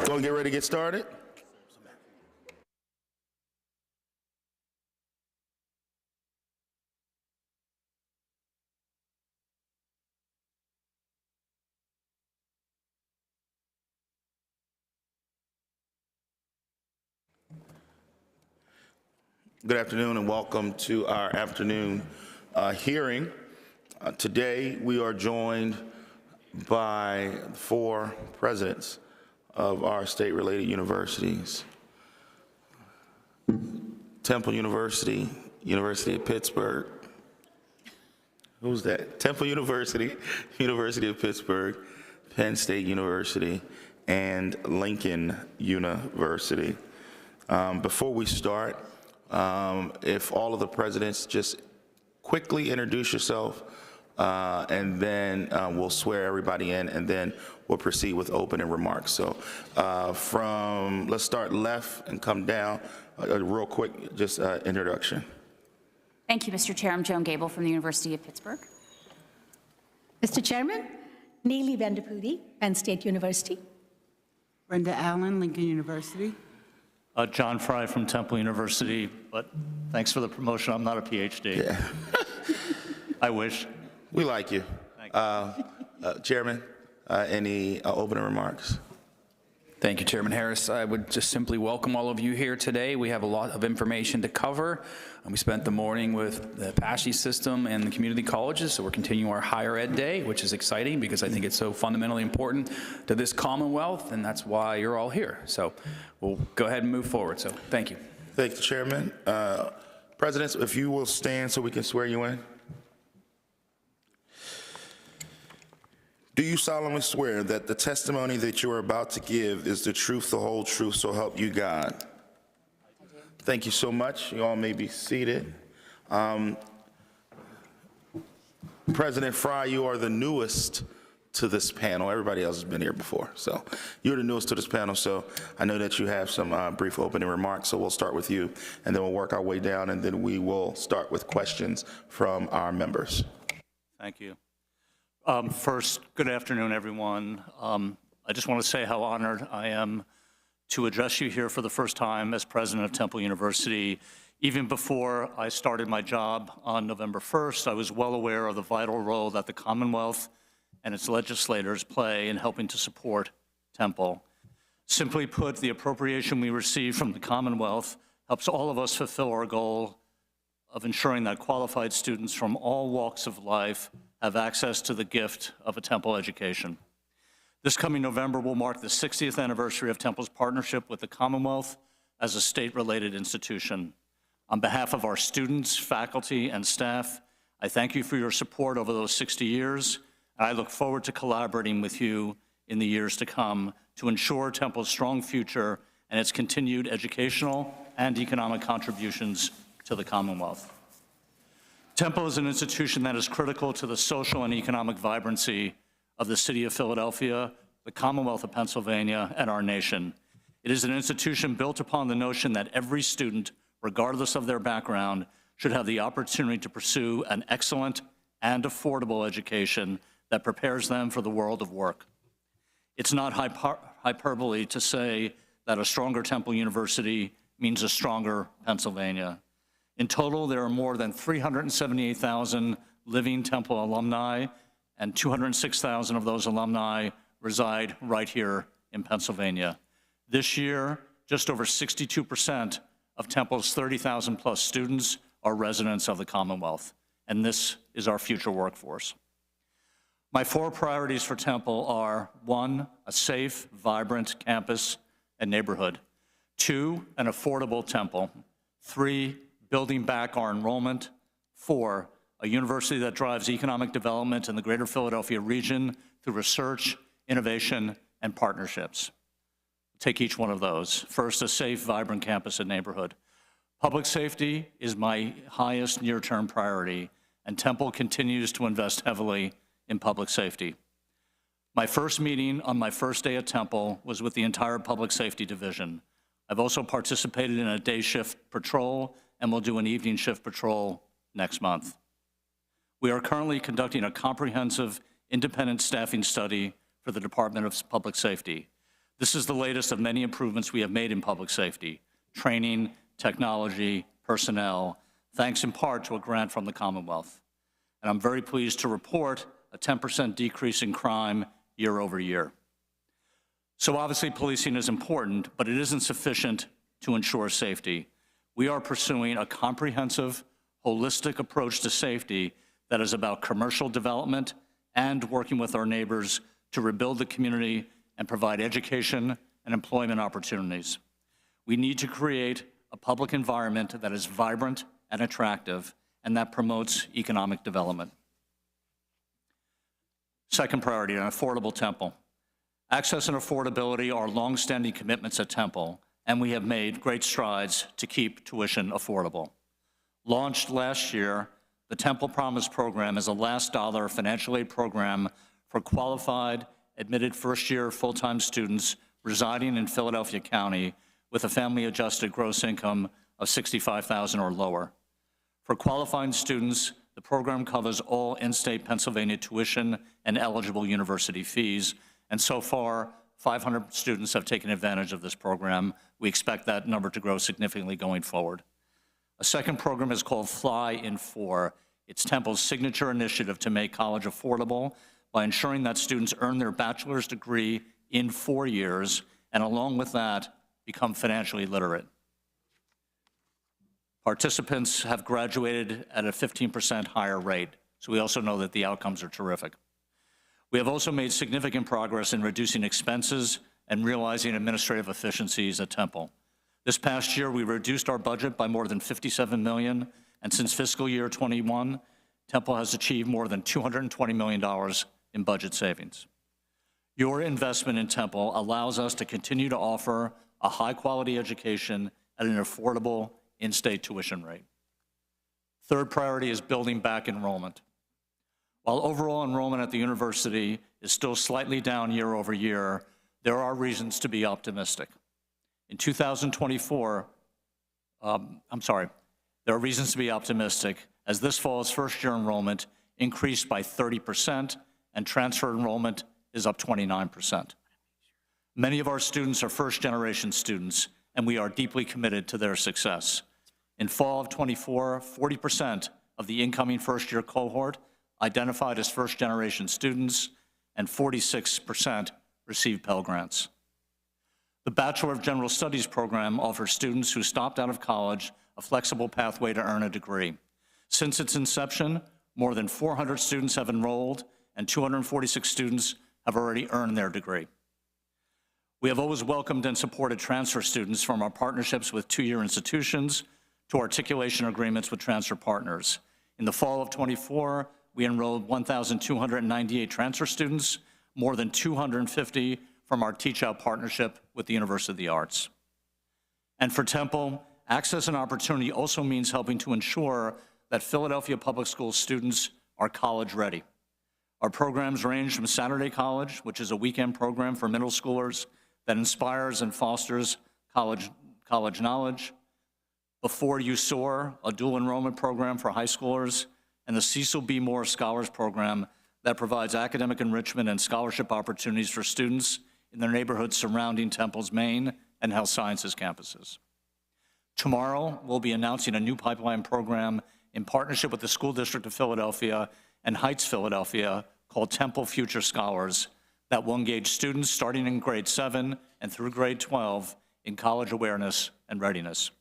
Gonna get ready to get started? Good afternoon and welcome to our afternoon hearing. Today we are joined by 4 presidents of our state-related universities. Temple University, University of Pittsburgh. Who's that? Temple University, University of Pittsburgh, Penn State University, and Lincoln University. Before we start, if all of the presidents just quickly introduce yourself, and then we'll swear everybody in, and then we'll proceed with opening remarks. So let's start left and come down. Real quick, just introduction. Thank you, Mr. Chair. I'm Joan Gable from the University of Pittsburgh. Mr. Chairman, Neeli Vendapudi, Penn State University. Brenda Allen, Lincoln University. John Fry from Temple University, but thanks for the promotion. I'm not a PhD. Yeah. I wish. We like you. Thank you. Chairman, any opening remarks? Thank you, Chairman Harris. I would just simply welcome all of you here today. We have a lot of information to cover. We spent the morning with the Apache system and the community colleges, so we're continuing our higher ed day, which is exciting because I think it's so fundamentally important to this Commonwealth, and that's why you're all here. So we'll go ahead and move forward. So thank you. Thank you, Chairman. Presidents, if you will stand so we can swear you in. Do you solemnly swear that the testimony that you are about to give is the truth, the whole truth, so help you God? Thank you so much. You all may be seated. President Fry, you are the newest to this panel. Everybody else has been here before, so you're the newest to this panel, so I know that you have some brief opening remarks, so we'll start with you, and then we'll work our way down, and then we will start with questions from our members. Thank you. First, good afternoon, everyone. I just want to say how honored I am to address you here for the first time as president of Temple University. Even before I started my job on November 1st, I was well aware of the vital role that the Commonwealth and its legislators play in helping to support Temple. Simply put, the appropriation we receive from the Commonwealth helps all of us fulfill our goal of ensuring that qualified students from all walks of life have access to the gift of a Temple education. This coming November will mark the 60th anniversary of Temple's partnership with the Commonwealth as a state-related institution. On behalf of our students, faculty, and staff, I thank you for your support over those 60 years, and I look forward to collaborating with you in the years to come to ensure Temple's strong future and its continued educational and economic contributions to the Commonwealth. Temple is an institution that is critical to the social and economic vibrancy of the city of Philadelphia, the Commonwealth of Pennsylvania, and our nation. It is an institution built upon the notion that every student, regardless of their background, should have the opportunity to pursue an excellent and affordable education that prepares them for the world of work. It's not hyperbole to say that a stronger Temple University means a stronger Pennsylvania. In total, there are more than 378,000 living Temple alumni, and 206,000 of those alumni reside right here in Pennsylvania. This year, just over 62% of Temple's 30,000 plus students are residents of the Commonwealth, and this is our future workforce. My 4 priorities for Temple are: 1, a safe, vibrant campus and neighborhood; 2, an affordable Temple; 3, building back our enrollment; 4, a university that drives economic development in the greater Philadelphia region through research, innovation, and partnerships. Take each one of those. First, a safe, vibrant campus and neighborhood. Public safety is my highest near-term priority, and Temple continues to invest heavily in public safety. My first meeting on my first day at Temple was with the entire public safety division. I've also participated in a day shift patrol and will do an evening shift patrol next month. We are currently conducting a comprehensive independent staffing study for the Department of Public Safety. This is the latest of many improvements we have made in public safety: training, technology, personnel, thanks in part to a grant from the Commonwealth. And I'm very pleased to report a 10% decrease in crime year over year. So obviously policing is important, but it isn't sufficient to ensure safety. We are pursuing a comprehensive, holistic approach to safety that is about commercial development and working with our neighbors to rebuild the community and provide education and employment opportunities. We need to create a public environment that is vibrant and attractive and that promotes economic development. Second priority, an affordable Temple. Access and affordability are longstanding commitments at Temple, and we have made great strides to keep tuition affordable. Launched last year, the Temple Promise Program is a last dollar financial aid program for qualified, admitted first-year full-time students residing in Philadelphia County with a family-adjusted gross income of $65,000 or lower. For qualifying students, the program covers all in-state Pennsylvania tuition and eligible university fees, and so far, 500 students have taken advantage of this program. We expect that number to grow significantly going forward. A second program is called Fly in 4. It's Temple's signature initiative to make college affordable by ensuring that students earn their bachelor's degree in 4 years, and along with that, become financially literate. Participants have graduated at a 15% higher rate, so we also know that the outcomes are terrific. We have also made significant progress in reducing expenses and realizing administrative efficiencies at Temple. This past year, we reduced our budget by more than $57 million, and since fiscal year 21, Temple has achieved more than $220 million in budget savings. Your investment in Temple allows us to continue to offer a high-quality education at an affordable in-state tuition rate. Third priority is building back enrollment. While overall enrollment at the university is still slightly down year over year, there are reasons to be optimistic. In 2024, there are reasons to be optimistic as this fall's first-year enrollment increased by 30% and transfer enrollment is up 29%. Many of our students are first-generation students, and we are deeply committed to their success. In fall of 24, 40% of the incoming first-year cohort identified as first-generation students, and 46% received Pell Grants. The Bachelor of General Studies program offers students who stopped out of college a flexible pathway to earn a degree. Since its inception, more than 400 students have enrolled, and 246 students have already earned their degree. We have always welcomed and supported transfer students, from our partnerships with two-year institutions to articulation agreements with transfer partners. In the fall of 24, we enrolled 1,298 transfer students, more than 250 from our teach-out partnership with the University of the Arts. And for Temple, access and opportunity also means helping to ensure that Philadelphia Public Schools students are college-ready. Our programs range from Saturday College, which is a weekend program for middle schoolers that inspires and fosters college knowledge, Before You Soar, a dual enrollment program for high schoolers, and the Cecil B. Moore Scholars Program that provides academic enrichment and scholarship opportunities for students in their neighborhoods surrounding Temple's Main and Health Sciences campuses. Tomorrow, we'll be announcing a new pipeline program in partnership with the School District of Philadelphia and Heights Philadelphia called Temple Future Scholars that will engage students starting in grade 7 and through grade 12 in college awareness and readiness.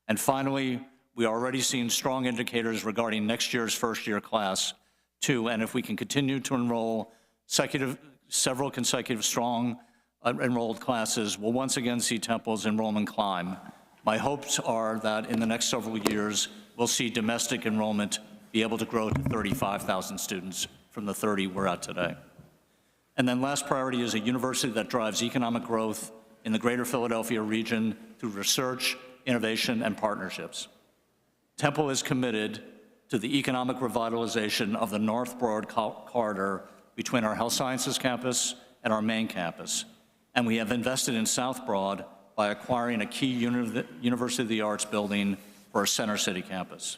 And finally, we are already seeing strong indicators regarding next year's first-year class, too, and if we can continue to enroll several consecutive strong enrolled classes, we'll once again see Temple's enrollment climb. My hopes are that in the next several years, we'll see domestic enrollment be able to grow to 35,000 students from the 30 we're at today. And then last priority is a university that drives economic growth in the greater Philadelphia region through research, innovation, and partnerships. Temple is committed to the economic revitalization of the North Broad corridor between our Health Sciences campus and our main campus, and we have invested in South Broad by acquiring a key University of the Arts building for our Center City campus.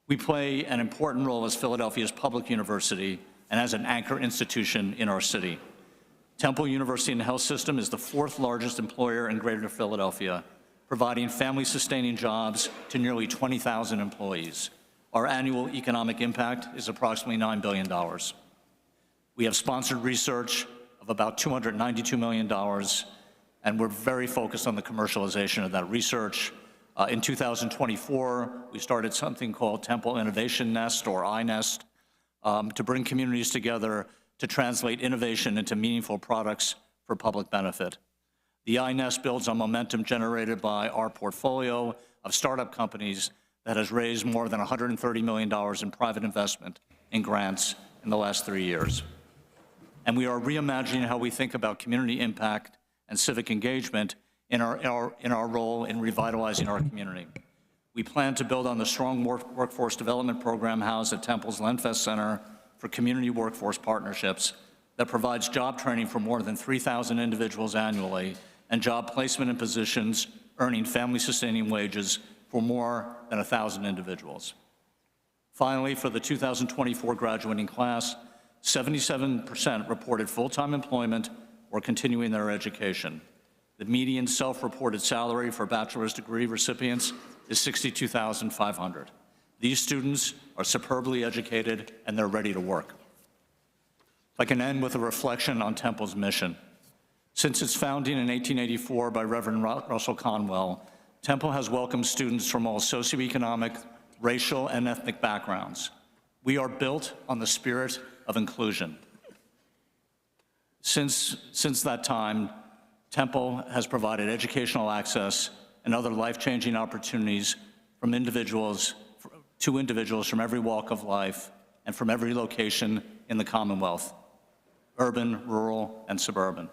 We play an important role as Philadelphia's public university and as an anchor institution in our city. Temple University and Health System is the 4th largest employer in Greater Philadelphia, providing family-sustaining jobs to nearly 20,000 employees. Our annual economic impact is approximately $9 billion. We have sponsored research of about $292 million, and we're very focused on the commercialization of that research. In 2024, we started something called Temple Innovation Nest, or iNest, to bring communities together to translate innovation into meaningful products for public benefit. The iNest builds on momentum generated by our portfolio of startup companies that has raised more than $130 million in private investment in grants in the last 3 years. And we are reimagining how we think about community impact and civic engagement in our role in revitalizing our community. We plan to build on the strong workforce development program housed at Temple's Lenfest Center for Community Workforce Partnerships that provides job training for more than 3,000 individuals annually and job placement in positions earning family-sustaining wages for more than 1,000 individuals. Finally, for the 2024 graduating class, 77% reported full-time employment or continuing their education. The median self-reported salary for bachelor's degree recipients is $62,500. These students are superbly educated and they're ready to work. I can end with a reflection on Temple's mission. Since its founding in 1884 by Reverend Russell Conwell, Temple has welcomed students from all socioeconomic, racial, and ethnic backgrounds. We are built on the spirit of inclusion. Since that time, Temple has provided educational access and other life-changing opportunities to individuals from every walk of life and from every location in the Commonwealth, urban, rural, and suburban.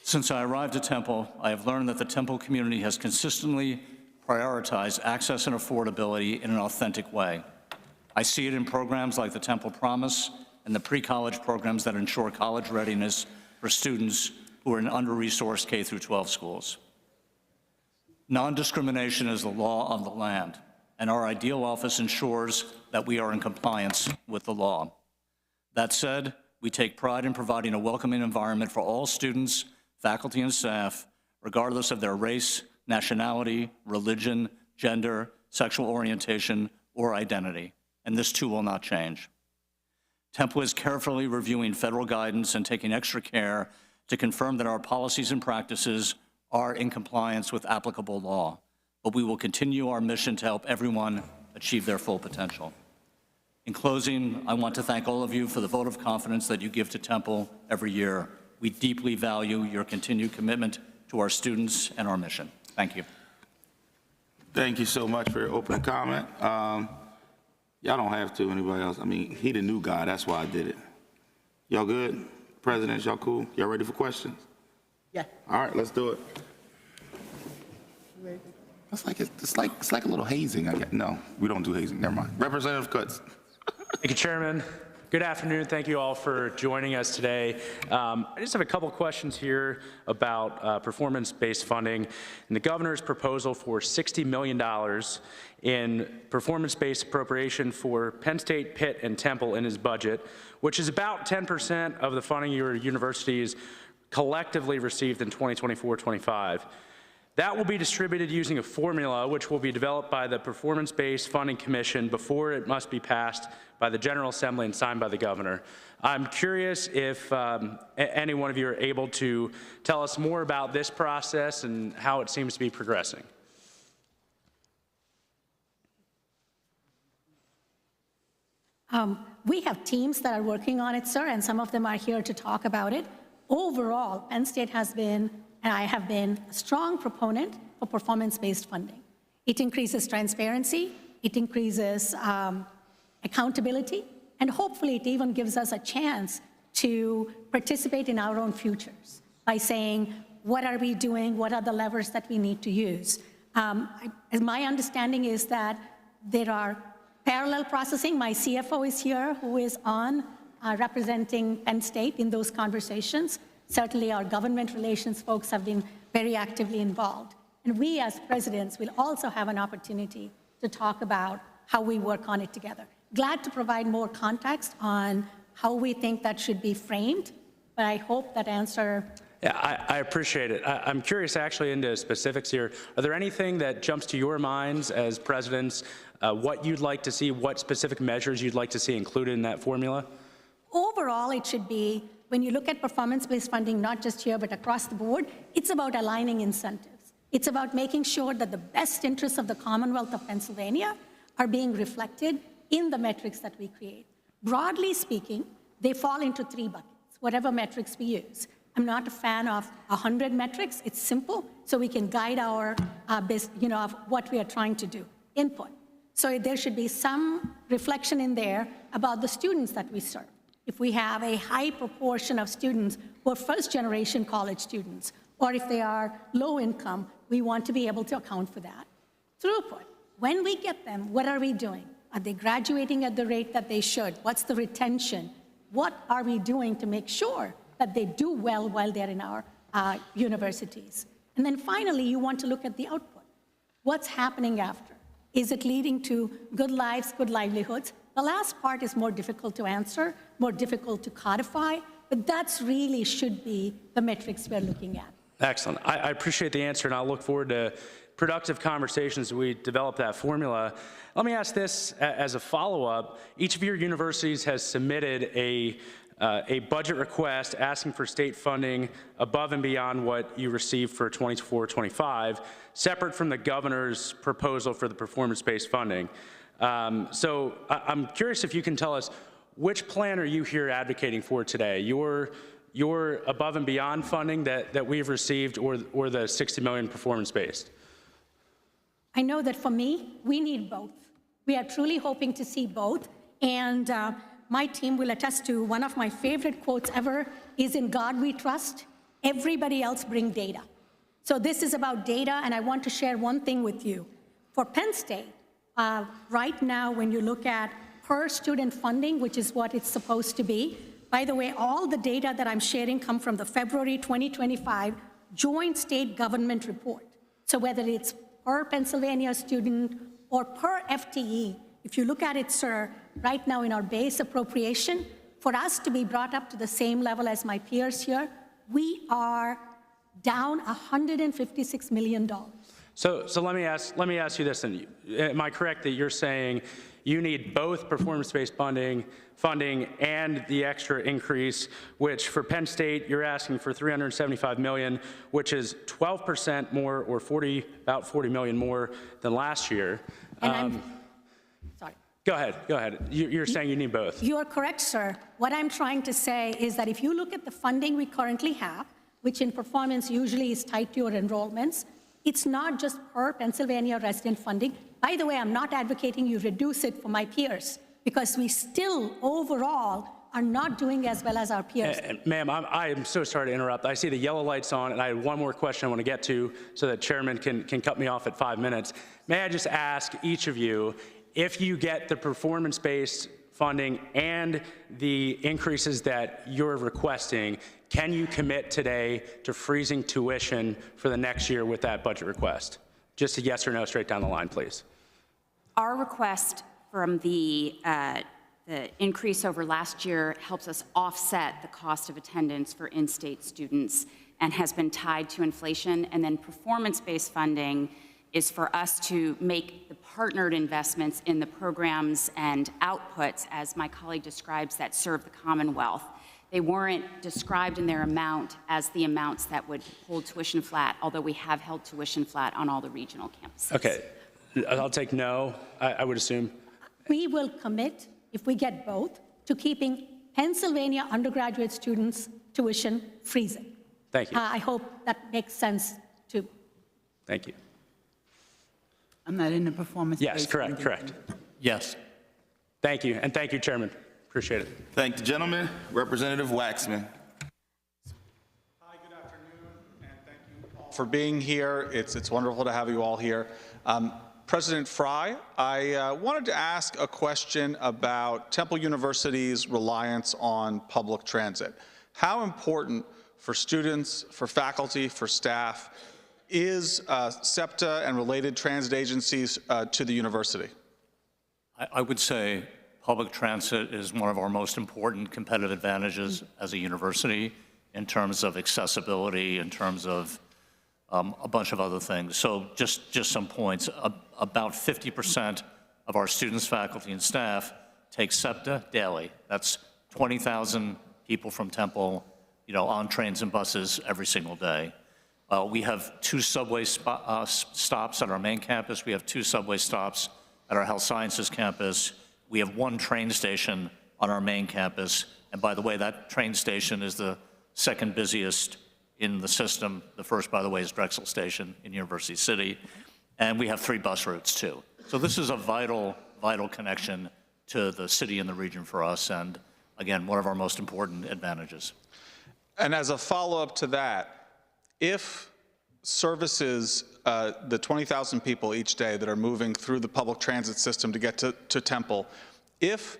Since I arrived at Temple, I have learned that the Temple community has consistently prioritized access and affordability in an authentic way. I see it in programs like the Temple Promise and the pre-college programs that ensure college readiness for students who are in under-resourced K-12 schools. Non-discrimination is the law of the land, and our ideal office ensures that we are in compliance with the law. That said, we take pride in providing a welcoming environment for all students, faculty, and staff, regardless of their race, nationality, religion, gender, sexual orientation, or identity, and this too will not change. Temple is carefully reviewing federal guidance and taking extra care to confirm that our policies and practices are in compliance with applicable law, but we will continue our mission to help everyone achieve their full potential. In closing, I want to thank all of you for the vote of confidence that you give to Temple every year. We deeply value your continued commitment to our students and our mission. Thank you. Thank you so much for your opening comment. Y'all don't have to, anybody else? I mean, he the new guy, that's why I did it. Y'all good? Presidents, y'all cool? Y'all ready for questions? Yeah. All right, let's do it. It's like a little hazing. No, we don't do hazing. Never mind. Representative Cutts. Thank you, Chairman. Good afternoon. Thank you all for joining us today. I just have a couple questions here about performance-based funding and the governor's proposal for $60 million in performance-based appropriation for Penn State, Pitt, and Temple in his budget, which is about 10% of the funding your universities collectively received in 2024-25. That will be distributed using a formula which will be developed by the Performance-Based Funding Commission before it must be passed by the General Assembly and signed by the governor. I'm curious if any one of you are able to tell us more about this process and how it seems to be progressing. We have teams that are working on it, sir, and some of them are here to talk about it. Overall, Penn State has been, and I have been, a strong proponent for performance-based funding. It increases transparency, it increases accountability, and hopefully it even gives us a chance to participate in our own futures by saying, what are we doing, what are the levers that we need to use? My understanding is that there are parallel processing. My CFO is here, who is on representing Penn State in those conversations. Certainly our government relations folks have been very actively involved. And we as presidents will also have an opportunity to talk about how we work on it together. Glad to provide more context on how we think that should be framed, but I hope that answer. Yeah, I appreciate it. I'm curious actually into specifics here. Are there anything that jumps to your minds as presidents, what you'd like to see, what specific measures you'd like to see included in that formula? Overall, it should be, when you look at performance-based funding, not just here, but across the board, it's about aligning incentives. It's about making sure that the best interests of the Commonwealth of Pennsylvania are being reflected in the metrics that we create. Broadly speaking, they fall into 3 buckets, whatever metrics we use. I'm not a fan of 100 metrics. It's simple, so we can guide our, of what we are trying to do, input. So there should be some reflection in there about the students that we serve. If we have a high proportion of students who are first-generation college students, or if they are low income, we want to be able to account for that. Throughput, when we get them, what are we doing? Are they graduating at the rate that they should? What's the retention? What are we doing to make sure that they do well while they're in our universities? And then finally, you want to look at the output. What's happening after? Is it leading to good lives, good livelihoods? The last part is more difficult to answer, more difficult to codify, but that's really should be the metrics we're looking at. Excellent. I appreciate the answer, and I'll look forward to productive conversations as we develop that formula. Let me ask this as a follow-up. Each of your universities has submitted a budget request asking for state funding above and beyond what you received for 24-25, separate from the governor's proposal for the performance-based funding. So I'm curious if you can tell us, which plan are you here advocating for today? Your above and beyond funding that we've received, or the $60 million performance-based? I know that for me, we need both. We are truly hoping to see both, and my team will attest to one of my favorite quotes ever is, "In God we trust, everybody else bring data." So this is about data, and I want to share one thing with you. For Penn State, right now, when you look at per student funding, which is what it's supposed to be, by the way, all the data that I'm sharing come from the February 2025 Joint State Government Report. So whether it's per Pennsylvania student or per FTE, if you look at it, sir, right now in our base appropriation, for us to be brought up to the same level as my peers here, we are down $156 million. So let me ask you this, then. Am I correct that you're saying you need both performance-based funding and the extra increase, which for Penn State, you're asking for $375 million, which is 12% more, or about $40 million more than last year? And sorry. Go ahead. You're saying you need both. You are correct, sir. What I'm trying to say is that if you look at the funding we currently have, which in performance usually is tied to your enrollments, it's not just per Pennsylvania resident funding. By the way, I'm not advocating you reduce it for my peers, because we still overall are not doing as well as our peers. Ma'am, I am so sorry to interrupt. I see the yellow light's on, and I have one more question I want to get to so that Chairman can cut me off at 5 minutes. May I just ask each of you, if you get the performance-based funding and the increases that you're requesting, can you commit today to freezing tuition for the next year with that budget request? Just a yes or no straight down the line, please. Our request from the increase over last year helps us offset the cost of attendance for in-state students and has been tied to inflation. And then performance-based funding is for us to make the partnered investments in the programs and outputs, as my colleague describes, that serve the Commonwealth. They weren't described in their amount as the amounts that would hold tuition flat, although we have held tuition flat on all the regional campuses. Okay, I'll take no, I would assume. We will commit, if we get both, to keeping Pennsylvania undergraduate students' tuition freezing. Thank you. I hope that makes sense too. Thank you. I'm not in the performance. Yes, correct. Yes. Thank you, and thank you, Chairman. Appreciate it. Thank the gentleman. Representative Waxman. Hi, good afternoon, and thank you all for being here. It's wonderful to have you all here. President Fry, I wanted to ask a question about Temple University's reliance on public transit. How important for students, for faculty, for staff is SEPTA and related transit agencies to the university? I would say public transit is one of our most important competitive advantages as a university. in terms of accessibility, in terms of a bunch of other things. So just some points. About 50% of our students, faculty, and staff take SEPTA daily. That's 20,000 people from Temple, on trains and buses every single day. We have 2 subway stops at our main campus. We have 2 subway stops at our health sciences campus. We have 1 train station on our main campus. And by the way, that train station is the second busiest in the system. The first, by the way, is Drexel Station in University City. And we have 3 bus routes, too. So this is a vital connection to the city and the region for us. And again, one of our most important advantages. And as a follow-up to that, if services, the 20,000 people each day that are moving through the public transit system to get to Temple, if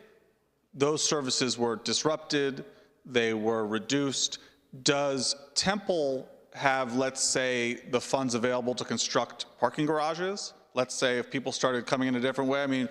those services were disrupted, they were reduced, does Temple have, let's say, the funds available to construct parking garages? Let's say if people started coming in a different way, I mean,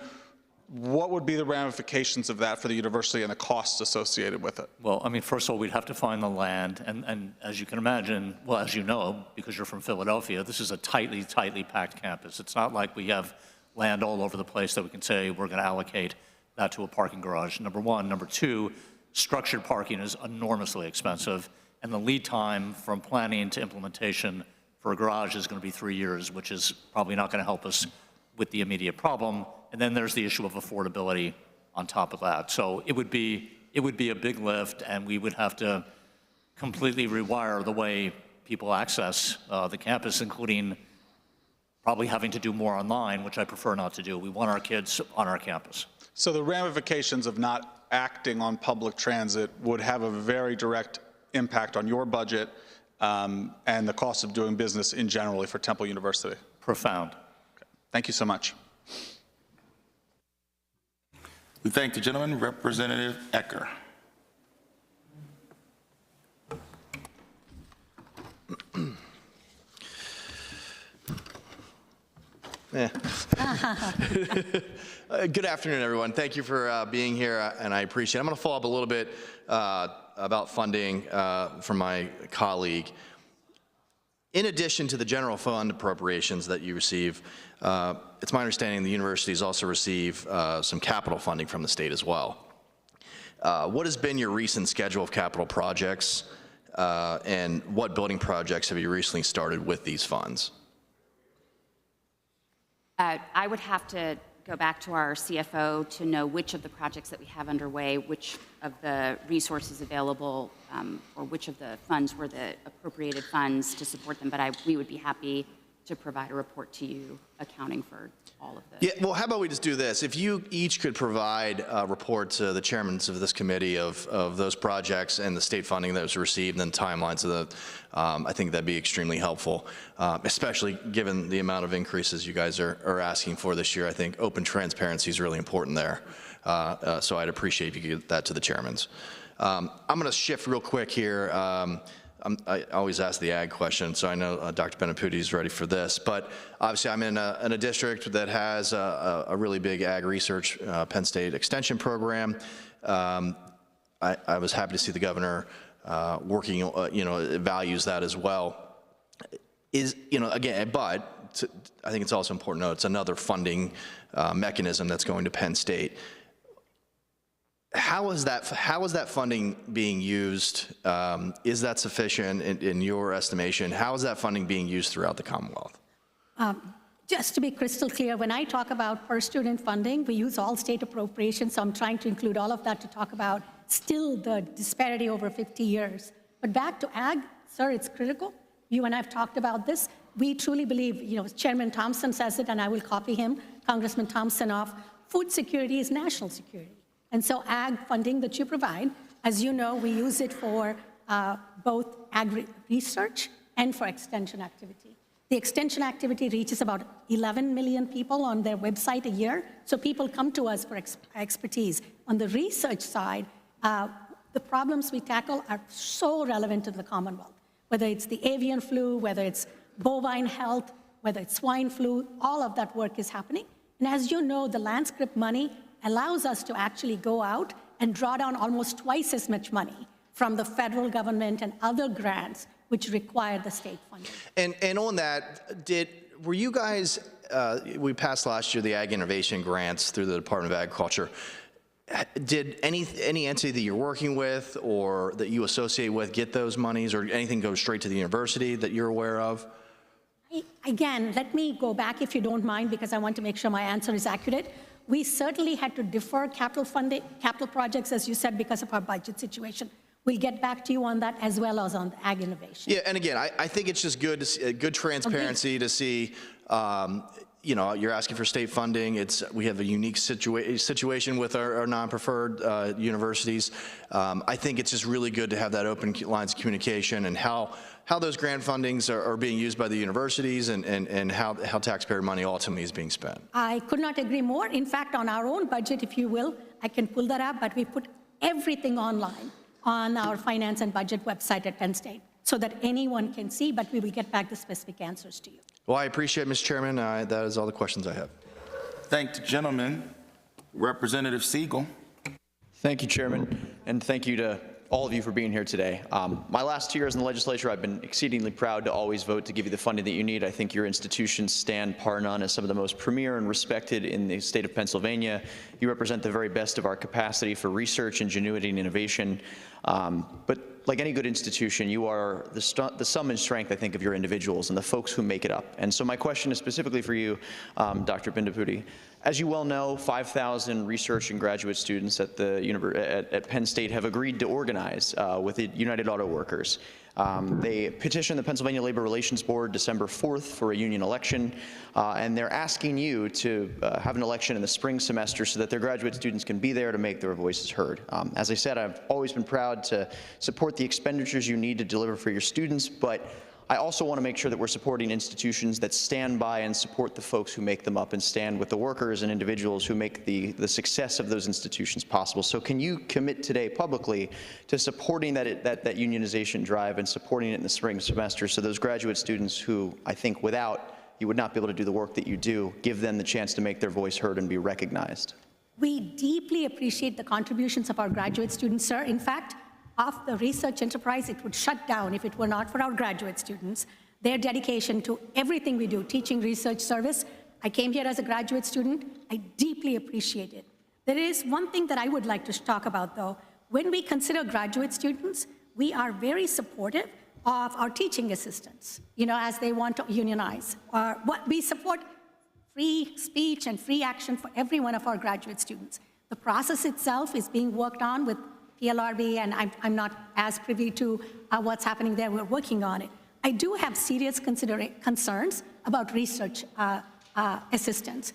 what would be the ramifications of that for the university and the costs associated with it? Well, I mean, first of all, we'd have to find the land, and as you can imagine, well, as you know, because you're from Philadelphia, this is a tightly packed campus. It's not like we have land all over the place that we can say we're going to allocate that to a parking garage, number one. Number two, structured parking is enormously expensive, and the lead time from planning to implementation for a garage is going to be 3 years, which is probably not going to help us with the immediate problem. And then there's the issue of affordability on top of that. So it would be a big lift, and we would have to completely rewire the way people access the campus, including probably having to do more online, which I prefer not to do. We want our kids on our campus. So the ramifications of not acting on public transit would have a very direct impact on your budget and the cost of doing business in generally for Temple University. Profound. Okay. Thank you so much. We thank the gentleman. Representative Ecker. Good afternoon, everyone. Thank you for being here, and I appreciate it. I'm going to follow up a little bit about funding from my colleague. In addition to the general fund appropriations that you receive, it's my understanding the universities also receive some capital funding from the state as well. What has been your recent schedule of capital projects, and what building projects have you recently started with these funds? I would have to go back to our CFO to know which of the projects that we have underway, which of the resources available, or which of the funds were the appropriated funds to support them. But we would be happy to provide a report to you accounting for all of this. Yeah, well, how about we just do this? If you each could provide a report to the chairmen of this committee of those projects and the state funding that was received and timelines of the, I think that'd be extremely helpful, especially given the amount of increases you guys are asking for this year. I think open transparency is really important there. So I'd appreciate if you could get that to the chairmans. I'm going to shift real quick here. I always ask the ag question, so I know Dr. Benaputi is ready for this. But obviously, I'm in a district that has a really big ag research Penn State extension program. I was happy to see the governor working, values that as well. Again, but I think it's also important to note it's another funding mechanism that's going to Penn State. How is that funding being used? Is that sufficient in your estimation? How is that funding being used throughout the Commonwealth? Just to be crystal clear, when I talk about per student funding, we use all state appropriations, so I'm trying to include all of that to talk about still the disparity over 50 years. But back to ag, sir, it's critical. You and I have talked about this. We truly believe, Chairman Thompson says it, and I will copy him, Congressman Thompson, of food security is national security. And so ag funding that you provide, as you know, we use it for both ag research and for extension activity. The extension activity reaches about 11 million people on their website a year, so people come to us for expertise. On the research side, the problems we tackle are so relevant to the Commonwealth, whether it's the avian flu, whether it's bovine health, whether it's swine flu, all of that work is happening. And as you know, the Landscript money allows us to actually go out and draw down almost twice as much money from the federal government and other grants which require the state funding. And on that, were you guys, we passed last year the Ag Innovation Grants through the Department of Agriculture. Did any entity that you're working with or that you associate with get those monies, or anything go straight to the university that you're aware of? Again, let me go back if you don't mind, because I want to make sure my answer is accurate. We certainly had to defer capital funding, capital projects, as you said, because of our budget situation. We'll get back to you on that as well as on the ag innovation. Yeah, and again, I think it's just good to see, good transparency to see, you know, you're asking for state funding. We have a unique situation with our non-preferred universities. I think it's just really good to have that open lines of communication and how those grant fundings are being used by the universities and how taxpayer money ultimately is being spent. I could not agree more. In fact, on our own budget, if you will, I can pull that up, but we put everything online on our finance and budget website at Penn State so that anyone can see, but we will get back the specific answers to you. Well, I appreciate it, Mr. Chairman. That is all the questions I have. Thank the gentleman. Representative Siegel. Thank you, Chairman, and thank you to all of you for being here today. My last 2 years in the legislature, I've been exceedingly proud to always vote to give you the funding that you need. I think your institutions stand par none as some of the most premier and respected in the state of Pennsylvania. You represent the very best of our capacity for research, ingenuity, and innovation. But like any good institution, you are the sum and strength, I think, of your individuals and the folks who make it up. And so my question is specifically for you, Dr. Bindapudi. As you well know, 5,000 research and graduate students at Penn State have agreed to organize with the United Auto Workers. They petitioned the Pennsylvania Labor Relations Board December 4th for a union election, and they're asking you to have an election in the spring semester so that their graduate students can be there to make their voices heard. As I said, I've always been proud to support the expenditures you need to deliver for your students, but I also want to make sure that we're supporting institutions that stand by and support the folks who make them up and stand with the workers and individuals who make the success of those institutions possible. So can you commit today publicly to supporting that unionization drive and supporting it in the spring semester so those graduate students who I think without you would not be able to do the work that you do, give them the chance to make their voice heard and be recognized? We deeply appreciate the contributions of our graduate students, sir. In fact, of the research enterprise, it would shut down if it were not for our graduate students. Their dedication to everything we do, teaching, research, service. I came here as a graduate student. I deeply appreciate it. There is one thing that I would like to talk about, though. When we consider graduate students, we are very supportive of our teaching assistants, you know, as they want to unionize. We support free speech and free action for every one of our graduate students. The process itself is being worked on with PLRB, and I'm not as privy to what's happening there. We're working on it. I do have serious concerns about research assistants.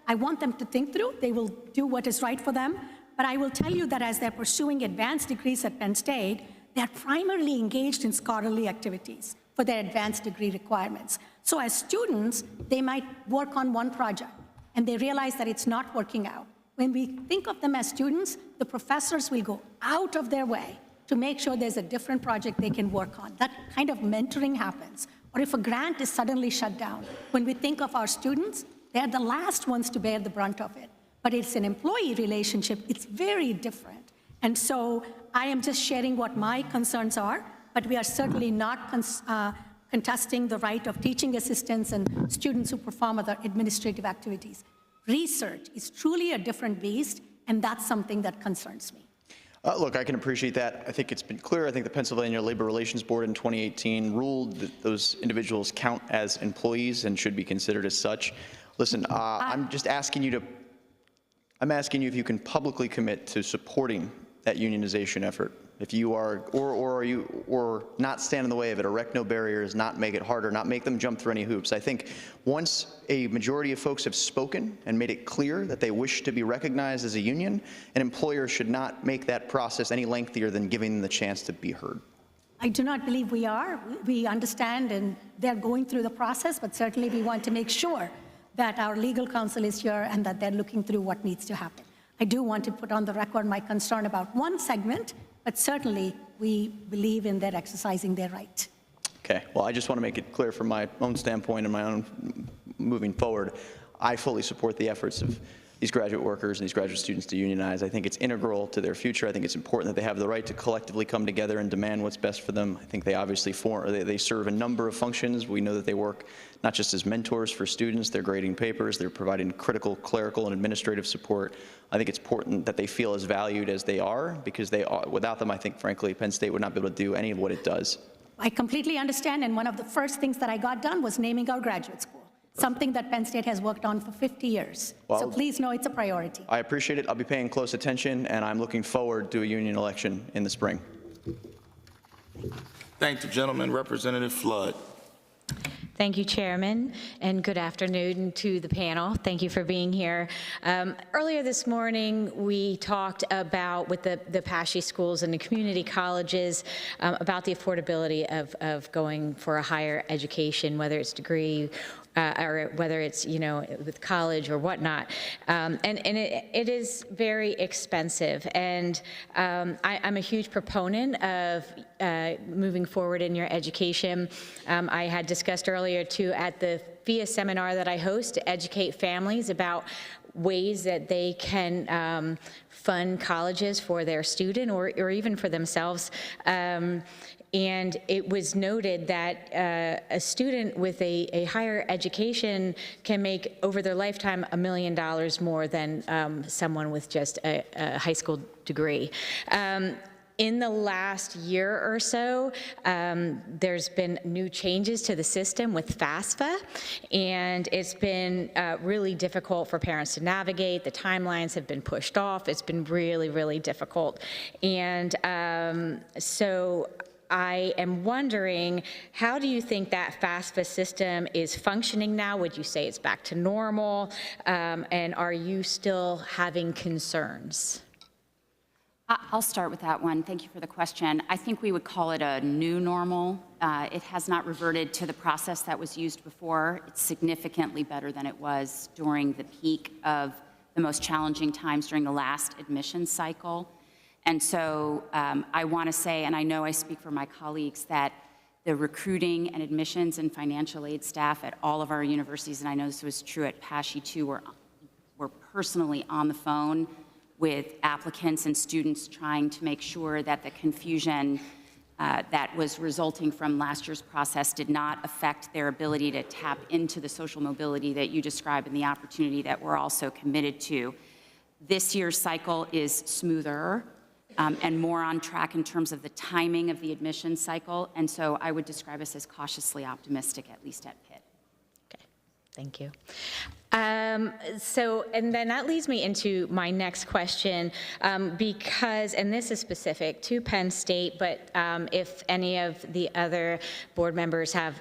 I want them to think through. They will do what is right for them. But I will tell you that as they're pursuing advanced degrees at Penn State, they're primarily engaged in scholarly activities for their advanced degree requirements. So as students, they might work on one project, and they realize that it's not working out. When we think of them as students, the professors will go out of their way to make sure there's a different project they can work on. That kind of mentoring happens. Or if a grant is suddenly shut down, when we think of our students, they're the last ones to bear the brunt of it. But it's an employee relationship. It's very different. And so I am just sharing what my concerns are, but we are certainly not contesting the right of teaching assistants and students who perform other administrative activities. Research is truly a different beast, and that's something that concerns me. Look, I can appreciate that. I think it's been clear. I think the Pennsylvania Labor Relations Board in 2018 ruled that those individuals count as employees and should be considered as such. Listen, I'm just asking you if you can publicly commit to supporting that unionization effort. If you are, or not stand in the way of it, erect no barriers, not make it harder, not make them jump through any hoops. I think once a majority of folks have spoken and made it clear that they wish to be recognized as a union, an employer should not make that process any lengthier than giving them the chance to be heard. I do not believe we are. We understand, and they're going through the process, but certainly we want to make sure that our legal counsel is here and that they're looking through what needs to happen. I do want to put on the record my concern about one segment, but certainly we believe in their exercising their right. Okay, well, I just want to make it clear from my own standpoint and my own moving forward, I fully support the efforts of these graduate workers and these graduate students to unionize. I think it's integral to their future. I think it's important that they have the right to collectively come together and demand what's best for them. I think they obviously they serve a number of functions. We know that they work not just as mentors for students, they're grading papers, they're providing critical clerical and administrative support. I think it's important that they feel as valued as they are, because without them, I think, frankly, Penn State would not be able to do any of what it does. I completely understand, and one of the first things that I got done was naming our graduate school, something that Penn State has worked on for 50 years. So Well, please know it's a priority. I appreciate it. I'll be paying close attention, and I'm looking forward to a union election in the spring. Thank you, gentleman. Representative Flood. Thank you, Chairman, and good afternoon to the panel. Thank you for being here. Earlier this morning, we talked about, with the PASHE schools and the community colleges, about the affordability of going for a higher education, whether it's degree or whether it's, with college or whatnot. And it is very expensive. And I'm a huge proponent of moving forward in your education. I had discussed earlier, too, at the FIA seminar that I host to educate families about ways that they can fund colleges for their student or even for themselves. And it was noted that a student with a higher education can make, over their lifetime, $1 million more than someone with just a high school degree. In the last year or so, there's been new changes to the system with FAFSA, and it's been really difficult for parents to navigate. The timelines have been pushed off. It's been really, really difficult. And so I am wondering, how do you think that FAFSA system is functioning now? Would you say it's back to normal? And are you still having concerns? I'll start with that one. Thank you for the question. I think we would call it a new normal. It has not reverted to the process that was used before. It's significantly better than it was during the peak of the most challenging times during the last admission cycle. And so I want to say, and I know I speak for my colleagues, that the recruiting and admissions and financial aid staff at all of our universities, and I know this was true at PASHE too, were personally on the phone with applicants and students, trying to make sure that the confusion that was resulting from last year's process did not affect their ability to tap into the social mobility that you describe and the opportunity that we're also committed to. This year's cycle is smoother and more on track in terms of the timing of the admission cycle, and so I would describe us as cautiously optimistic, at least at Pitt. Okay, thank you. And then that leads me into my next question, because, and this is specific to Penn State, but if any of the other board members have,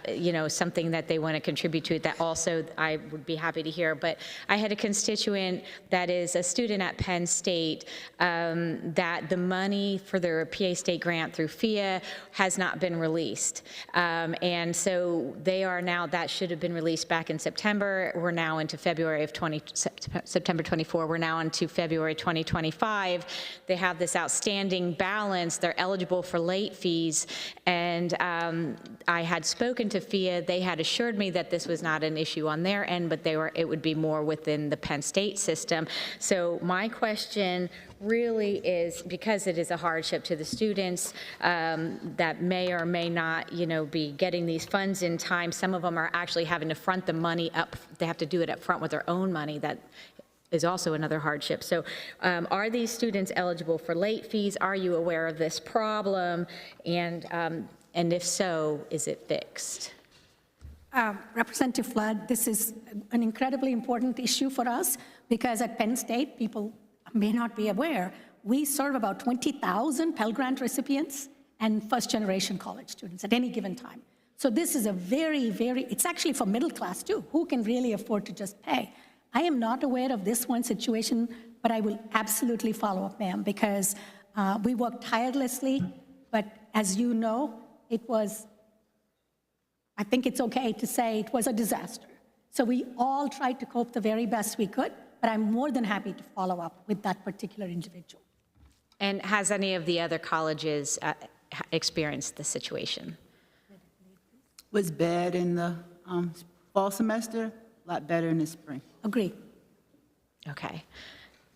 something that they want to contribute to it, that also I would be happy to hear. But I had a constituent that is a student at Penn State, that the money for their PA State grant through FIA has not been released. And so they are now, that should have been released back in September. We're now into September 24, we're now into February 2025. They have this outstanding balance. They're eligible for late fees. And I had spoken to FIA. They had assured me that this was not an issue on their end, but it would be more within the Penn State system. So my question really is, because it is a hardship to the students that may or may not, be getting these funds in time. Some of them are actually having to front the money up. They have to do it up front with their own money. That is also another hardship. So are these students eligible for late fees? Are you aware of this problem? And if so, is it fixed? Representative Flood, this is an incredibly important issue for us, because at Penn State, people may not be aware, we serve about 20,000 Pell Grant recipients and first-generation college students at any given time. So this is a it's actually for middle class too, who can really afford to just pay. I am not aware of this one situation, but I will absolutely follow up, ma'am, because we worked tirelessly, but as you know, I think it's okay to say it was a disaster. So we all tried to cope the very best we could, but I'm more than happy to follow up with that particular individual. And has any of the other colleges experienced the situation? Was bad in the fall semester, a lot better in the spring. Agree. Okay.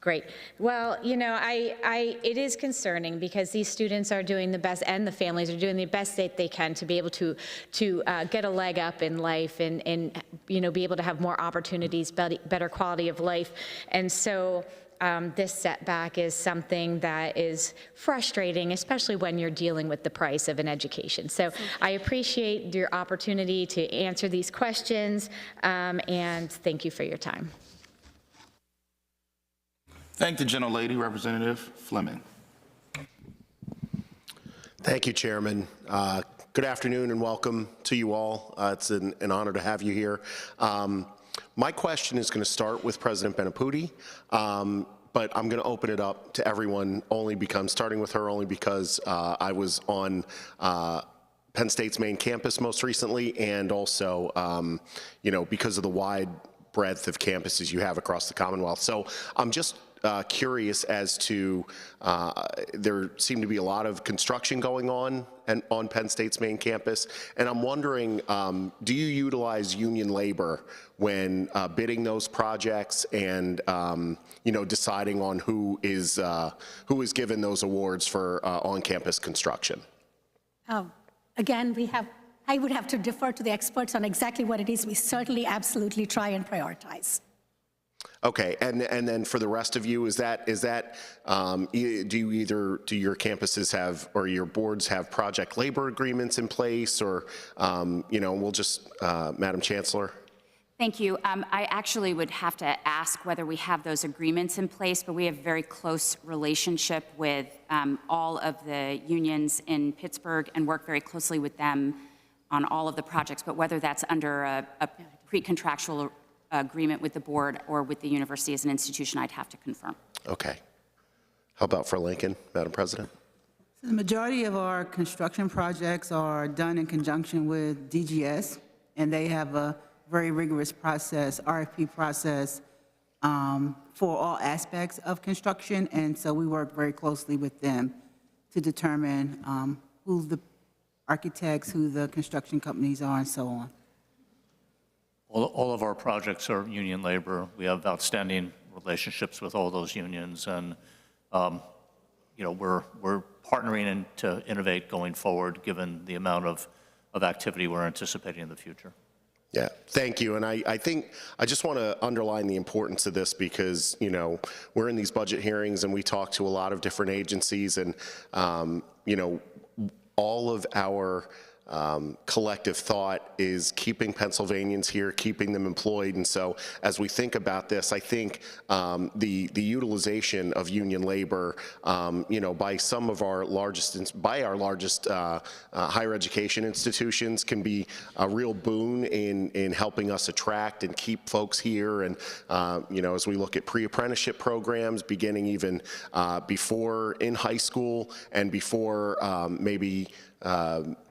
Great. Well, you know, it is concerning because these students are doing the best, and the families are doing the best that they can to be able to get a leg up in life and you know, be able to have more opportunities, better quality of life. And so this setback is something that is frustrating, especially when you're dealing with the price of an education. So I appreciate your opportunity to answer these questions, and thank you for your time. Thank the gentlelady, Representative Fleming. Thank you, Chairman. Good afternoon and welcome to you all. It's an honor to have you here. My question is going to start with President Benaputi, but I'm going to open it up to everyone, starting with her only because I was on Penn State's main campus most recently, and also, you know, because of the wide breadth of campuses you have across the Commonwealth. So I'm just curious as to, there seem to be a lot of construction going on Penn State's main campus, and I'm wondering, do you utilize union labor when bidding those projects and you know, deciding on who is given those awards for on-campus construction? Again, I would have to defer to the experts on exactly what it is. We certainly absolutely try and prioritize. Okay, and then for the rest of you, do your campuses have, or your boards have project labor agreements in place, or you know, we'll just Madam Chancellor. Thank you. I actually would have to ask whether we have those agreements in place, but we have a very close relationship with all of the unions in Pittsburgh and work very closely with them on all of the projects. But whether that's under a pre-contractual agreement with the board or with the university as an institution, I'd have to confirm. Okay. How about for Lincoln, Madam President? So the majority of our construction projects are done in conjunction with DGS, and they have a very rigorous process, RFP process, for all aspects of construction, and so we work very closely with them to determine who the architects, who the construction companies are, and so on. All of our projects are union labor. We have outstanding relationships with all those unions, and you know, we're partnering to innovate going forward, given the amount of activity we're anticipating in the future. Yeah, thank you. And I think I just want to underline the importance of this because, you know, we're in these budget hearings and we talk to a lot of different agencies, and you know, all of our collective thought is keeping Pennsylvanians here, keeping them employed. And so as we think about this, I think the utilization of union labor, you know, by some of our largest, higher education institutions can be a real boon in helping us attract and keep folks here. And, you know, as we look at pre-apprenticeship programs beginning even before in high school and before maybe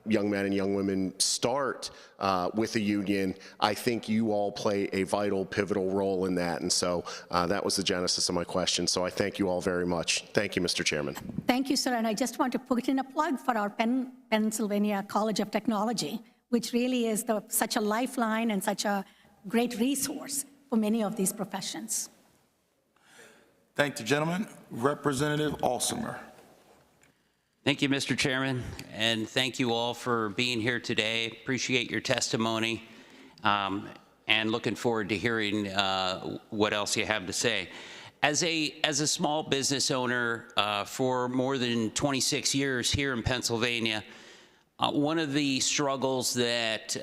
young men and young women start with a union, I think you all play a vital, pivotal role in that. And so that was the genesis of my question. So I thank you all very much. Thank you, Mr. Chairman. Thank you, sir. And I just want to put in a plug for our Pennsylvania College of Technology, which really is such a lifeline and such a great resource for many of these professions. Thank the gentleman. Representative Alsinger. Thank you, Mr. Chairman, and thank you all for being here today. Appreciate your testimony, and looking forward to hearing what else you have to say. As a small business owner for more than 26 years here in Pennsylvania, one of the struggles that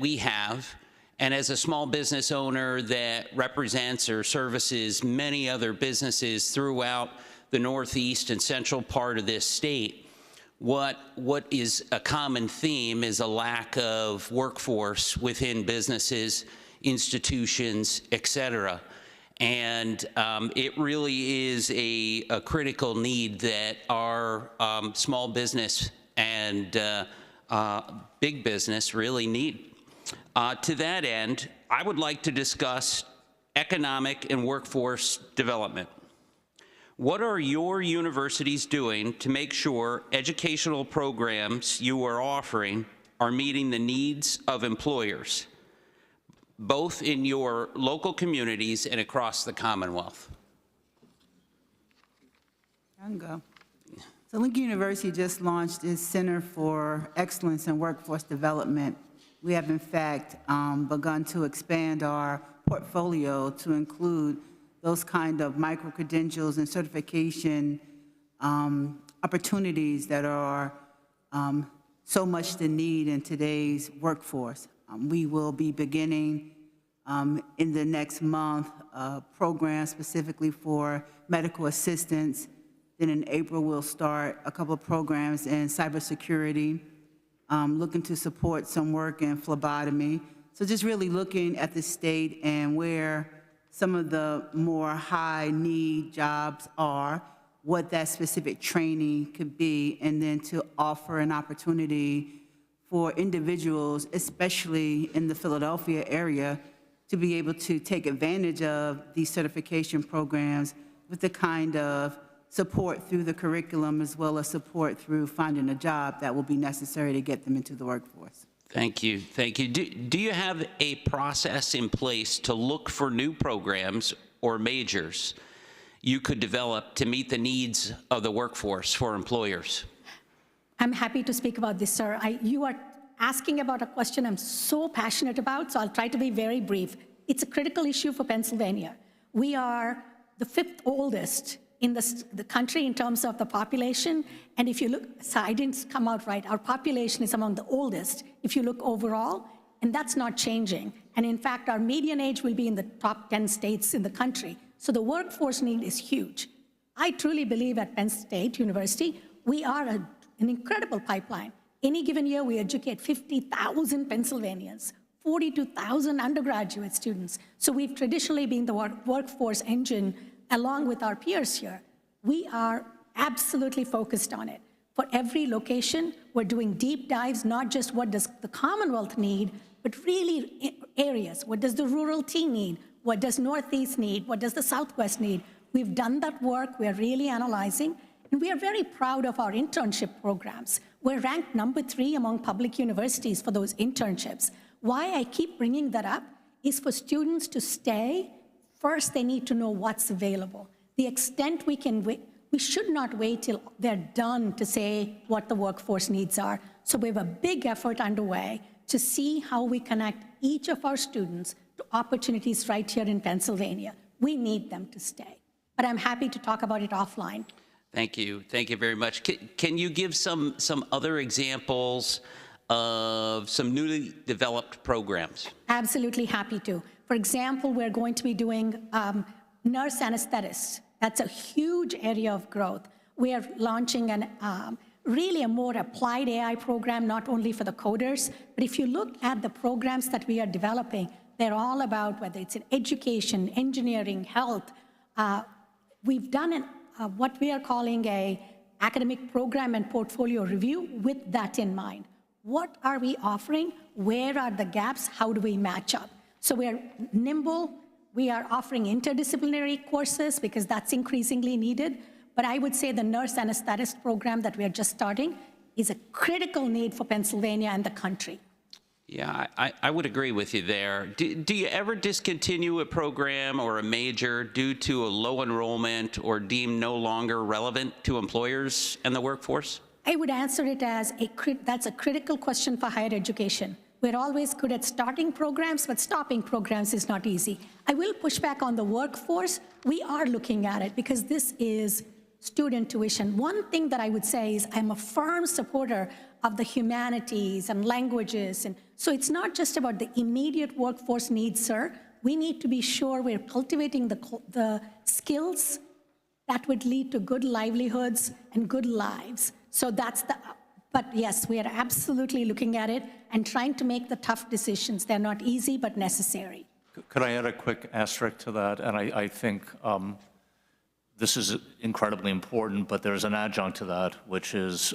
we have, and as a small business owner that represents or services many other businesses throughout the northeast and central part of this state, what is a common theme is a lack of workforce within businesses, institutions, et cetera. And it really is a critical need that our small business and big business really need. To that end, I would like to discuss economic and workforce development. What are your universities doing to make sure educational programs you are offering are meeting the needs of employers? both in your local communities and across the Commonwealth? I can go. So Lincoln University just launched its Center for Excellence in Workforce Development. We have in fact begun to expand our portfolio to include those kind of micro-credentials and certification opportunities that are so much the need in today's workforce. We will be beginning in the next month a program specifically for medical assistance. Then in April, we'll start a couple of programs in cybersecurity, looking to support some work in phlebotomy. So just really looking at the state and where some of the more high-need jobs are, what that specific training could be, and then to offer an opportunity for individuals, especially in the Philadelphia area, to be able to take advantage of these certification programs with the kind of support through the curriculum as well as support through finding a job that will be necessary to get them into the workforce. Thank you. Thank you. Do you have a process in place to look for new programs or majors you could develop to meet the needs of the workforce for employers? I'm happy to speak about this, sir. You are asking about a question I'm so passionate about, so I'll try to be very brief. It's a critical issue for Pennsylvania. We are the 5th oldest in the country in terms of the population, and if you look, so I didn't come out right, our population is among the oldest if you look overall, and that's not changing. And in fact, our median age will be in the top 10 states in the country. So the workforce need is huge. I truly believe at Penn State University, we are an incredible pipeline. Any given year, we educate 50,000 Pennsylvanians, 42,000 undergraduate students. So we've traditionally been the workforce engine along with our peers here. We are absolutely focused on it. For every location, we're doing deep dives, not just what does the Commonwealth need, but really areas. What does the rural T need? What does Northeast need? What does the Southwest need? We've done that work. We're really analyzing. And we are very proud of our internship programs. We're ranked #3 among public universities for those internships. Why I keep bringing that up is for students to stay. First, they need to know what's available. The extent we can wait, we should not wait till they're done to say what the workforce needs are. So we have a big effort underway to see how we connect each of our students to opportunities right here in Pennsylvania. We need them to stay. But I'm happy to talk about it offline. Thank you. Thank you very much. Can you give some other examples of some newly developed programs? Absolutely happy to. For example, we're going to be doing nurse anesthetists. That's a huge area of growth. We are launching really a more applied AI program, not only for the coders, but if you look at the programs that we are developing, they're all about whether it's in education, engineering, health. We've done what we are calling a academic program and portfolio review with that in mind. What are we offering? Where are the gaps? How do we match up? So we're nimble. We are offering interdisciplinary courses because that's increasingly needed. But I would say the nurse anesthetist program that we are just starting is a critical need for Pennsylvania and the country. Yeah, I would agree with you there. Do you ever discontinue a program or a major due to a low enrollment or deemed no longer relevant to employers and the workforce? I would answer it as that's a critical question for higher education. We're always good at starting programs, but stopping programs is not easy. I will push back on the workforce. We are looking at it because this is student tuition. One thing that I would say is I'm a firm supporter of the humanities and languages. And so it's not just about the immediate workforce needs, sir. We need to be sure we're cultivating the skills that would lead to good livelihoods and good lives. So that's but yes, we are absolutely looking at it and trying to make the tough decisions. They're not easy, but necessary. Could I add a quick asterisk to that? And I think this is incredibly important, but there's an adjunct to that, which is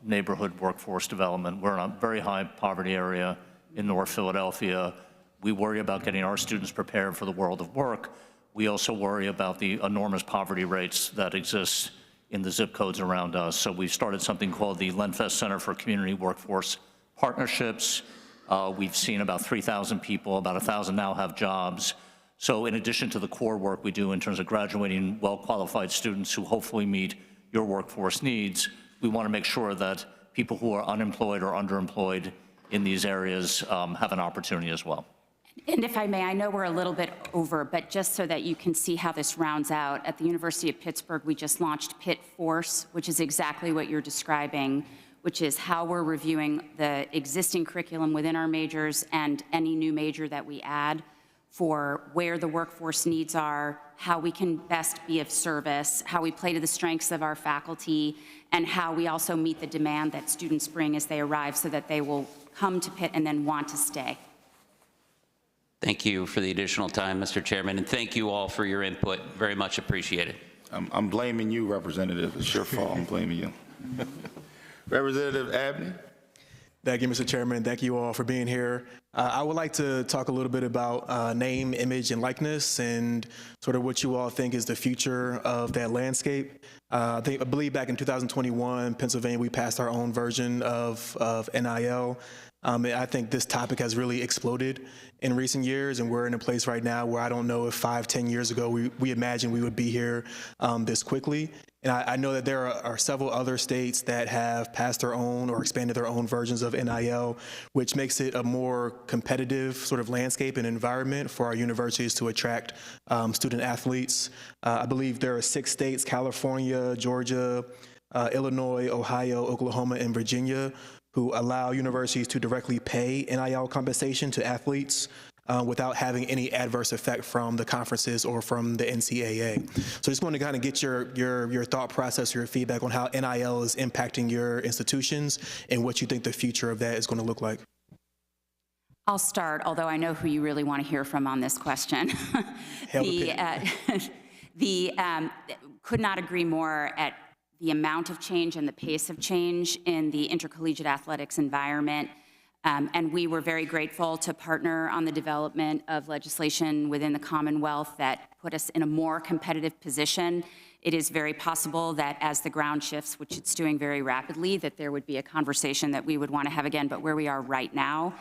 neighborhood workforce development. We're in a very high poverty area in North Philadelphia. We worry about getting our students prepared for the world of work. We also worry about the enormous poverty rates that exist in the zip codes around us. So we started something called the Lenfest Center for Community Workforce Partnerships. We've seen about 3,000 people, about 1,000 now have jobs. So in addition to the core work we do in terms of graduating well-qualified students who hopefully meet your workforce needs, we want to make sure that people who are unemployed or underemployed in these areas have an opportunity as well. And if I may, I know we're a little bit over, but just so that you can see how this rounds out, at the University of Pittsburgh, we just launched Pitt Force, which is exactly what you're describing, which is how we're reviewing the existing curriculum within our majors and any new major that we add for where the workforce needs are, how we can best be of service, how we play to the strengths of our faculty, and how we also meet the demand that students bring as they arrive so that they will come to Pitt and then want to stay. Thank you for the additional time, Mr. Chairman, and thank you all for your input. Very much appreciated. I'm blaming you, Representative. It's your fault. I'm blaming you. Representative Abney. Thank you, Mr. Chairman. Thank you all for being here. I would like to talk a little bit about name, image, and likeness, and sort of what you all think is the future of that landscape. I believe back in 2021, Pennsylvania, we passed our own version of NIL. I think this topic has really exploded in recent years, and we're in a place right now where I don't know if 5-10 years ago we imagined we would be here this quickly. And I know that there are several other states that have passed their own or expanded their own versions of NIL, which makes it a more competitive sort of landscape and environment for our universities to attract student athletes. I believe there are 6 states, California, Georgia, Illinois, Ohio, Oklahoma, and Virginia, who allow universities to directly pay NIL compensation to athletes without having any adverse effect from the conferences or from the NCAA. So just want to kind of get your thought process, your feedback on how NIL is impacting your institutions and what you think the future of that is going to look like. I'll start, although I know who you really want to hear from on this question. Could not agree more at the amount of change and the pace of change in the intercollegiate athletics environment. And we were very grateful to partner on the development of legislation within the Commonwealth that put us in a more competitive position. It is very possible that as the ground shifts, which it's doing very rapidly, that there would be a conversation that we would want to have again. But where we are right now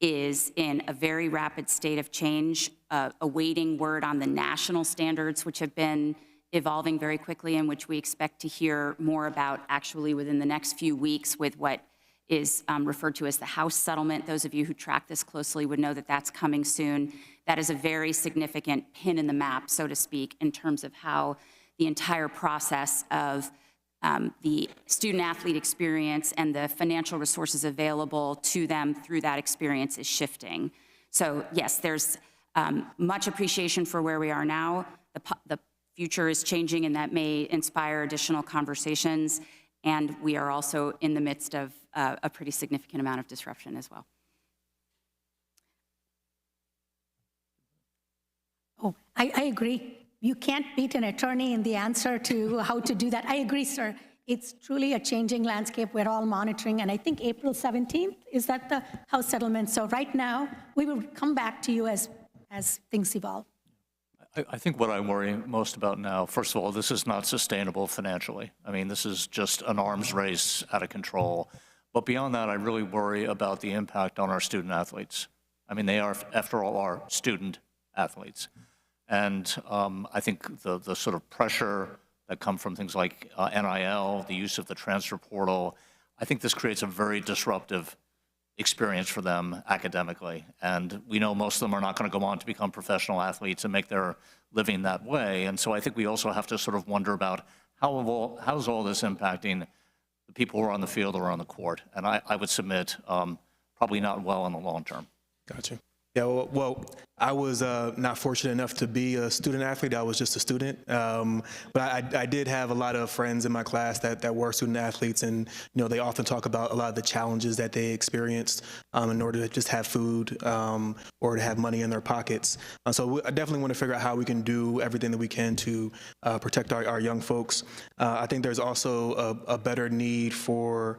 is in a very rapid state of change, awaiting word on the national standards, which have been evolving very quickly and which we expect to hear more about actually within the next few weeks with what is referred to as the House settlement. Those of you who track this closely would know that that's coming soon. That is a very significant pin in the map, so to speak, in terms of how the entire process of the student-athlete experience and the financial resources available to them through that experience is shifting. So yes, there's much appreciation for where we are now. The future is changing, and that may inspire additional conversations. And we are also in the midst of a pretty significant amount of disruption as well. Oh, I agree. You can't beat an attorney in the answer to how to do that. I agree, sir. It's truly a changing landscape we're all monitoring. And I think April 17th, is that the House settlement? So right now, we will come back to you as things evolve. I think what I worry most about now, first of all, this is not sustainable financially. I mean, this is just an arms race out of control. But beyond that, I really worry about the impact on our student athletes. I mean, they are, after all, our student athletes. And I think the sort of pressure that come from things like NIL, the use of the transfer portal, I think this creates a very disruptive experience for them academically. And we know most of them are not going to go on to become professional athletes and make their living that way. And so I think we also have to sort of wonder about how's all this impacting the people who are on the field or on the court. And I would submit probably not well in the long term. Gotcha. Yeah, well, I was not fortunate enough to be a student athlete. I was just a student. But I did have a lot of friends in my class that were student athletes, and they often talk about a lot of the challenges that they experienced in order to just have food or to have money in their pockets. So I definitely want to figure out how we can do everything that we can to protect our young folks. I think there's also a better need for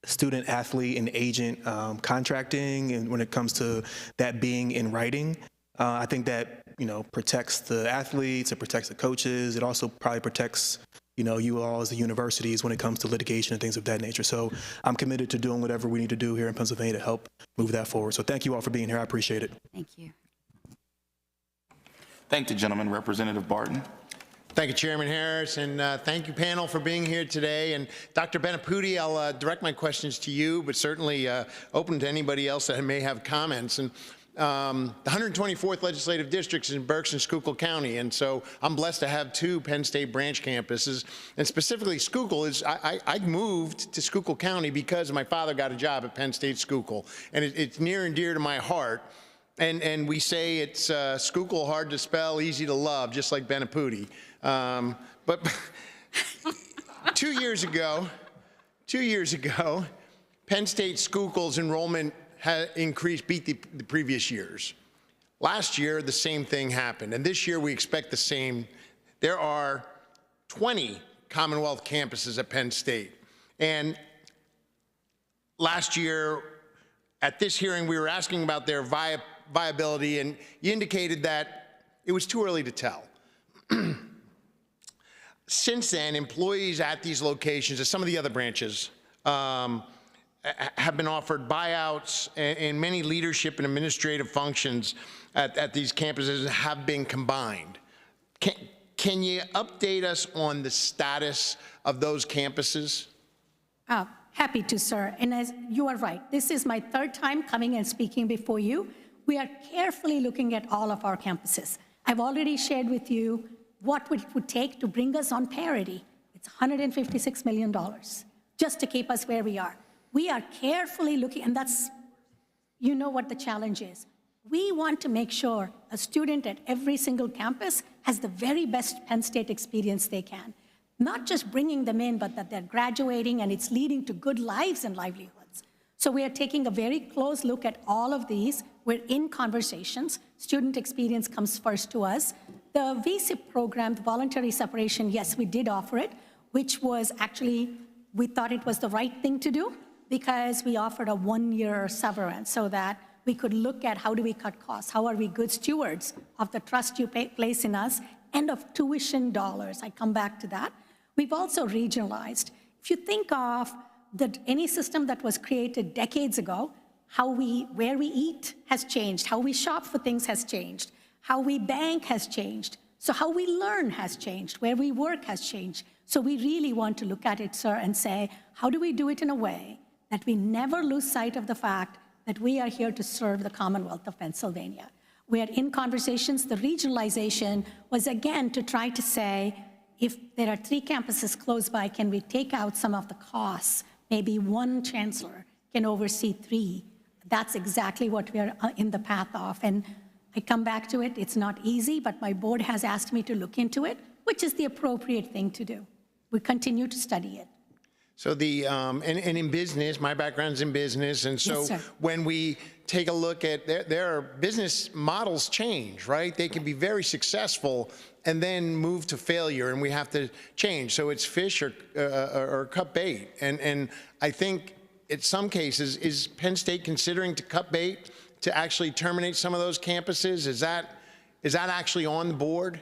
student athlete and agent contracting, and when it comes to that being in writing, I think that protects the athletes, it protects the coaches, it also probably protects you all as the universities when it comes to litigation and things of that nature. So I'm committed to doing whatever we need to do here in Pennsylvania to help move that forward. So thank you all for being here. I appreciate it. Thank you. Thank the gentleman, Representative Barton. Thank you, Chairman Harris, and thank you, panel, for being here today. And Dr. Benaputi, I'll direct my questions to you, but certainly open to anybody else that may have comments. And the 124th Legislative District is in Berks and Schuylkill County, and so I'm blessed to have 2 Penn State branch campuses. And specifically, Schuylkill is, I moved to Schuylkill County because my father got a job at Penn State Schuylkill, and it's near and dear to my heart. And we say it's Schuylkill, hard to spell, easy to love, just like Benaputi. But 2 years ago, Penn State Schuylkill's enrollment had increased, beat the previous years. Last year, the same thing happened, and this year we expect the same. There are 20 Commonwealth campuses at Penn State, and last year at this hearing we were asking about their viability, and you indicated that it was too early to tell. Since then, employees at these locations, at some of the other branches, have been offered buyouts, and many leadership and administrative functions at these campuses have been combined. Can you update us on the status of those campuses? Happy to, sir. And as you are right, this is my 3rd time coming and speaking before you. We are carefully looking at all of our campuses. I've already shared with you what it would take to bring us on parity. It's $156 million just to keep us where we are. We are carefully looking, and that's, you know what the challenge is. We want to make sure a student at every single campus has the very best Penn State experience they can. Not just bringing them in, but that they're graduating and it's leading to good lives and livelihoods. So we are taking a very close look at all of these. We're in conversations. Student experience comes first to us. The VSIP program, the voluntary separation, yes, we did offer it, which was actually, we thought it was the right thing to do because we offered a 1-year severance so that we could look at how do we cut costs, how are we good stewards of the trust you place in us, and of tuition dollars. I come back to that. We've also regionalized. If you think of any system that was created decades ago, where we eat has changed, how we shop for things has changed, how we bank has changed, so how we learn has changed, where we work has changed. So we really want to look at it, sir, and say, how do we do it in a way that we never lose sight of the fact that we are here to serve the Commonwealth of Pennsylvania? We are in conversations. The regionalization was, again, to try to say, if there are 3 campuses close by, can we take out some of the costs? Maybe 1 chancellor can oversee 3. That's exactly what we are in the path of. And I come back to it. It's not easy, but my board has asked me to look into it, which is the appropriate thing to do. We continue to study it. So and in business, my background's in business, and so Yes, sir. when we take a look at their business models change, right? They can be very successful and then move to failure, and we have to change. So it's fish or cut bait, and I think in some cases, is Penn State considering to cut bait to actually terminate some of those campuses? Is that actually on the board?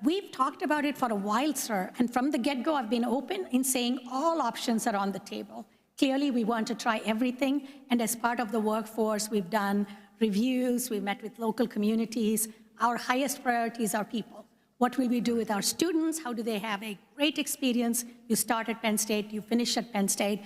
We've talked about it for a while, sir, and from the get-go, I've been open in saying all options are on the table. Clearly, we want to try everything, and as part of the workforce, we've done reviews, we've met with local communities. Our highest priorities are people. What will we do with our students? How do they have a great experience? You start at Penn State, you finish at Penn State.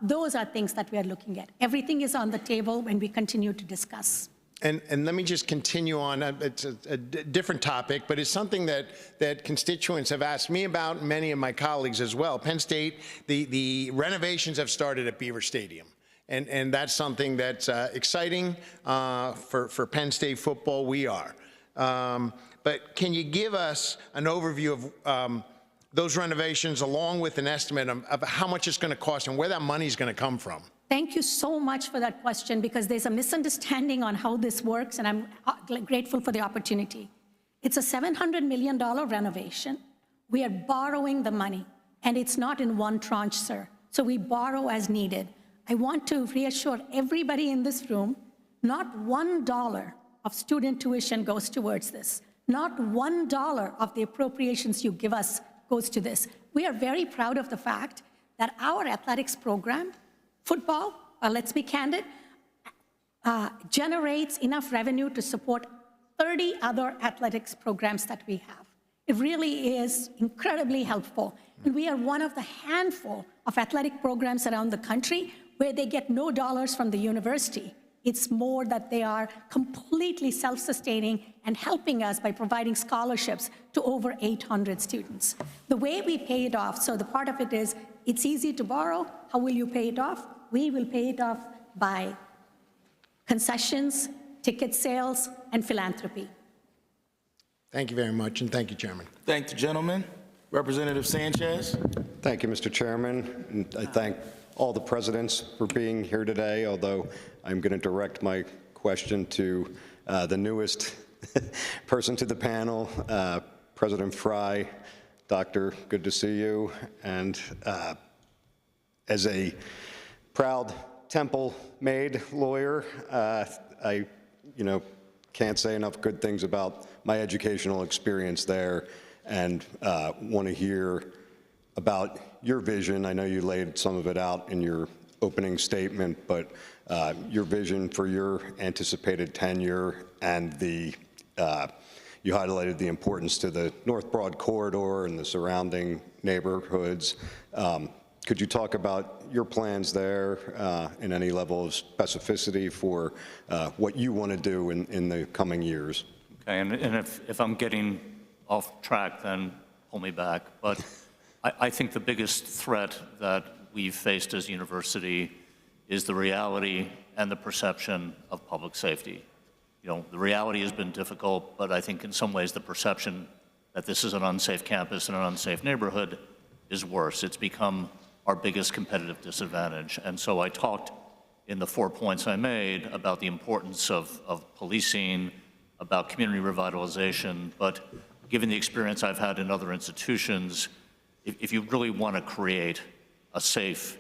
Those are things that we are looking at. Everything is on the table when we continue to discuss. And let me just continue on. It's a different topic, but it's something that constituents have asked me about, and many of my colleagues as well. Penn State, the renovations have started at Beaver Stadium. And that's something that's exciting for Penn State football. We are. But can you give us an overview of those renovations along with an estimate of how much it's going to cost and where that money is going to come from? Thank you so much for that question, because there's a misunderstanding on how this works, and I'm grateful for the opportunity. It's a $700 million renovation. We are borrowing the money, and it's not in one tranche, sir. So we borrow as needed. I want to reassure everybody in this room, not $1 of student tuition goes towards this. Not $1 of the appropriations you give us goes to this. We are very proud of the fact that our athletics program, football, let's be candid, generates enough revenue to support 30 other athletics programs that we have. It really is incredibly helpful. And we are one of the handful of athletic programs around the country where they get no dollars from the university. It's more that they are completely self-sustaining and helping us by providing scholarships to over 800 students. The way we pay it off, so the part of it is, it's easy to borrow. How will you pay it off? We will pay it off by concessions, ticket sales, and philanthropy. Thank you very much, and thank you, Chairman. Thank the gentleman. Representative Sanchez. Thank you, Mr. Chairman. And I thank all the presidents for being here today, although I'm going to direct my question to the newest person to the panel, President Fry. Doctor, good to see you. And as a proud Temple-made lawyer, I can't say enough good things about my educational experience there, and want to hear about your vision. I know you laid some of it out in your opening statement, but your vision for your anticipated tenure, and you highlighted the importance to the North Broad corridor and the surrounding neighborhoods. Could you talk about your plans there and any level of specificity for what you want to do in the coming years? Okay, and if I'm getting off track, then pull me back. But I think the biggest threat that we've faced as a university is the reality and the perception of public safety. The reality has been difficult, but I think in some ways the perception that this is an unsafe campus and an unsafe neighborhood is worse. It's become our biggest competitive disadvantage. And so I talked in the 4 points I made about the importance of policing, about community revitalization, but given the experience I've had in other institutions, if you really want to create a safe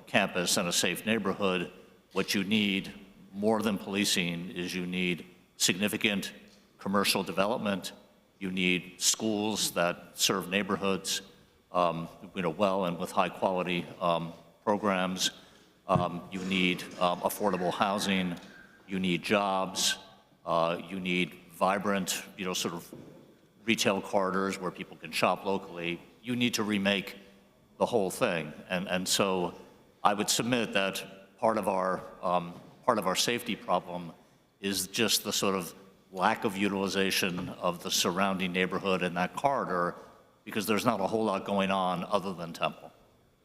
campus and a safe neighborhood, what you need more than policing is you need significant commercial development, you need schools that serve neighborhoods well and with high quality programs, you need affordable housing, you need jobs, you need vibrant sort of retail corridors where people can shop locally. You need to remake the whole thing. And so I would submit that part of our safety problem is just the sort of lack of utilization of the surrounding neighborhood and that corridor, because there's not a whole lot going on other than Temple.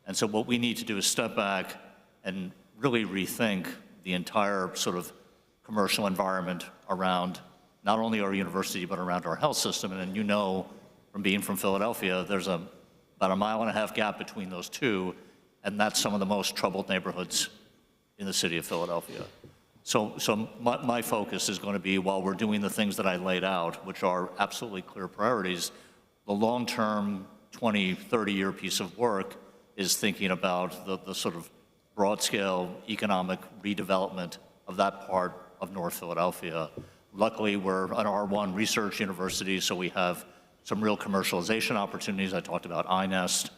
And so what we need to do is step back and really rethink the entire sort of commercial environment around not only our university, but around our health system. And from being from Philadelphia, there's about a 1.5 mile gap between those two, and that's some of the most troubled neighborhoods in the city of Philadelphia. So my focus is going to be, while we're doing the things that I laid out, which are absolutely clear priorities, the long-term 20, 30-year piece of work is thinking about the sort of broad-scale economic redevelopment of that part of North Philadelphia. Luckily, we're an R1 research university, so we have some real commercialization opportunities. I talked about iNest.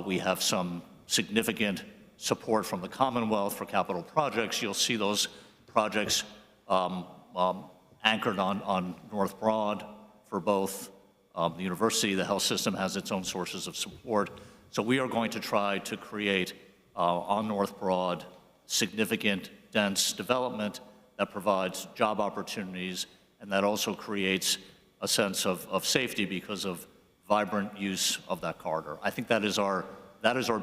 We have some significant support from the Commonwealth for capital projects. You'll see those projects anchored on North Broad for both the university. The health system has its own sources of support. So we are going to try to create on North Broad significant, dense development that provides job opportunities and that also creates a sense of safety because of vibrant use of that corridor. I think that is our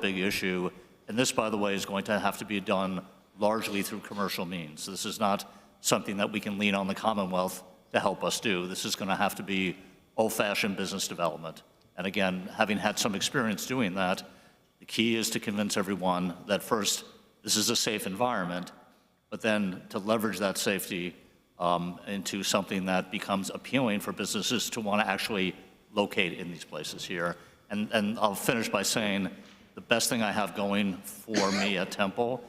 big issue. And this, by the way, is going to have to be done largely through commercial means. This is not something that we can lean on the Commonwealth to help us do. This is going to have to be old-fashioned business development. And again, having had some experience doing that, the key is to convince everyone that first, this is a safe environment, but then to leverage that safety into something that becomes appealing for businesses to want to actually locate in these places here. And I'll finish by saying the best thing I have going for me at Temple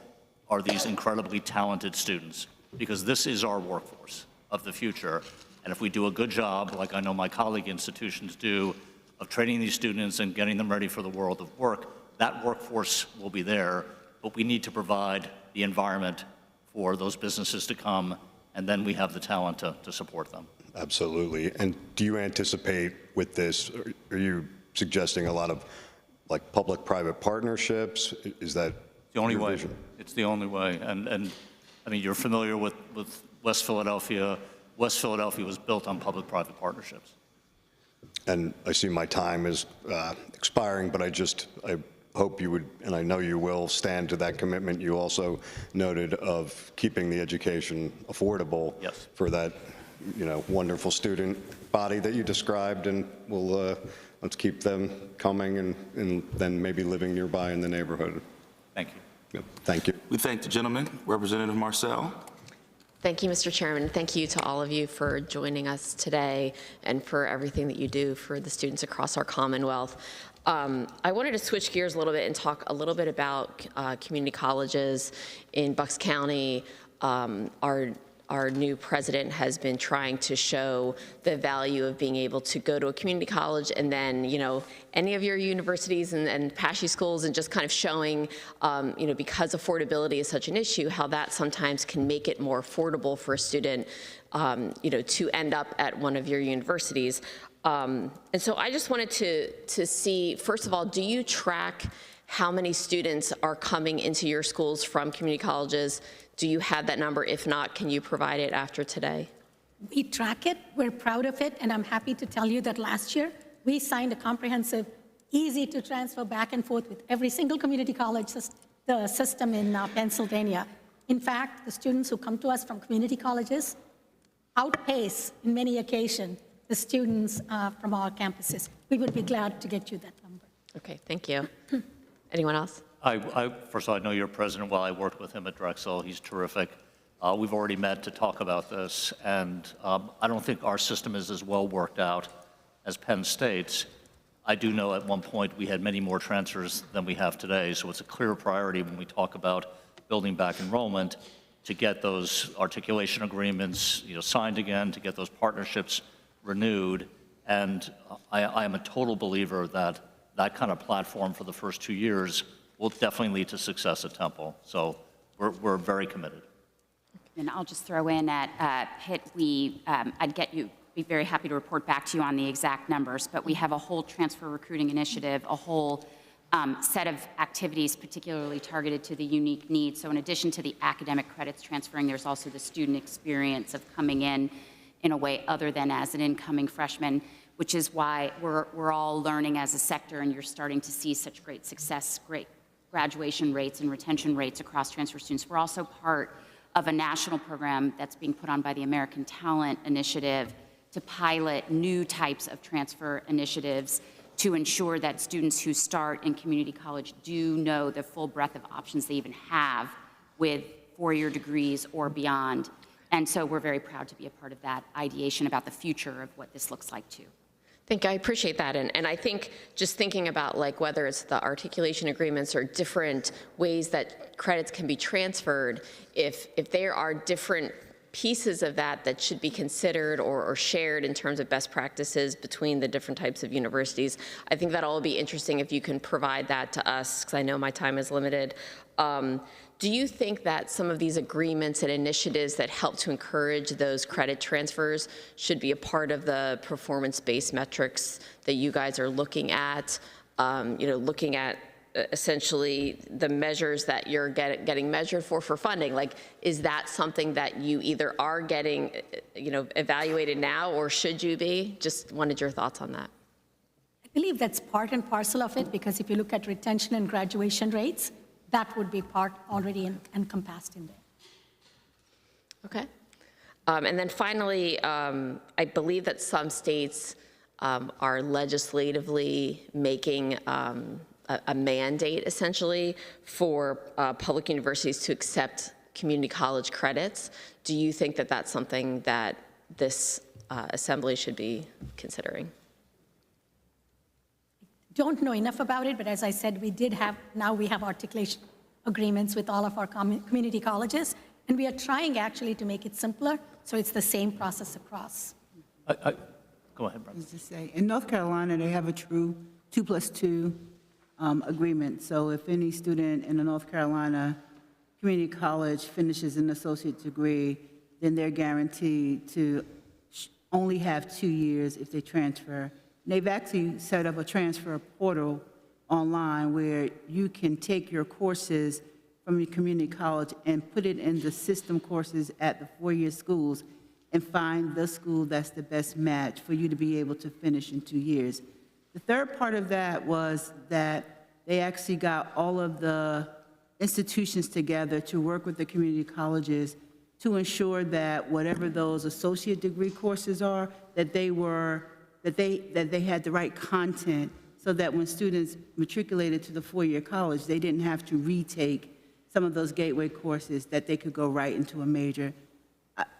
are these incredibly talented students, because this is our workforce of the future. And if we do a good job, like I know my colleague institutions do, of training these students and getting them ready for the world of work. That workforce will be there, but we need to provide the environment for those businesses to come, and then we have the talent to support them. Absolutely. And do you anticipate with this, are you suggesting a lot of like public-private partnerships? Is that The only your way. vision? It's the only way. And I mean, you're familiar with West Philadelphia. West Philadelphia was built on public-private partnerships. And I see my time is expiring, but I hope you would, and I know you will, stand to that commitment you also noted of keeping the education affordable. Yes. For that, wonderful student body that you described, and let's keep them coming and then maybe living nearby in the neighborhood. Thank you. Yep. Thank you. We thank the gentleman. Representative Marcel. Thank you, Mr. Chairman. Thank you to all of you for joining us today and for everything that you do for the students across our Commonwealth. I wanted to switch gears a little bit and talk a little bit about community colleges in Bucks County. Our new president has been trying to show the value of being able to go to a community college and then, any of your universities and PASHE schools, and just kind of showing, because affordability is such an issue, how that sometimes can make it more affordable for a student, to end up at one of your universities. And so I just wanted to see, first of all, do you track how many students are coming into your schools from community colleges? Do you have that number? If not, can you provide it after today? We track it, we're proud of it, and I'm happy to tell you that last year, we signed a comprehensive, easy to transfer back and forth with every single community college system in Pennsylvania. In fact, the students who come to us from community colleges outpace, in many occasions, the students from our campuses. We would be glad to get you that number. Okay, thank you. Anyone else? First of all, I know your president well. I worked with him at Drexel. He's terrific. We've already met to talk about this, and I don't think our system is as well worked out as Penn State's. I do know at one point we had many more transfers than we have today, so it's a clear priority when we talk about building back enrollment to get those articulation agreements signed again, to get those partnerships renewed. And I am a total believer that that kind of platform for the first 2 years will definitely lead to success at Temple. So we're very committed. And I'll just throw in at Pitt, be very happy to report back to you on the exact numbers, but we have a whole transfer recruiting initiative, a whole set of activities particularly targeted to the unique needs. So in addition to the academic credits transferring, there's also the student experience of coming in a way other than as an incoming freshman, which is why we're all learning as a sector, and you're starting to see such great success, great graduation rates and retention rates across transfer students. We're also part of a national program that's being put on by the American Talent Initiative to pilot new types of transfer initiatives to ensure that students who start in community college do know the full breadth of options they even have with four-year degrees or beyond. And so we're very proud to be a part of that ideation about the future of what this looks like too. I appreciate that. And I think just thinking about whether it's the articulation agreements or different ways that credits can be transferred, if there are different pieces of that should be considered or shared in terms of best practices between the different types of universities, I think that'll be interesting if you can provide that to us, because I know my time is limited. Do you think that some of these agreements and initiatives that help to encourage those credit transfers should be a part of the performance-based metrics that you guys are looking at? Looking at essentially the measures that you're getting measured for funding. Is that something that you either are getting, evaluated now, or should you be? Just wanted your thoughts on that. I believe that's part and parcel of it, because if you look at retention and graduation rates, that would be part already encompassed in there. Okay. And then finally, I believe that some states are legislatively making a mandate, essentially, for public universities to accept community college credits. Do you think that that's something that this assembly should be considering? Don't know enough about it, but as I said, now we have articulation agreements with all of our community colleges, and we are trying actually to make it simpler, so it's the same process across. Go ahead, Brenda. As to say, in North Carolina, they have a true 2+2 agreement. So if any student in a North Carolina community college finishes an associate degree, then they're guaranteed to only have 2 years if they transfer. And they've actually set up a transfer portal online where you can take your courses from your community college and put it in the system courses at the four-year schools and find the school that's the best match for you to be able to finish in 2 years. The third part of that was that they actually got all of the institutions together to work with the community colleges to ensure that whatever those associate degree courses are, that they had the right content so that when students matriculated to the four-year college, they didn't have to retake some of those gateway courses, that they could go right into a major.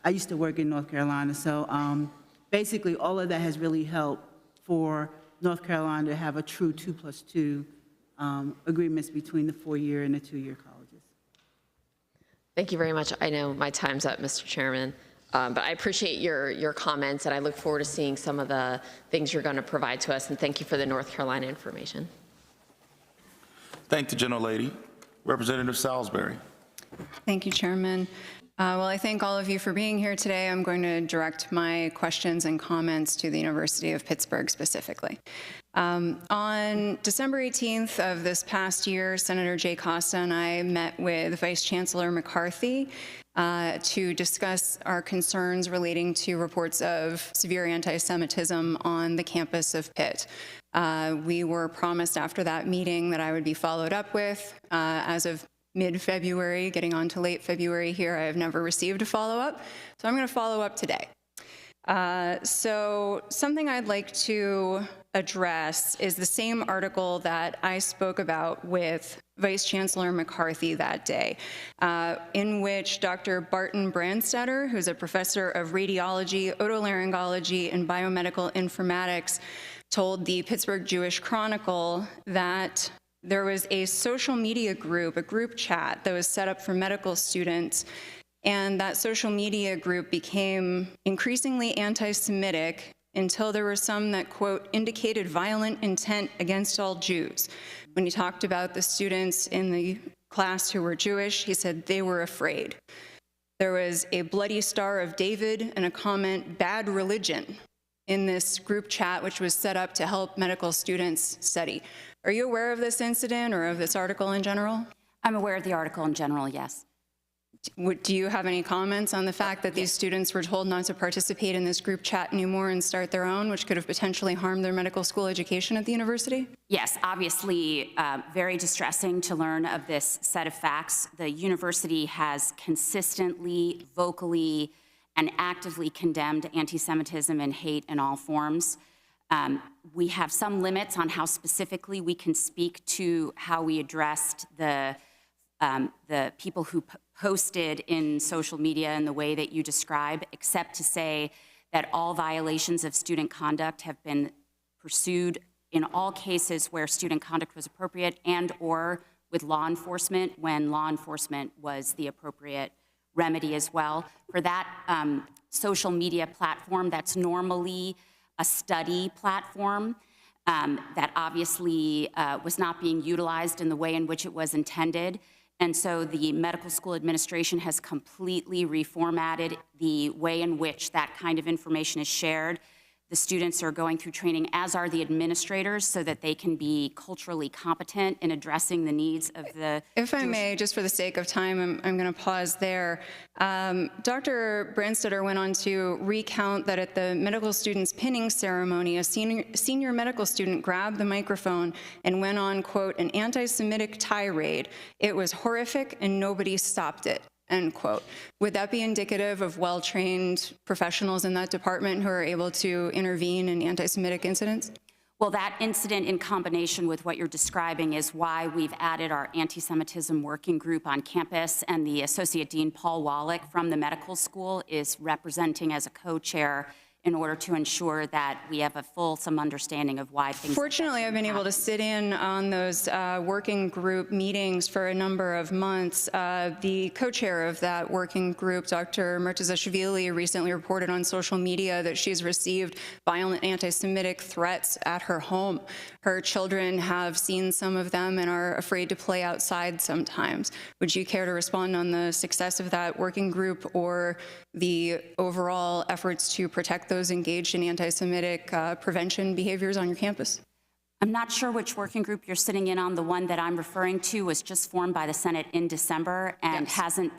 I used to work in North Carolina, so basically all of that has really helped for North Carolina to have a true 2+2 agreements between the four-year and the two-year colleges. Thank you very much. I know my time's up, Mr. Chairman, but I appreciate your comments, and I look forward to seeing some of the things you're going to provide to us, and thank you for the North Carolina information. Thank the gentlelady. Representative Salisbury. Thank you, Chairman. Well, I thank all of you for being here today. I'm going to direct my questions and comments to the University of Pittsburgh specifically. On December 18th of this past year, Senator Jay Costa and I met with Vice Chancellor McCarthy to discuss our concerns relating to reports of severe anti-Semitism on the campus of Pitt. We were promised after that meeting that I would be followed up with. As of mid-February, getting on to late February here, I have never received a follow-up, so I'm going to follow up today. So something I'd like to address is the same article that I spoke about with Vice Chancellor McCarthy that day, in which Dr. Barton Brandstetter, who's a professor of radiology, otolaryngology, and biomedical informatics, told the Pittsburgh Jewish Chronicle that there was a social media group, a group chat that was set up for medical students, and that social media group became increasingly anti-Semitic until there were some that, quote, indicated violent intent against all Jews. When he talked about the students in the class who were Jewish, he said they were afraid. There was a bloody Star of David and a comment, bad religion, in this group chat, which was set up to help medical students study. Are you aware of this incident or of this article in general? I'm aware of the article in general, yes. Do you have any comments on the fact that these students were told not to participate in this group chat anymore and start their own, which could have potentially harmed their medical school education at the university? Yes, obviously very distressing to learn of this set of facts. The university has consistently, vocally, and actively condemned anti-Semitism and hate in all forms. We have some limits on how specifically we can speak to how we addressed the people who posted in social media in the way that you describe, except to say that all violations of student conduct have been pursued in all cases where student conduct was appropriate and or with law enforcement when law enforcement was the appropriate remedy as well. For that social media platform that's normally a study platform that obviously was not being utilized in the way in which it was intended. And so the medical school administration has completely reformatted the way in which that kind of information is shared. The students are going through training, as are the administrators, so that they can be culturally competent in addressing the needs of the If I may, just for the sake of time, I'm going to pause there. Dr. Brandstetter went on to recount that at the medical student's pinning ceremony, a senior medical student grabbed the microphone and went on, quote, an anti-Semitic tirade. It was horrific and nobody stopped it. End quote. Would that be indicative of well-trained professionals in that department who are able to intervene in anti-Semitic incidents? Well, that incident in combination with what you're describing is why we've added our anti-Semitism working group on campus, and the Associate Dean Paul Wallach from the medical school is representing as a co-chair in order to ensure that we have a fulsome understanding of why things. Fortunately, I've been able to sit in on those working group meetings for a number of months. The co-chair of that working group, Dr. Murtazashvili, recently reported on social media that she's received violent anti-Semitic threats at her home. Her children have seen some of them and are afraid to play outside sometimes. Would you care to respond on the success of that working group or the overall efforts to protect those engaged in anti-Semitic prevention behaviors on your campus? I'm not sure which working group you're sitting in on. The one that I'm referring to was just formed by the Senate in December and hasn't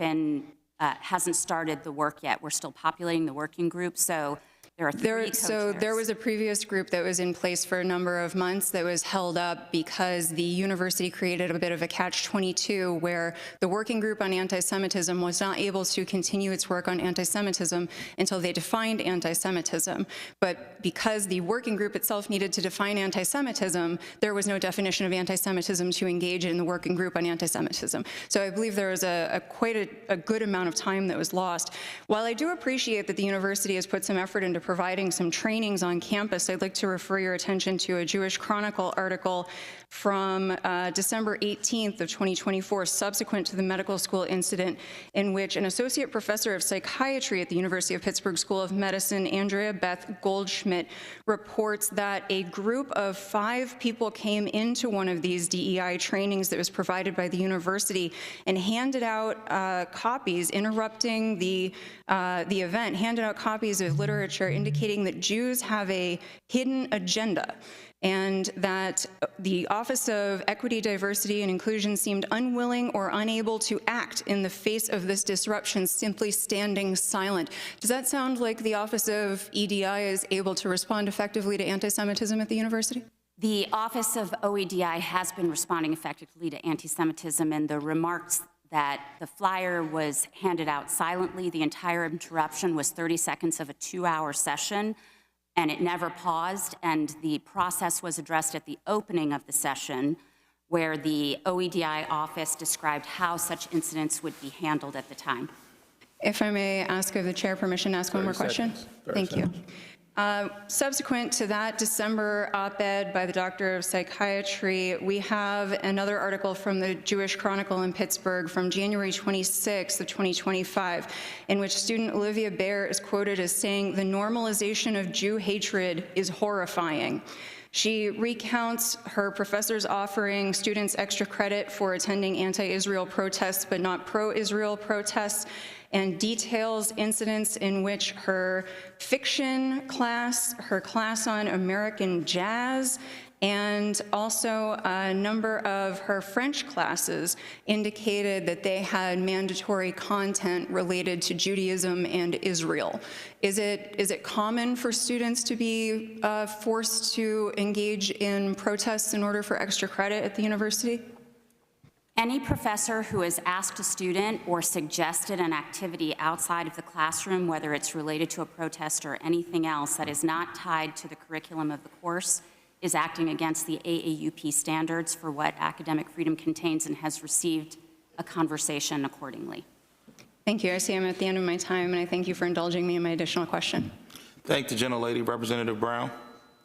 started the work yet. We're still populating the working group, so there are three co-chairs. So there was a previous group that was in place for a number of months that was held up because the university created a bit of a catch-22 where the working group on anti-Semitism was not able to continue its work on anti-Semitism until they defined anti-Semitism. But because the working group itself needed to define anti-Semitism, there was no definition of anti-Semitism to engage in the working group on anti-Semitism. So I believe there was quite a good amount of time that was lost. While I do appreciate that the university has put some effort into providing some trainings on campus, I'd like to refer your attention to a Jewish Chronicle article from December 18th of 2024, subsequent to the medical school incident, in which an associate professor of psychiatry at the University of Pittsburgh School of Medicine, Andrea Beth Goldschmidt, reports that a group of 5 people came into one of these DEI trainings that was provided by the university and handed out copies, interrupting the event, handed out copies of literature indicating that Jews have a hidden agenda, and that the Office of Equity, Diversity, and Inclusion seemed unwilling or unable to act in the face of this disruption, simply standing silent. Does that sound like the Office of EDI is able to respond effectively to anti-Semitism at the university? The Office of OEDI has been responding effectively to anti-Semitism, and the remarks that the flyer was handed out silently. The entire interruption was 30 seconds of a 2-hour session, and it never paused, and the process was addressed at the opening of the session, where the OEDI office described how such incidents would be handled at the time. If I may ask of the chair permission to ask one more question? Thank you. Subsequent to that December op-ed by the doctor of psychiatry, we have another article from the Jewish Chronicle in Pittsburgh from January 26th of 2025, in which student Olivia Baer is quoted as saying, "The normalization of Jew hatred is horrifying." She recounts her professors offering students extra credit for attending anti-Israel protests but not pro-Israel protests, and details incidents in which her fiction class, her class on American jazz, and also a number of her French classes indicated that they had mandatory content related to Judaism and Israel. Is it common for students to be forced to engage in protests in order for extra credit at the university? Any professor who has asked a student or suggested an activity outside of the classroom, whether it's related to a protest or anything else that is not tied to the curriculum of the course, is acting against the AAUP standards for what academic freedom contains and has received a conversation accordingly. Thank you. I see I'm at the end of my time, and I thank you for indulging me in my additional question. Thank the gentlelady, Representative Brown.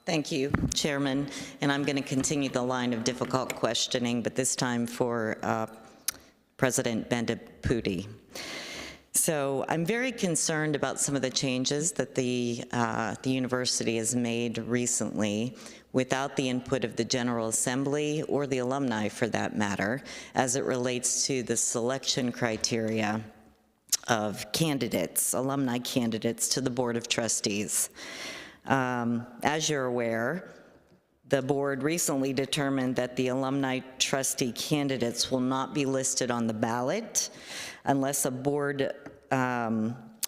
Thank you, Chairman. And I'm going to continue the line of difficult questioning, but this time for President Bendapudi. So I'm very concerned about some of the changes that the university has made recently without the input of the General Assembly or the alumni, for that matter, as it relates to the selection criteria of candidates, alumni candidates, to the Board of Trustees. As you're aware, the board recently determined that the alumni trustee candidates will not be listed on the ballot unless a board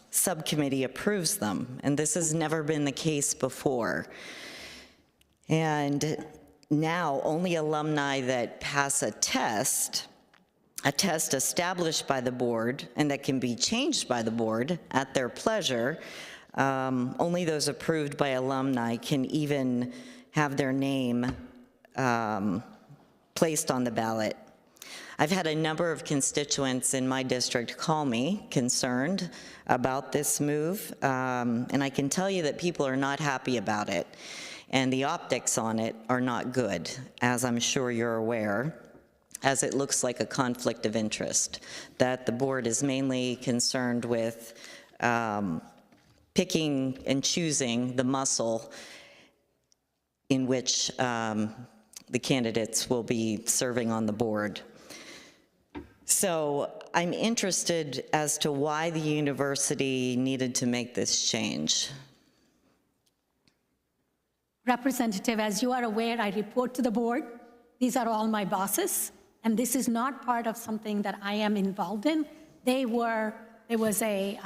subcommittee approves them, and this has never been the case before. And now only alumni that pass a test established by the board and that can be changed by the board at their pleasure, only those approved by alumni can even have their name placed on the ballot. I've had a number of constituents in my district call me concerned about this move, and I can tell you that people are not happy about it, and the optics on it are not good, as I'm sure you're aware, as it looks like a conflict of interest, that the board is mainly concerned with picking and choosing the muscle in which the candidates will be serving on the board. So I'm interested as to why the university needed to make this change. Representative, as you are aware, I report to the board. These are all my bosses, and this is not part of something that I am involved in. There was a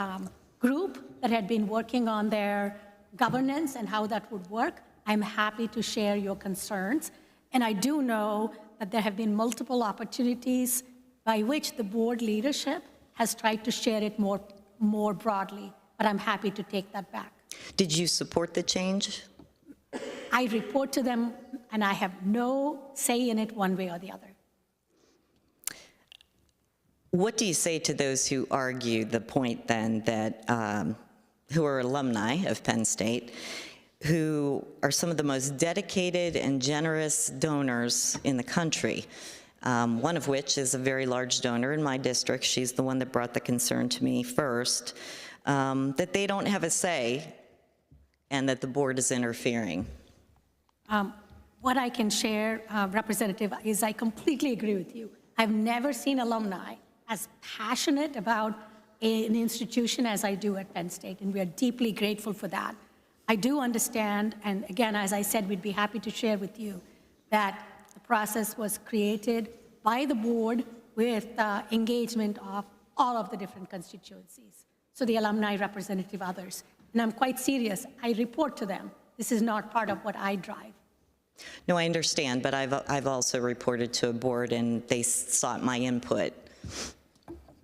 group that had been working on their governance and how that would work. I'm happy to share your concerns. And I do know that there have been multiple opportunities by which the board leadership has tried to share it more broadly, but I'm happy to take that back. Did you support the change? I report to them, and I have no say in it one way or the other. What do you say to those who argue the point then that, who are alumni of Penn State, who are some of the most dedicated and generous donors in the country, one of which is a very large donor in my district. She's the one that brought the concern to me first, that they don't have a say and that the board is interfering? What I can share, Representative, is I completely agree with you. I've never seen alumni as passionate about an institution as I do at Penn State, and we are deeply grateful for that. I do understand, and again, as I said, we'd be happy to share with you that the process was created by the board with engagement of all of the different constituencies. So the alumni representative, others. And I'm quite serious. I report to them. This is not part of what I drive. No, I understand, but I've also reported to a board and they sought my input.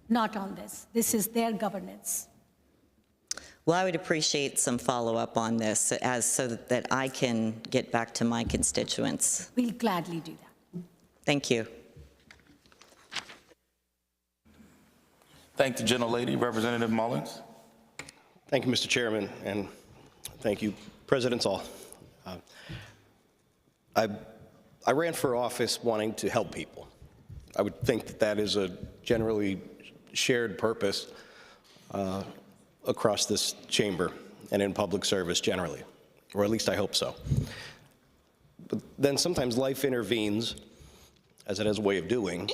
Not on this. This is their governance. Well, I would appreciate some follow-up on this so that I can get back to my constituents. We'll gladly do that. Thank you. Thank the gentlelady, Representative Mullins. Thank you, Mr. Chairman, and thank you, Presidents all. I ran for office wanting to help people. I would think that that is a generally shared purpose across this chamber and in public service generally, or at least I hope so. But then sometimes life intervenes, as it has a way of doing,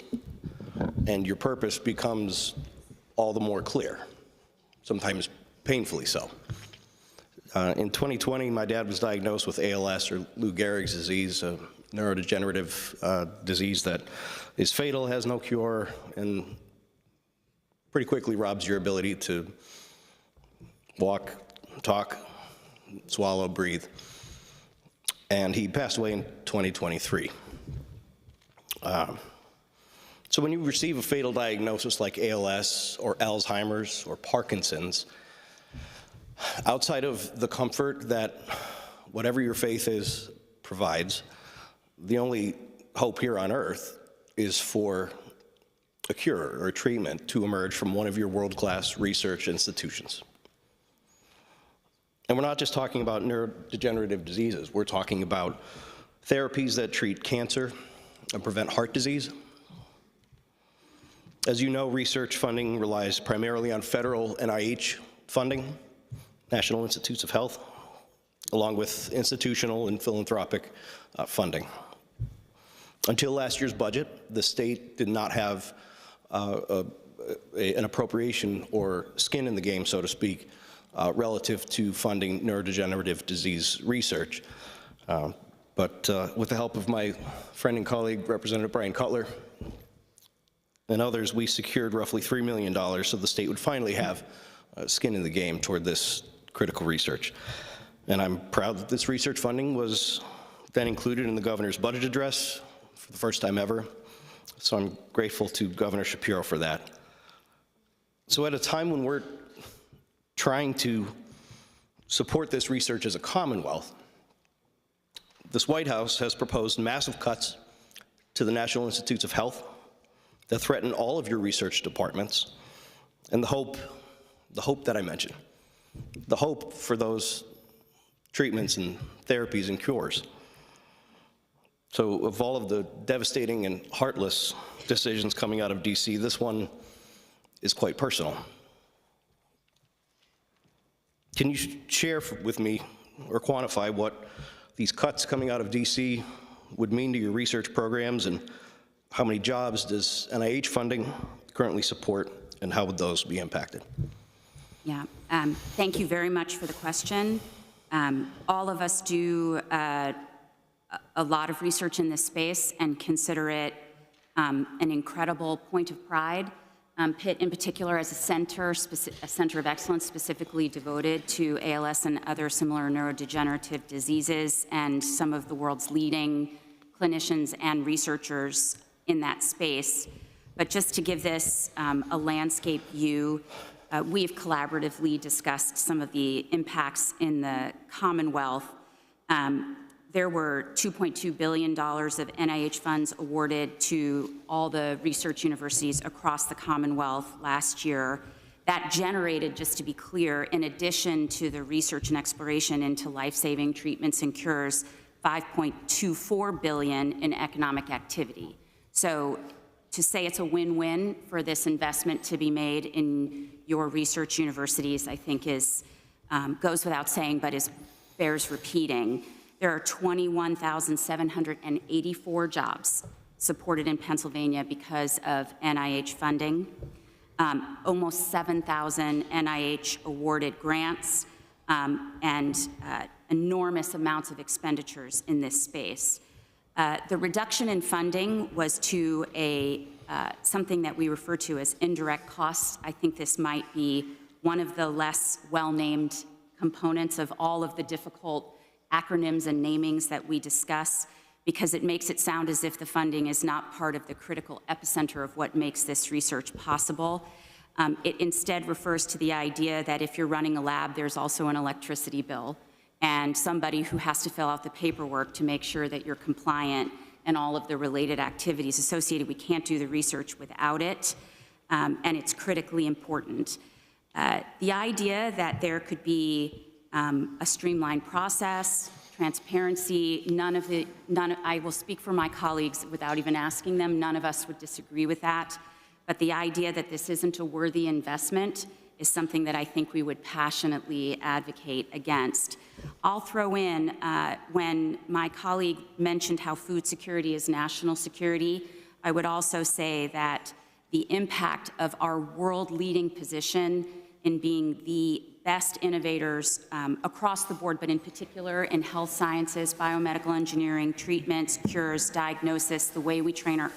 and your purpose becomes all the more clear, sometimes painfully so. In 2020, my dad was diagnosed with ALS, or Lou Gehrig's disease, a neurodegenerative disease that is fatal, has no cure, and pretty quickly robs your ability to walk, talk, swallow, breathe. And he passed away in 2023. So when you receive a fatal diagnosis like ALS or Alzheimer's or Parkinson's, outside of the comfort that whatever your faith is provides, the only hope here on earth is for a cure or a treatment to emerge from one of your world-class research institutions. And we're not just talking about neurodegenerative diseases. We're talking about therapies that treat cancer and prevent heart disease. As you know, research funding relies primarily on federal NIH funding, National Institutes of Health, along with institutional and philanthropic funding. Until last year's budget, the state did not have an appropriation or skin in the game, so to speak, relative to funding neurodegenerative disease research. But with the help of my friend and colleague, Representative Brian Cutler, and others, we secured roughly $3 million so the state would finally have skin in the game toward this critical research. And I'm proud that this research funding was then included in the governor's budget address for the first time ever. So I'm grateful to Governor Shapiro for that. So at a time when we're trying to support this research as a commonwealth, this White House has proposed massive cuts to the National Institutes of Health, that threaten all of your research departments, and the hope that I mentioned, the hope for those treatments and therapies and cures. So of all of the devastating and heartless decisions coming out of DC, this one is quite personal. Can you share with me or quantify what these cuts coming out of DC would mean to your research programs, and how many jobs does NIH funding currently support, and how would those be impacted? Yeah, thank you very much for the question. All of us do a lot of research in this space and consider it an incredible point of pride. Pitt in particular as a center of excellence specifically devoted to ALS and other similar neurodegenerative diseases, and some of the world's leading clinicians and researchers in that space. But just to give this a landscape view, we've collaboratively discussed some of the impacts in the Commonwealth. There were $2.2 billion of NIH funds awarded to all the research universities across the Commonwealth last year. That generated, just to be clear, in addition to the research and exploration into life-saving treatments and cures, $5.24 billion in economic activity. So to say it's a win-win for this investment to be made in your research universities, I think goes without saying, but bears repeating. There are 21,784 jobs supported in Pennsylvania because of NIH funding, almost 7,000 NIH awarded grants, and enormous amounts of expenditures in this space. The reduction in funding was to something that we refer to as indirect costs. I think this might be one of the less well-named components of all of the difficult acronyms and namings that we discuss, because it makes it sound as if the funding is not part of the critical epicenter of what makes this research possible. It instead refers to the idea that if you're running a lab, there's also an electricity bill and somebody who has to fill out the paperwork to make sure that you're compliant and all of the related activities associated. We can't do the research without it, and it's critically important. The idea that there could be a streamlined process, transparency, I will speak for my colleagues without even asking them, none of us would disagree with that. But the idea that this isn't a worthy investment is something that I think we would passionately advocate against. I'll throw in, when my colleague mentioned how food security is national security, I would also say that the impact of our world-leading position in being the best innovators across the board, but in particular in health sciences, biomedical engineering, treatments, cures, diagnosis, the way we train our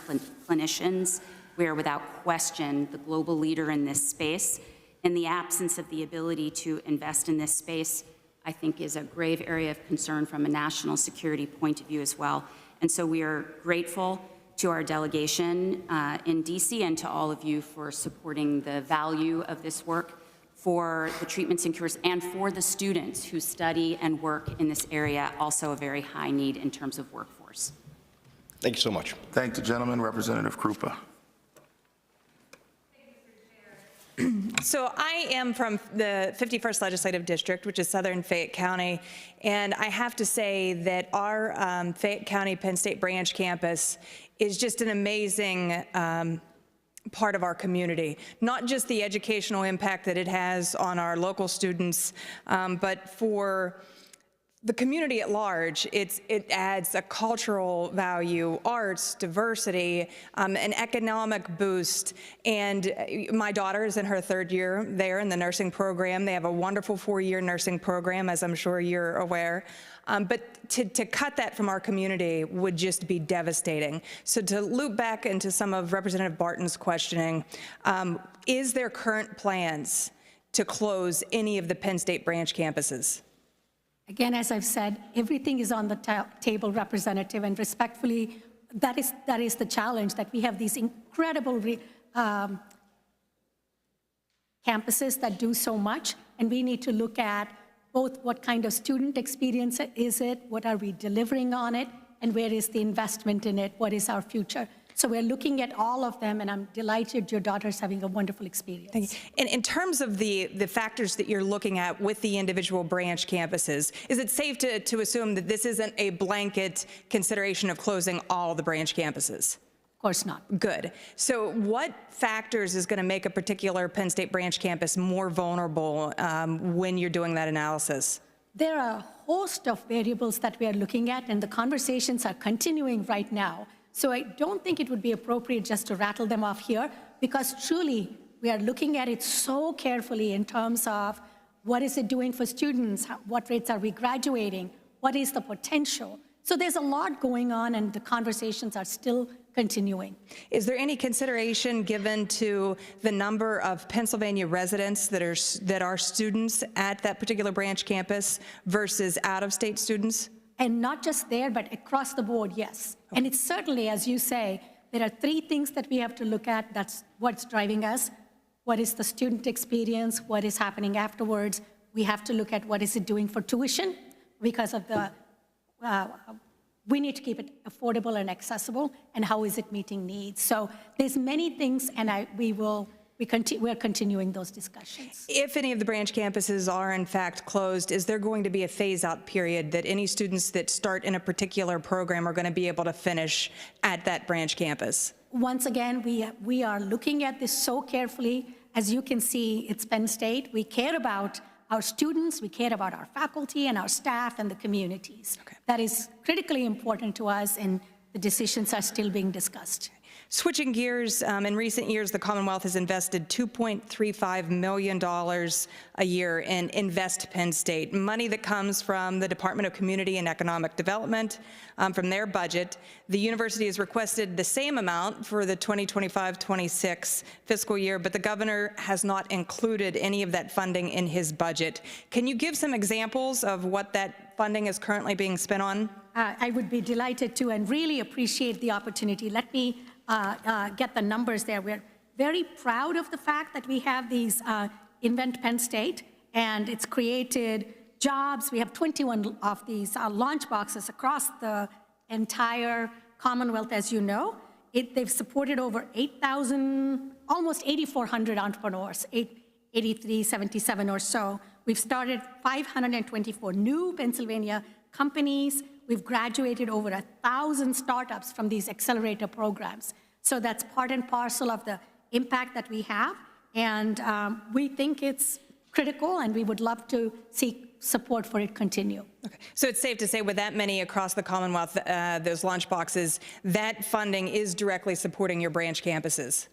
clinicians, we are without question the global leader in this space. In the absence of the ability to invest in this space, I think is a grave area of concern from a national security point of view as well. And so we are grateful to our delegation in DC and to all of you for supporting the value of this work for the treatments and cures, and for the students who study and work in this area, also a very high need in terms of workforce. Thank you so much. Thank the gentleman. Representative Krupa. So I am from the 51st Legislative District, which is Southern Fayette County, and I have to say that our Fayette County Penn State Branch campus is just an amazing part of our community. Not just the educational impact that it has on our local students, but for the community at large. It adds a cultural value, arts, diversity, an economic boost. And my daughter is in her third year there in the nursing program. They have a wonderful 4-year nursing program, as I'm sure you're aware. But to cut that from our community would just be devastating. So to loop back into some of Representative Barton's questioning, is there current plans to close any of the Penn State branch campuses? Again, as I've said, everything is on the table, Representative, and respectfully, that is the challenge, that we have these incredible campuses that do so much, and we need to look at both what kind of student experience is it, what are we delivering on it, and where is the investment in it, what is our future. So we're looking at all of them, and I'm delighted your daughter's having a wonderful experience. Thank you. And in terms of the factors that you're looking at with the individual branch campuses, is it safe to assume that this isn't a blanket consideration of closing all the branch campuses? Of course not. Good. So what factors is going to make a particular Penn State branch campus more vulnerable when you're doing that analysis? There are a host of variables that we are looking at, and the conversations are continuing right now. So I don't think it would be appropriate just to rattle them off here, because truly we are looking at it so carefully in terms of what is it doing for students, what rates are we graduating, what is the potential. So there's a lot going on, and the conversations are still continuing. Is there any consideration given to the number of Pennsylvania residents that are students at that particular branch campus versus out-of-state students? And not just there, but across the board, yes. Okay. And it's certainly, as you say, there are three things that we have to look at. That's what's driving us. What is the student experience? What is happening afterwards? We have to look at what is it doing for tuition, because of the we need to keep it affordable and accessible, and how is it meeting needs? So there's many things, and we're continuing those discussions. If any of the branch campuses are in fact closed, is there going to be a phase-out period that any students that start in a particular program are going to be able to finish at that branch campus? Once again, we are looking at this so carefully. As you can see, it's Penn State. We care about our students, we care about our faculty and our staff and the communities. Okay. That is critically important to us, and the decisions are still being discussed. Switching gears, in recent years, the Commonwealth has invested $2.35 million a year in Invest Penn State, money that comes from the Department of Community and Economic Development, from their budget. The university has requested the same amount for the 2025-26 fiscal year, but the governor has not included any of that funding in his budget. Can you give some examples of what that funding is currently being spent on? I would be delighted to, and really appreciate the opportunity. Let me get the numbers there. We're very proud of the fact that we have these Invent Penn State, and it's created jobs. We have 21 of these launch boxes across the entire Commonwealth, as you know. They've supported over 8,000, almost 8,400 entrepreneurs, 8377 or so. We've started 524 new Pennsylvania companies. We've graduated over 1,000 startups from these accelerator programs. So that's part and parcel of the impact that we have. And we think it's critical, and we would love to seek support for it continue. Okay. So it's safe to say with that many across the Commonwealth, those launch boxes, that funding is directly supporting your branch campuses?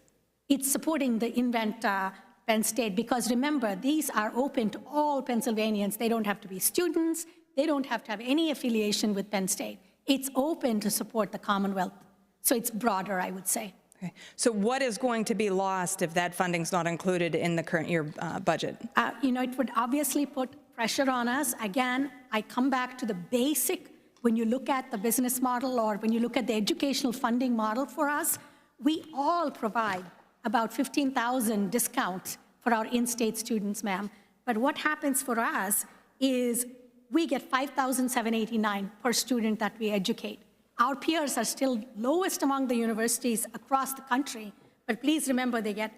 It's supporting the Invent Penn State, because remember, these are open to all Pennsylvanians. They don't have to be students. They don't have to have any affiliation with Penn State. It's open to support the Commonwealth. So it's broader, I would say. Okay. So what is going to be lost if that funding's not included in the current year budget? It would obviously put pressure on us. Again, I come back to the basic, when you look at the business model or when you look at the educational funding model for us, we all provide about 15,000 discounts for our in-state students, ma'am. But what happens for us is we get $5,789 per student that we educate. Our peers are still lowest among the universities across the country, but please remember they get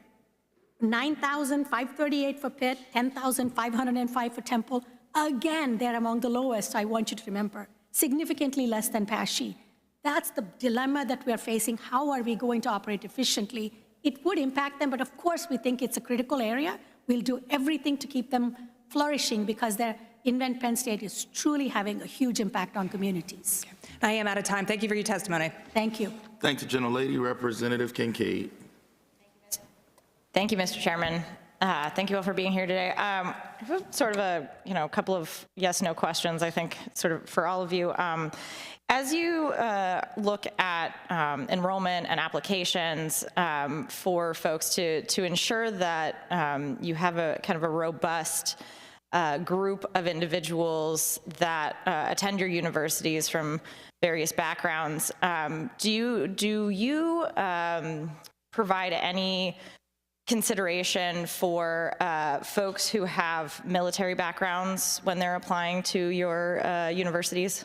$9,538 for Pitt, $10,505 for Temple. Again, they're among the lowest, I want you to remember, significantly less than PASHE. That's the dilemma that we're facing. How are we going to operate efficiently? It would impact them, but of course we think it's a critical area. We'll do everything to keep them flourishing, because their Invent Penn State is truly having a huge impact on communities. I am out of time. Thank you for your testimony. Thank you. Thank you, Gentlelady. Representative Kincaid. Thank you, Mr. Chairman. Thank you all for being here today. I have sort of a couple of yes/no questions, I think, sort of for all of you. As you look at enrollment and applications for folks to ensure that you have a kind of a robust group of individuals that attend your universities from various backgrounds, do you provide any consideration for folks who have military backgrounds when they're applying to your universities?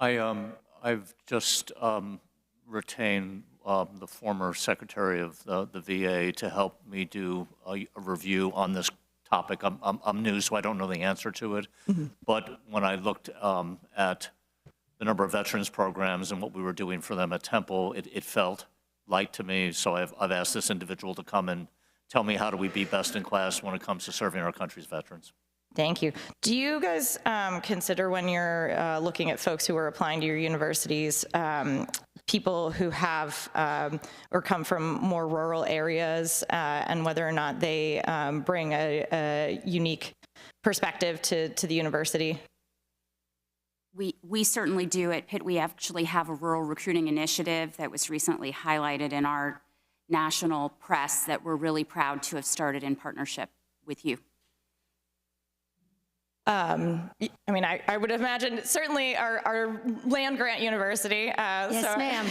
I've just retained the former secretary of the VA to help me do a review on this topic. I'm new, so I don't know the answer to it. But when I looked at the number of veterans programs and what we were doing for them at Temple, it felt light to me. So I've asked this individual to come and tell me how do we be best in class when it comes to serving our country's veterans. Thank you. Do you guys consider when you're looking at folks who are applying to your universities, people who have or come from more rural areas and whether or not they bring a unique perspective to the university? We certainly do. At Pitt, we actually have a rural recruiting initiative that was recently highlighted in our national press that we're really proud to have started in partnership with you. I mean, I would imagine certainly our land-grant university. Yes, ma'am.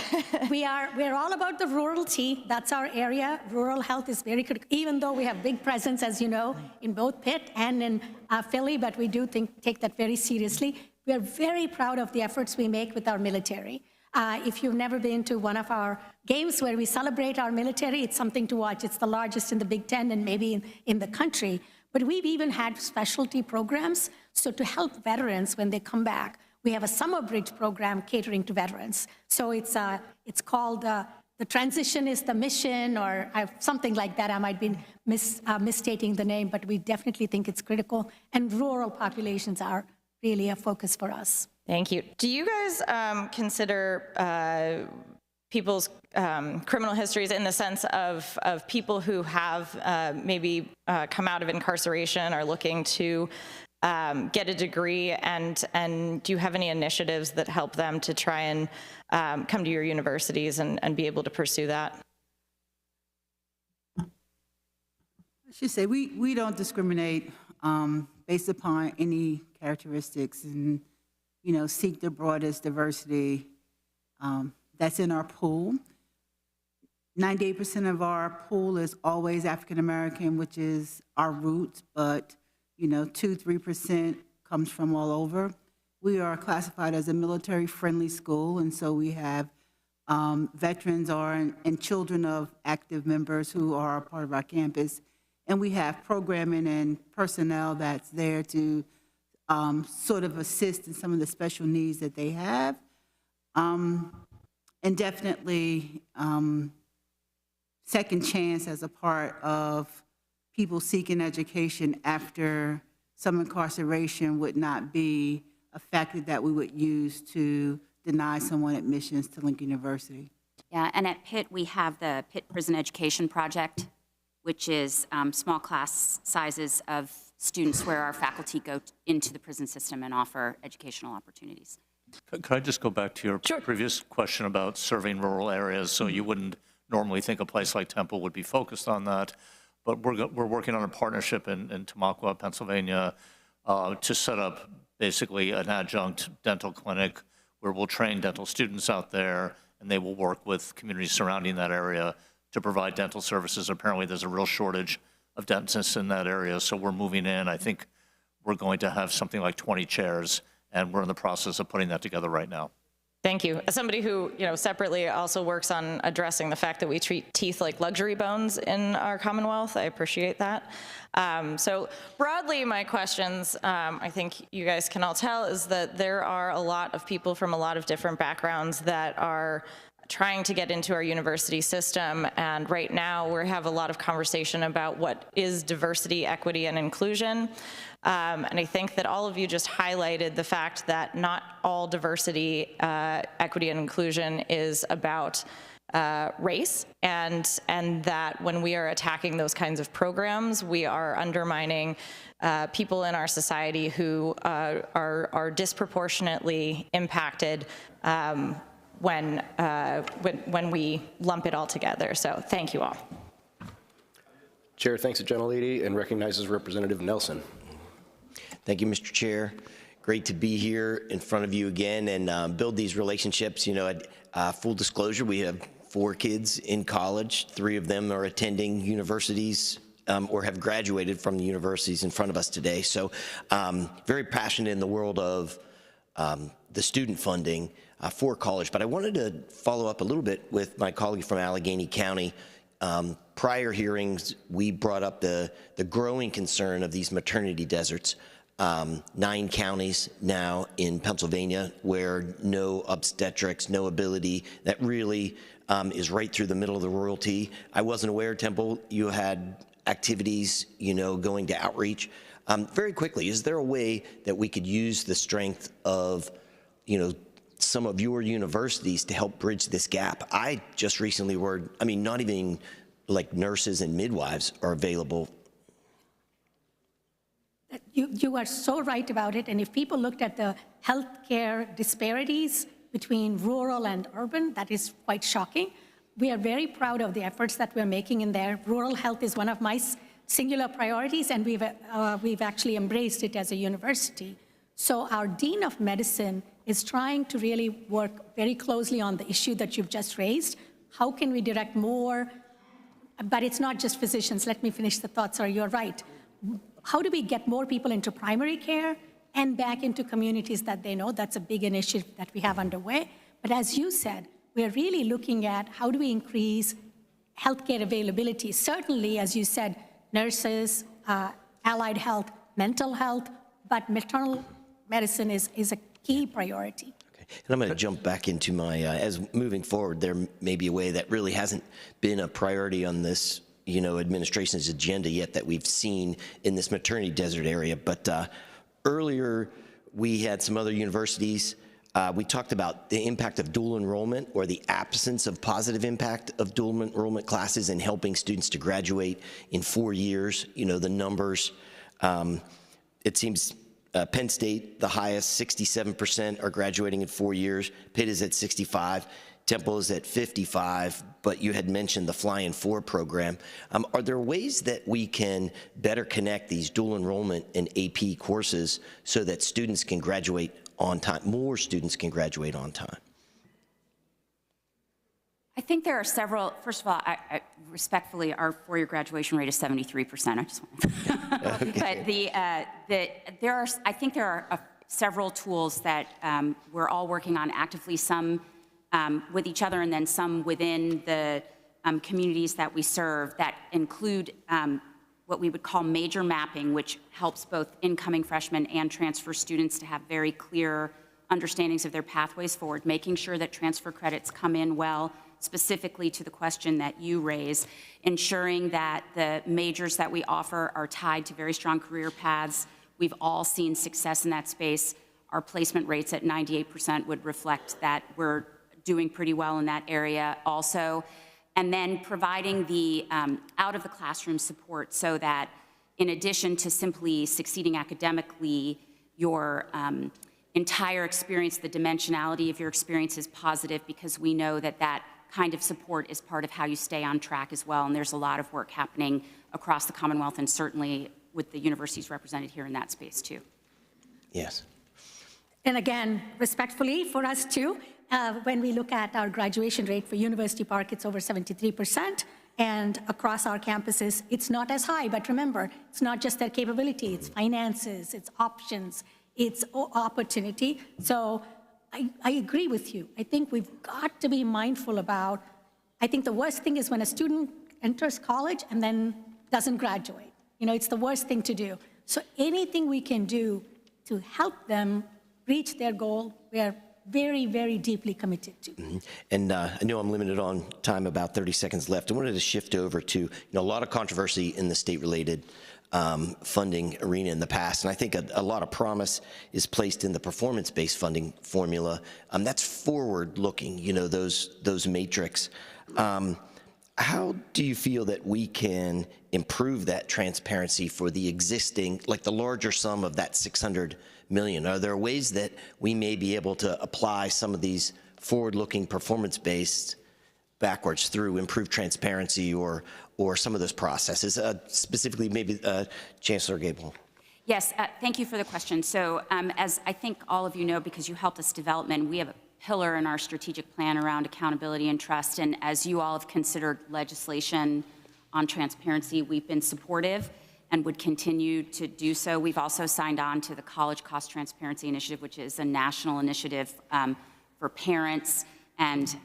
We're all about the rurality. That's our area. Rural health is very critical, even though we have big presence, as you know, in both Pitt and in Philly, but we do take that very seriously. We are very proud of the efforts we make with our military. If you've never been to one of our games where we celebrate our military, it's something to watch. It's the largest in the Big Ten and maybe in the country. But we've even had specialty programs. So to help veterans when they come back, we have a summer bridge program catering to veterans. So it's called The Transition is the Mission or something like that. I might be misstating the name, but we definitely think it's critical. And rural populations are really a focus for us. Thank you. Do you guys consider people's criminal histories in the sense of people who have maybe come out of incarceration or looking to get a degree, and do you have any initiatives that help them to try and come to your universities and be able to pursue that? I should say we don't discriminate based upon any characteristics, and seek the broadest diversity that's in our pool. 98% of our pool is always African American, which is our roots, but 2-3% comes from all over. We are classified as a military-friendly school, and so we have veterans and children of active members who are a part of our campus, and we have programming and personnel that's there to sort of assist in some of the special needs that they have. And definitely second chance as a part of people seeking education after some incarceration would not be a factor that we would use to deny someone admissions to Lincoln University. Yeah, and at Pitt, we have the Pitt Prison Education Project, which is small class sizes of students where our faculty go into the prison system and offer educational opportunities. Could I just go back to your previous question about serving rural areas? So you wouldn't normally think a place like Temple would be focused on that, but we're working on a partnership in Tamaqua, Pennsylvania, to set up basically an adjunct dental clinic where we'll train dental students out there, and they will work with communities surrounding that area to provide dental services. Apparently there's a real shortage of dentists in that area, so we're moving in. I think we're going to have something like 20 chairs, and we're in the process of putting that together right now. Thank you. As somebody who, separately also works on addressing the fact that we treat teeth like luxury bones in our Commonwealth, I appreciate that. So broadly, my questions, I think you guys can all tell, is that there are a lot of people from a lot of different backgrounds that are trying to get into our university system, and right now we have a lot of conversation about what is diversity, equity, and inclusion. And I think that all of you just highlighted the fact that not all diversity, equity, and inclusion is about race, and that when we are attacking those kinds of programs, we are undermining people in our society who are disproportionately impacted when we lump it all together. So thank you all. Chair thanks the gentlelady and recognizes Representative Nelson. Thank you, Mr. Chair. Great to be here in front of you again and build these relationships. Full disclosure, we have 4 kids in college. 3 of them are attending universities or have graduated from the universities in front of us today. So very passionate in the world of the student funding. for college. But I wanted to follow up a little bit with my colleague from Allegheny County. Prior hearings, we brought up the growing concern of these maternity deserts. 9 counties now in Pennsylvania where no obstetrics, no ability, that really is right through the middle of the royalty. I wasn't aware, Temple, you had activities, going to outreach. Very quickly, is there a way that we could use the strength of, some of your universities to help bridge this gap? I just recently not even like nurses and midwives are available. You are so right about it. And if people looked at the healthcare disparities between rural and urban, that is quite shocking. We are very proud of the efforts that we're making in there. Rural health is one of my singular priorities, and we've actually embraced it as a university. So our Dean of Medicine is trying to really work very closely on the issue that you've just raised. How can we direct more? But it's not just physicians. Let me finish the thought. Sorry, you're right. How do we get more people into primary care and back into communities that they know? That's a big initiative that we have underway. But as you said, we're really looking at how do we increase healthcare availability. Certainly, as you said, nurses, allied health, mental health, but maternal medicine is a key priority. And I'm going to jump back into my, as moving forward, there may be a way that really hasn't been a priority on this, administration's agenda yet that we've seen in this maternity desert area. But earlier, we had some other universities. We talked about the impact of dual enrollment or the absence of positive impact of dual enrollment classes in helping students to graduate in 4 years. The numbers, it seems Penn State, the highest, 67% are graduating in 4 years. Pitt is at 65. Temple is at 55, but you had mentioned the Fly-In 4 program. Are there ways that we can better connect these dual enrollment and AP courses so that students can graduate on time, more students can graduate on time? I think there are several. First of all, I respectfully, our 4-year graduation rate is 73%. I just want to. But I think there are several tools that we're all working on actively. Some with each other, and then some within the communities that we serve that include what we would call major mapping, which helps both incoming freshmen and transfer students to have very clear understandings of their pathways forward, making sure that transfer credits come in well, specifically to the question that you raise, ensuring that the majors that we offer are tied to very strong career paths. We've all seen success in that space. Our placement rates at 98% would reflect that we're doing pretty well in that area also. And then providing the out-of-the-classroom support so that in addition to simply succeeding academically, your entire experience, the dimensionality of your experience is positive, because we know that that kind of support is part of how you stay on track as well. And there's a lot of work happening across the Commonwealth, and certainly with the universities represented here in that space too. Yes. And again, respectfully for us too, when we look at our graduation rate for University Park, it's over 73%. And across our campuses, it's not as high. But remember, it's not just their capability, it's finances, it's options, it's opportunity. So I agree with you. I think we've got to be mindful about, I think the worst thing is when a student enters college and then doesn't graduate. It's the worst thing to do. So anything we can do to help them reach their goal, we are very, very deeply committed to. Mm-hmm. And I know I'm limited on time, about 30 seconds left. I wanted to shift over to a lot of controversy in the state-related funding arena in the past, and I think a lot of promise is placed in the performance-based funding formula. That's forward-looking, those matrix. How do you feel that we can improve that transparency for the existing, like the larger sum of that $600 million? Are there ways that we may be able to apply some of these forward-looking performance-based backwards through improved transparency or some of those processes, specifically maybe Chancellor Gable? Yes, thank you for the question. So as I think all of you know, because you helped us development, we have a pillar in our strategic plan around accountability and trust. And as you all have considered legislation on transparency, we've been supportive and would continue to do so. We've also signed on to the College Cost Transparency Initiative, which is a national initiative for parents and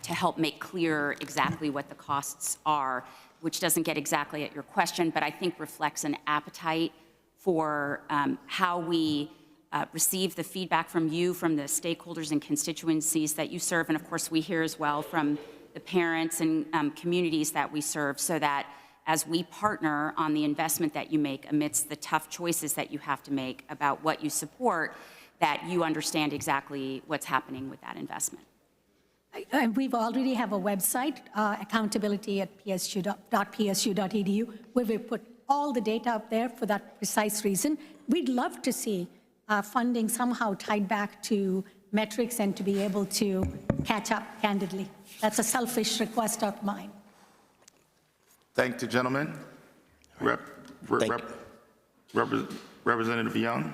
to help make clear exactly what the costs are, which doesn't get exactly at your question, but I think reflects an appetite for how we receive the feedback from you, from the stakeholders and constituencies that you serve, and of course we hear as well from the parents and communities that we serve, so that as we partner on the investment that you make amidst the tough choices that you have to make about what you support, that you understand exactly what's happening with that investment. We've already have a website, accountability@psu.edu, where we put all the data up there for that precise reason. We'd love to see funding somehow tied back to metrics and to be able to catch up candidly. That's a selfish request of mine. Thank the gentleman. Representative Young.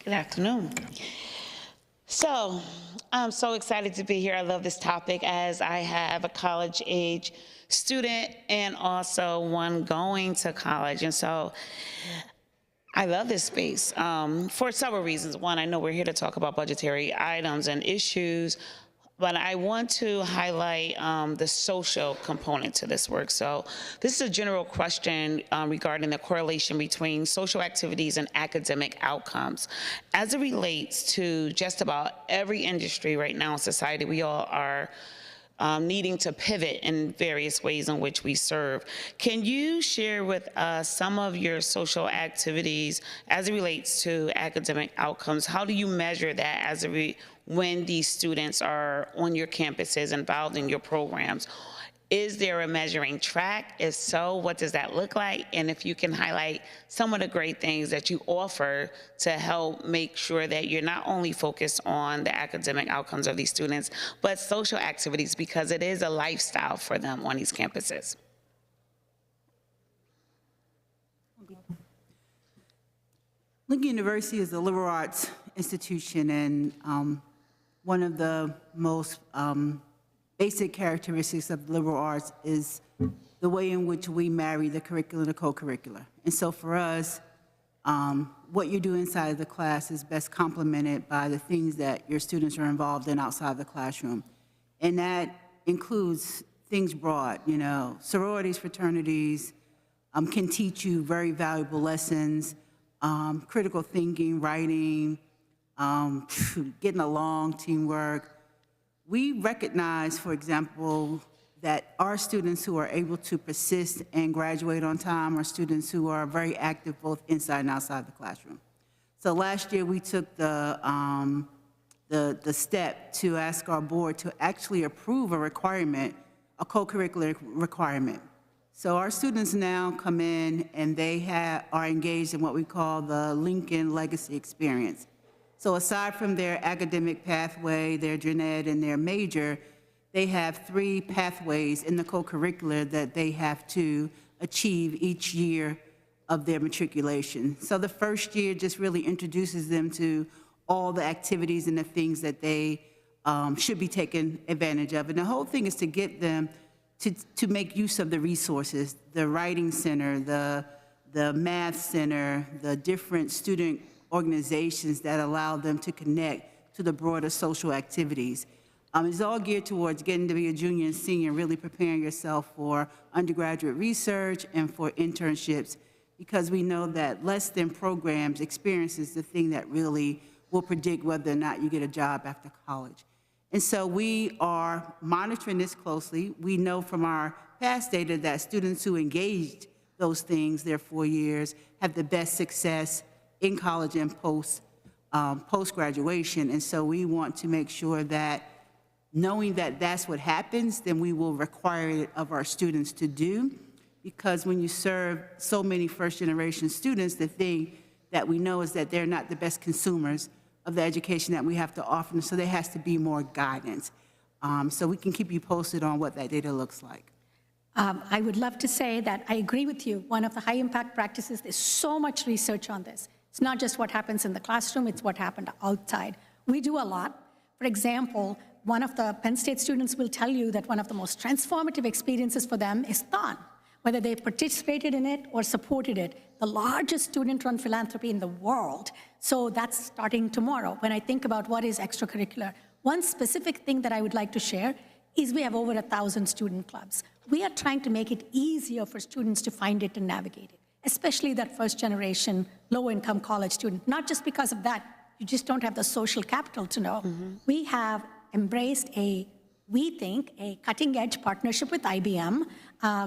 Good afternoon. So, I'm so excited to be here. I love this topic as I have a college-age student and also one going to college. And so, I love this space for several reasons. One, I know we're here to talk about budgetary items and issues, but I want to highlight the social component to this work. So this is a general question regarding the correlation between social activities and academic outcomes. As it relates to just about every industry right now in society, we all are needing to pivot in various ways in which we serve. Can you share with us some of your social activities as it relates to academic outcomes? How do you measure that when these students are on your campuses involved in your programs? Is there a measuring track? If so, what does that look like? And if you can highlight some of the great things that you offer to help make sure that you're not only focused on the academic outcomes of these students, but social activities, because it is a lifestyle for them on these campuses. Lincoln University is a liberal arts institution, and one of the most basic characteristics of liberal arts is the way in which we marry the curricular and the co-curricular. And so for us, what you do inside of the class is best complemented by the things that your students are involved in outside the classroom. And that includes things broad, you know, sororities, fraternities can teach you very valuable lessons, critical thinking, writing, getting along, teamwork. We recognize, for example, that our students who are able to persist and graduate on time are students who are very active both inside and outside the classroom. So last year we took the step to ask our board to actually approve a requirement, a co-curricular requirement. So our students now come in and they are engaged in what we call the Lincoln Legacy Experience. So aside from their academic pathway, their gen ed, and their major, they have 3 pathways in the co-curricular that they have to achieve each year of their matriculation. So the first year just really introduces them to all the activities and the things that they should be taking advantage of. And the whole thing is to get them to make use of the resources, the writing center, the math center, the different student organizations that allow them to connect to the broader social activities. It's all geared towards getting to be a junior and senior, really preparing yourself for undergraduate research and for internships, because we know that less than programs, experience is the thing that really will predict whether or not you get a job after college. And so we are monitoring this closely. We know from our past data that students who engaged those things their 4 years have the best success in college and post-graduation. And so we want to make sure that knowing that that's what happens, then we will require it of our students to do. Because when you serve so many first-generation students, the thing that we know is that they're not the best consumers of the education that we have to offer them, so there has to be more guidance. So we can keep you posted on what that data looks like. I would love to say that I agree with you. One of the high-impact practices, there's so much research on this. It's not just what happens in the classroom, it's what happened outside. We do a lot. For example, one of the Penn State students will tell you that one of the most transformative experiences for them is thon. whether they participated in it or supported it, the largest student-run philanthropy in the world. So that's starting tomorrow. When I think about what is extracurricular, one specific thing that I would like to share is we have over 1,000 student clubs. We are trying to make it easier for students to find it and navigate it, especially that first-generation, low-income college student. Not just because of that, you just don't have the social capital to know. We have embraced we think, a cutting-edge partnership with IBM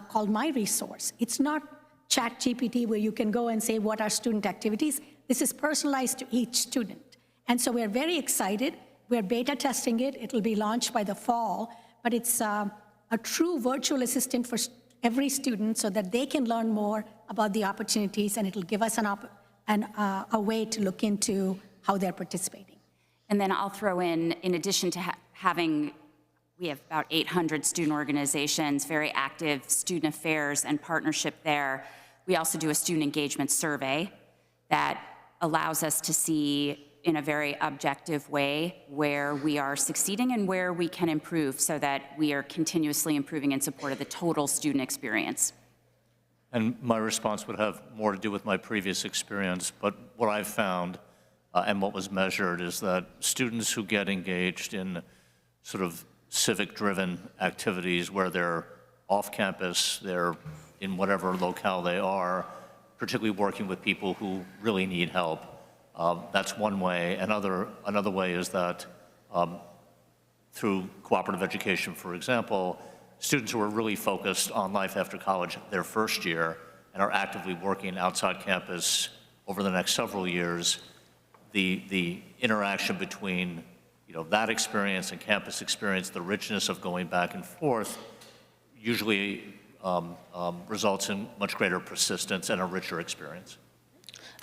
called My Resource. It's not ChatGPT where you can go and say, what are student activities? This is personalized to each student. And so we're very excited. We're beta testing it. It'll be launched by the fall. But it's a true virtual assistant for every student so that they can learn more about the opportunities, and it'll give us a way to look into how they're participating. And then I'll throw in addition to we have about 800 student organizations, very active student affairs and partnership there. We also do a student engagement survey that allows us to see in a very objective way where we are succeeding and where we can improve so that we are continuously improving in support of the total student experience. And my response would have more to do with my previous experience, but what I've found and what was measured is that students who get engaged in sort of civic-driven activities where they're off campus, they're in whatever locale they are, particularly working with people who really need help. That's one way. Another way is that through cooperative education, for example, students who are really focused on life after college their first year and are actively working outside campus over the next several years, the interaction between that experience and campus experience, the richness of going back and forth, usually results in much greater persistence and a richer experience.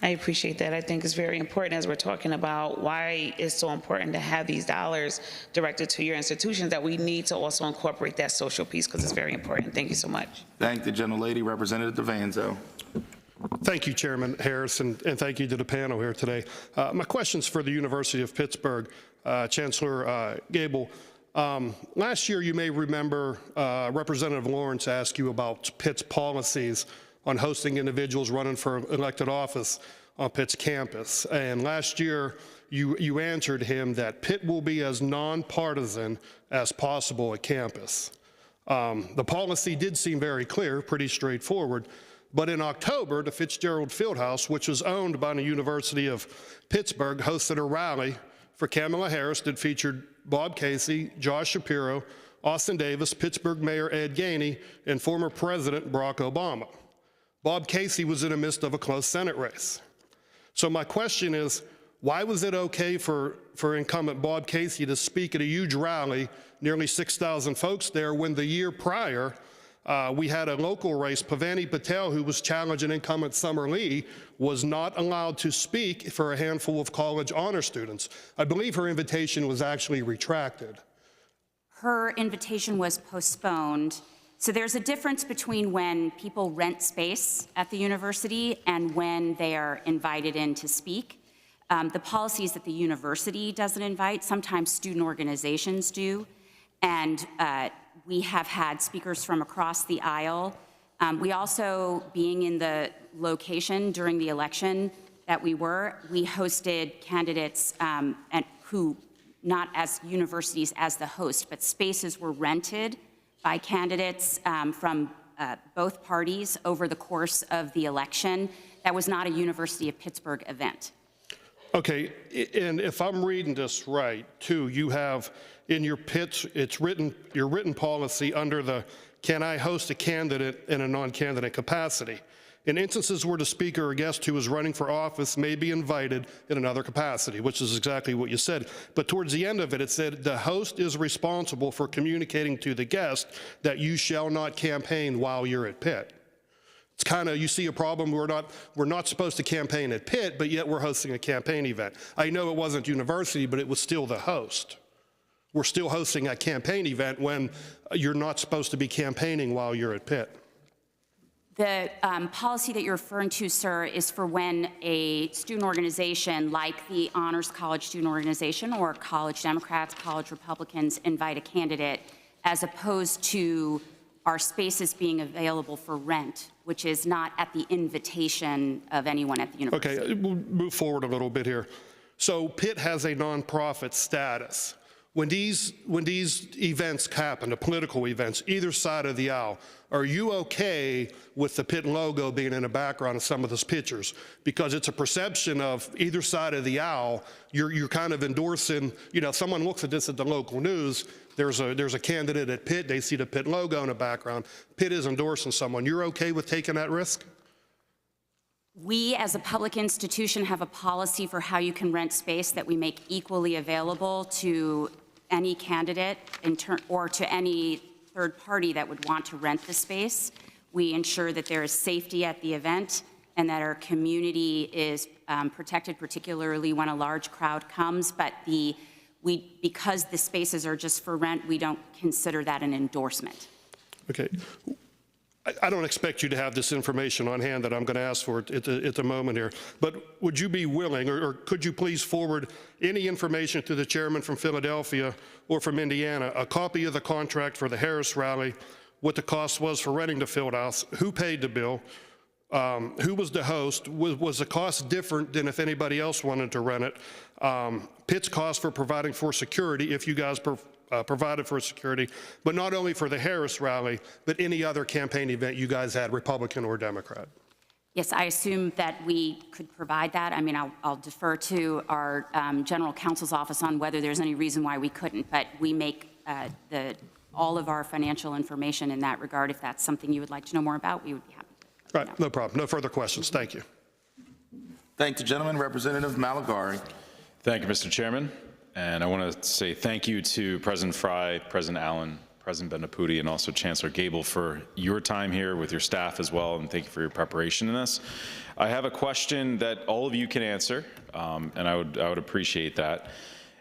I appreciate that. I think it's very important as we're talking about why it's so important to have these dollars directed to your institutions, that we need to also incorporate that social piece because it's very important. Thank you so much. Thank the gentlelady, Representative DeVanzo. Thank you, Chairman Harris, and thank you to the panel here today. My question's for the University of Pittsburgh, Chancellor Gable. Last year, you may remember Representative Lawrence asked you about Pitt's policies on hosting individuals running for elected office on Pitt's campus. And last year, you answered him that Pitt will be as nonpartisan as possible at campus. The policy did seem very clear, pretty straightforward. But in October, the Fitzgerald Fieldhouse, which was owned by the University of Pittsburgh, hosted a rally for Kamala Harris that featured Bob Casey, Josh Shapiro, Austin Davis, Pittsburgh Mayor Ed Gainey, and former President Barack Obama. Bob Casey was in the midst of a close Senate race. So my question is, why was it okay for incumbent Bob Casey to speak at a huge rally, nearly 6,000 folks there, when the year prior, we had a local race, Pavani Patel, who was challenging incumbent Summer Lee, was not allowed to speak for a handful of college honor students. I believe her invitation was actually retracted. Her invitation was postponed. So there's a difference between when people rent space at the university and when they are invited in to speak. The policies that the university doesn't invite, sometimes student organizations do. And we have had speakers from across the aisle. We also, being in the location during the election that we hosted candidates who, not as universities as the host, but spaces were rented by candidates from both parties over the course of the election. That was not a University of Pittsburgh event. Okay, and if I'm reading this right, too, you have in your pitch, your written policy under the can I host a candidate in a non-candidate capacity. In instances where the speaker or guest who is running for office may be invited in another capacity, which is exactly what you said. But towards the end of it, it said the host is responsible for communicating to the guest that you shall not campaign while you're at Pitt. It's kind of, you see a problem, we're not supposed to campaign at Pitt, but yet we're hosting a campaign event. I know it wasn't university, but it was still the host. We're still hosting a campaign event when you're not supposed to be campaigning while you're at Pitt. The policy that you're referring to, sir, is for when a student organization like the Honors College Student Organization or College Democrats, College Republicans invite a candidate, as opposed to are spaces being available for rent, which is not at the invitation of anyone at the university. Okay, we'll move forward a little bit here. So Pitt has a nonprofit status. When these events happen, the political events, either side of the aisle, are you okay with the Pitt logo being in the background of some of those pictures? Because it's a perception of either side of the aisle, you're kind of endorsing, you know, someone looks at this at the local news, there's a candidate at Pitt, they see the Pitt logo in the background, Pitt is endorsing someone. You're okay with taking that risk? We, as a public institution, have a policy for how you can rent space that we make equally available to any candidate or to any third party that would want to rent the space. We ensure that there is safety at the event and that our community is protected, particularly when a large crowd comes. But because the spaces are just for rent, we don't consider that an endorsement. Okay. I don't expect you to have this information on hand that I'm going to ask for at the moment here, but would you be willing, or could you please forward any information to the chairman from Philadelphia or from Indiana, a copy of the contract for the Harris rally, what the cost was for renting the field house, who paid the bill, who was the host, was the cost different than if anybody else wanted to rent it, Pitt's cost for providing for security, if you guys provided for security, but not only for the Harris rally, but any other campaign event you guys had, Republican or Democrat. Yes, I assume that we could provide that. I mean, I'll defer to our general counsel's office on whether there's any reason why we couldn't, but we make all of our financial information in that regard. If that's something you would like to know more about, we would be happy to. Right, no problem. No further questions. Thank you. Thank the gentleman. Representative Malagari. Thank you, Mr. Chairman. And I want to say thank you to President Fry, President Allen, President Benapudi, and also Chancellor Gable for your time here with your staff as well, and thank you for your preparation in this. I have a question that all of you can answer, and I would appreciate that.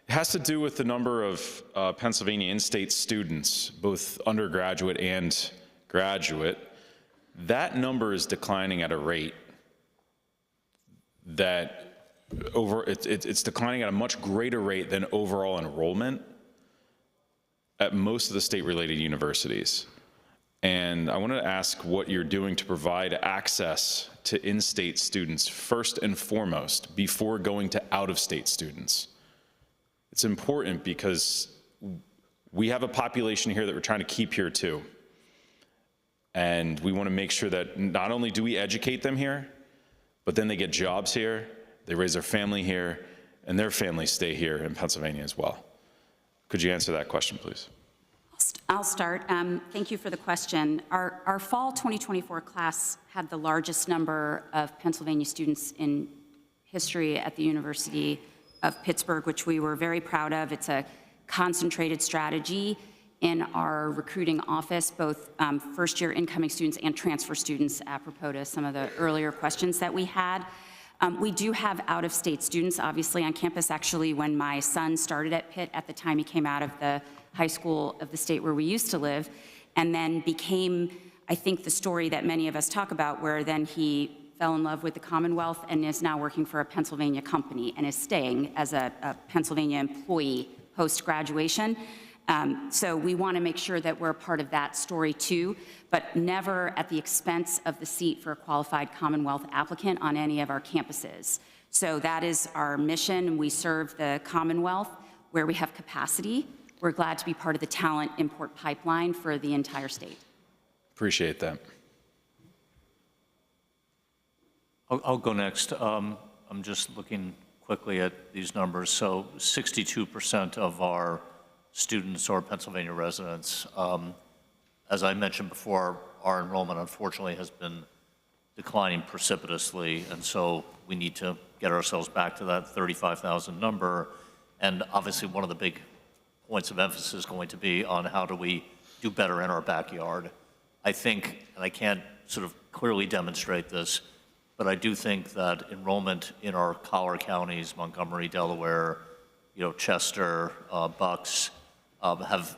It has to do with the number of Pennsylvania in-state students, both undergraduate and graduate. That number is declining at a rate that it's declining at a much greater rate than overall enrollment at most of the state-related universities. And I wanted to ask what you're doing to provide access to in-state students first and foremost before going to out-of-state students. It's important because we have a population here that we're trying to keep here too. And we want to make sure that not only do we educate them here, but then they get jobs here, they raise their family here, and their families stay here in Pennsylvania as well. Could you answer that question, please? I'll start. Thank you for the question. Our fall 2024 class had the largest number of Pennsylvania students in history at the University of Pittsburgh, which we were very proud of. It's a concentrated strategy in our recruiting office, both first-year incoming students and transfer students, apropos to some of the earlier questions that we had. We do have out-of-state students, obviously, on campus. Actually, when my son started at Pitt, at the time he came out of the high school of the state where we used to live, and then became, I think, the story that many of us talk about, where then he fell in love with the Commonwealth and is now working for a Pennsylvania company and is staying as a Pennsylvania employee post-graduation. So we want to make sure that we're a part of that story too, but never at the expense of the seat for a qualified Commonwealth applicant on any of our campuses. So that is our mission. We serve the Commonwealth where we have capacity. We're glad to be part of the talent import pipeline for the entire state. Appreciate that. I'll go next. I'm just looking quickly at these numbers. So 62% of our students are Pennsylvania residents. As I mentioned before, our enrollment unfortunately has been declining precipitously, and so we need to get ourselves back to that 35,000 number. And obviously one of the big points of emphasis is going to be on how do we do better in our backyard. I think, and I can't sort of clearly demonstrate this, but I do think that enrollment in our collar counties, Montgomery, Delaware, Chester, Bucks, have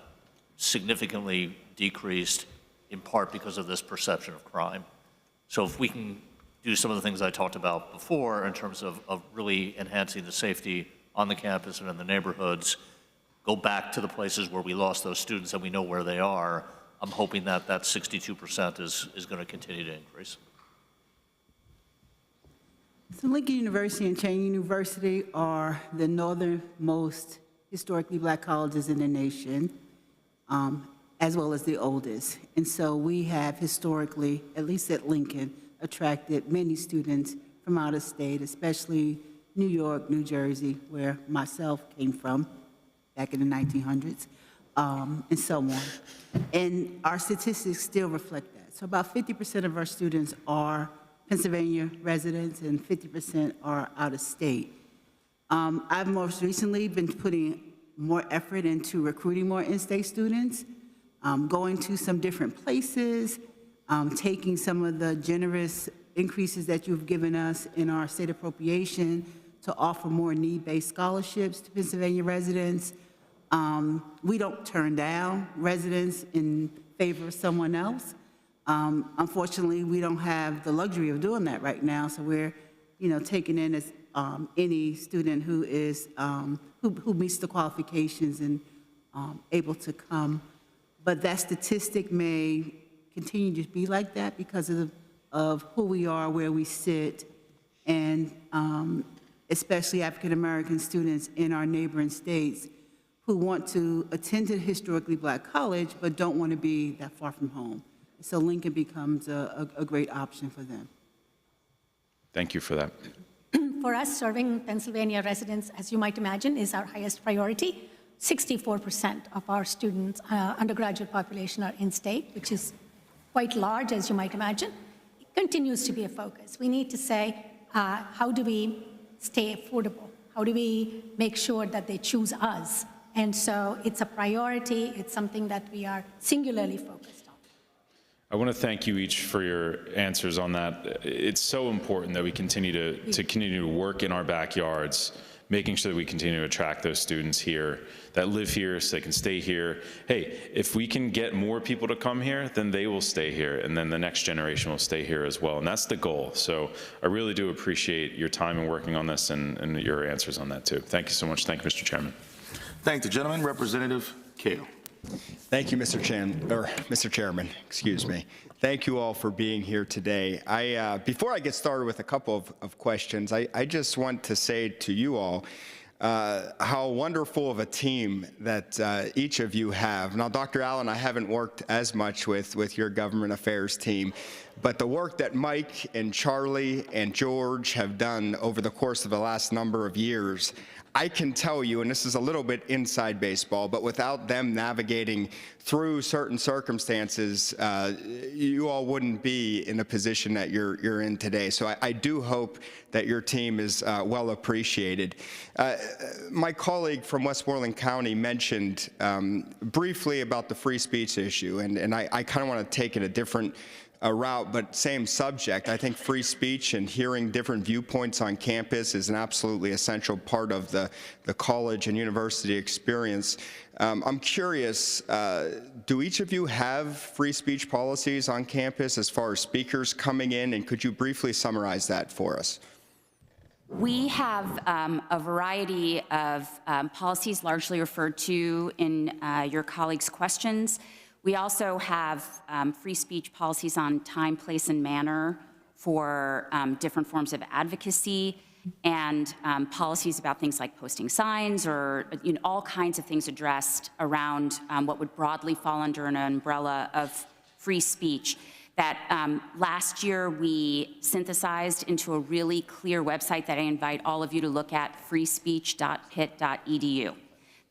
significantly decreased in part because of this perception of crime. So if we can do some of the things I talked about before in terms of really enhancing the safety on the campus and in the neighborhoods, go back to the places where we lost those students and we know where they are, I'm hoping that that 62% is going to continue to increase. So Lincoln University and Cheyney University are the northernmost historically black colleges in the nation, as well as the oldest. And so we have historically, at least at Lincoln, attracted many students from out of state, especially New York, New Jersey, where myself came from back in the 1900s, and so on. And our statistics still reflect that. So about 50% of our students are Pennsylvania residents and 50% are out of state. I've most recently been putting more effort into recruiting more in-state students, going to some different places, taking some of the generous increases that you've given us in our state appropriation to offer more need-based scholarships to Pennsylvania residents. We don't turn down residents in favor of someone else. Unfortunately, we don't have the luxury of doing that right now, so we're, taking in as any student who is who meets the qualifications and able to come. But that statistic may continue to be like that because of who we are, where we sit, and especially African American students in our neighboring states who want to attend a historically black college but don't want to be that far from home. So Lincoln becomes a great option for them. Thank you for that. For us, serving Pennsylvania residents, as you might imagine, is our highest priority. 64% of our students, undergraduate population, are in-state, which is quite large, as you might imagine. It continues to be a focus. We need to say, how do we stay affordable? How do we make sure that they choose us? And so it's a priority. It's something that we are singularly focused on. I want to thank you each for your answers on that. It's so important that we continue to work in our backyards, making sure that we continue to attract those students here that live here so they can stay here. Hey, if we can get more people to come here, then they will stay here, and then the next generation will stay here as well, and that's the goal. So I really do appreciate your time in working on this and your answers on that too. Thank you so much. Thank you, Mr. Chairman. Thank the gentleman. Representative Kale. Thank you, Mr. Chairman, excuse me. Thank you all for being here today. Before I get started with a couple of questions, I just want to say to you all how wonderful of a team that each of you have. Now, Dr. Allen, I haven't worked as much with your government affairs team, but the work that Mike and Charlie and George have done over the course of the last number of years, I can tell you, and this is a little bit inside baseball, but without them navigating through certain circumstances, you all wouldn't be in the position that you're in today. So I do hope that your team is well appreciated. My colleague from Westmoreland County mentioned briefly about the free speech issue, and I kind of want to take it a different route, but same subject. I think free speech and hearing different viewpoints on campus is an absolutely essential part of the college and university experience. I'm curious, do each of you have free speech policies on campus as far as speakers coming in, and could you briefly summarize that for us? We have a variety of policies largely referred to in your colleagues' questions. We also have free speech policies on time, place, and manner for different forms of advocacy, and policies about things like posting signs or all kinds of things addressed around what would broadly fall under an umbrella of free speech that last year we synthesized into a really clear website that I invite all of you to look at, freespeech.pitt.edu.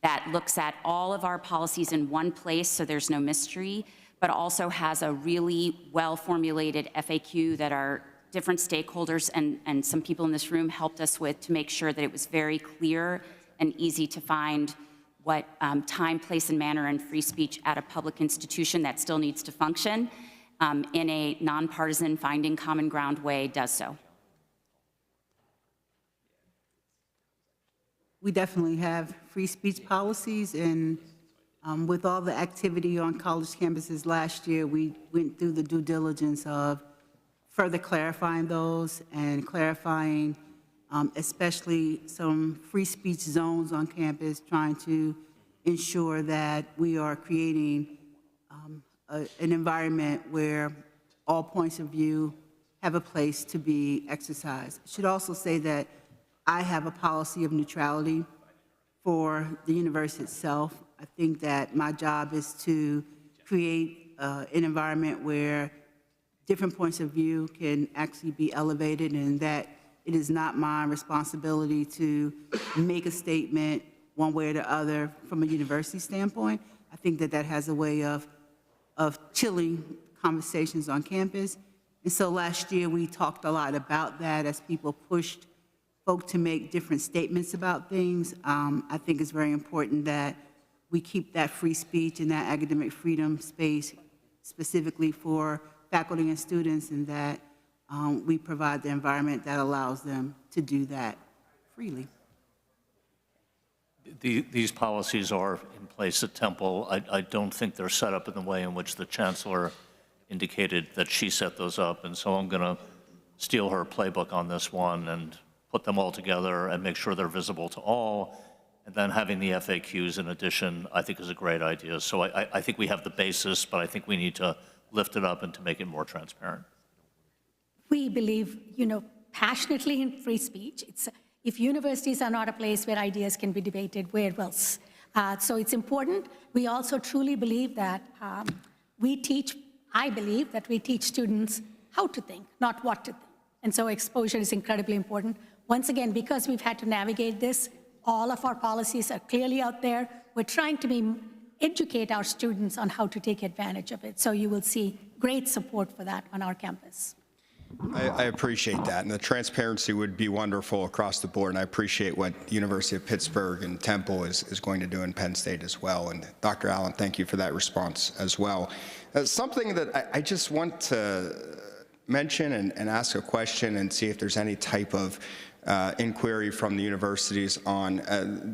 That looks at all of our policies in one place so there's no mystery, but also has a really well-formulated FAQ that our different stakeholders and some people in this room helped us with to make sure that it was very clear and easy to find what time, place, and manner and free speech at a public institution that still needs to function in a nonpartisan, finding common ground way does so. We definitely have free speech policies, and with all the activity on college campuses last year, we went through the due diligence of further clarifying those and clarifying especially some free speech zones on campus, trying to ensure that we are creating an environment where all points of view have a place to be exercised. I should also say that I have a policy of neutrality for the university itself. I think that my job is to create an environment where different points of view can actually be elevated, and that it is not my responsibility to make a statement one way or the other from a university standpoint. I think that that has a way of chilling conversations on campus. And so last year we talked a lot about that as people pushed folk to make different statements about things. I think it's very important that we keep that free speech and that academic freedom space specifically for faculty and students, and that we provide the environment that allows them to do that freely. These policies are in place at Temple. I don't think they're set up in the way in which the chancellor indicated that she set those up, and so I'm going to steal her playbook on this one and put them all together and make sure they're visible to all. And then having the FAQs in addition, I think is a great idea. So I think we have the basis, but I think we need to lift it up and to make it more transparent. We believe, passionately in free speech. If universities are not a place where ideas can be debated, where else? So it's important. We also truly believe that I believe that we teach students how to think, not what to think. And so exposure is incredibly important. Once again, because we've had to navigate this, all of our policies are clearly out there. We're trying to educate our students on how to take advantage of it. So you will see great support for that on our campus. I appreciate that, and the transparency would be wonderful across the board, and I appreciate what the University of Pittsburgh and Temple is going to do in Penn State as well. And Dr. Allen, thank you for that response as well. Something that I just want to mention and ask a question and see if there's any type of inquiry from the universities on.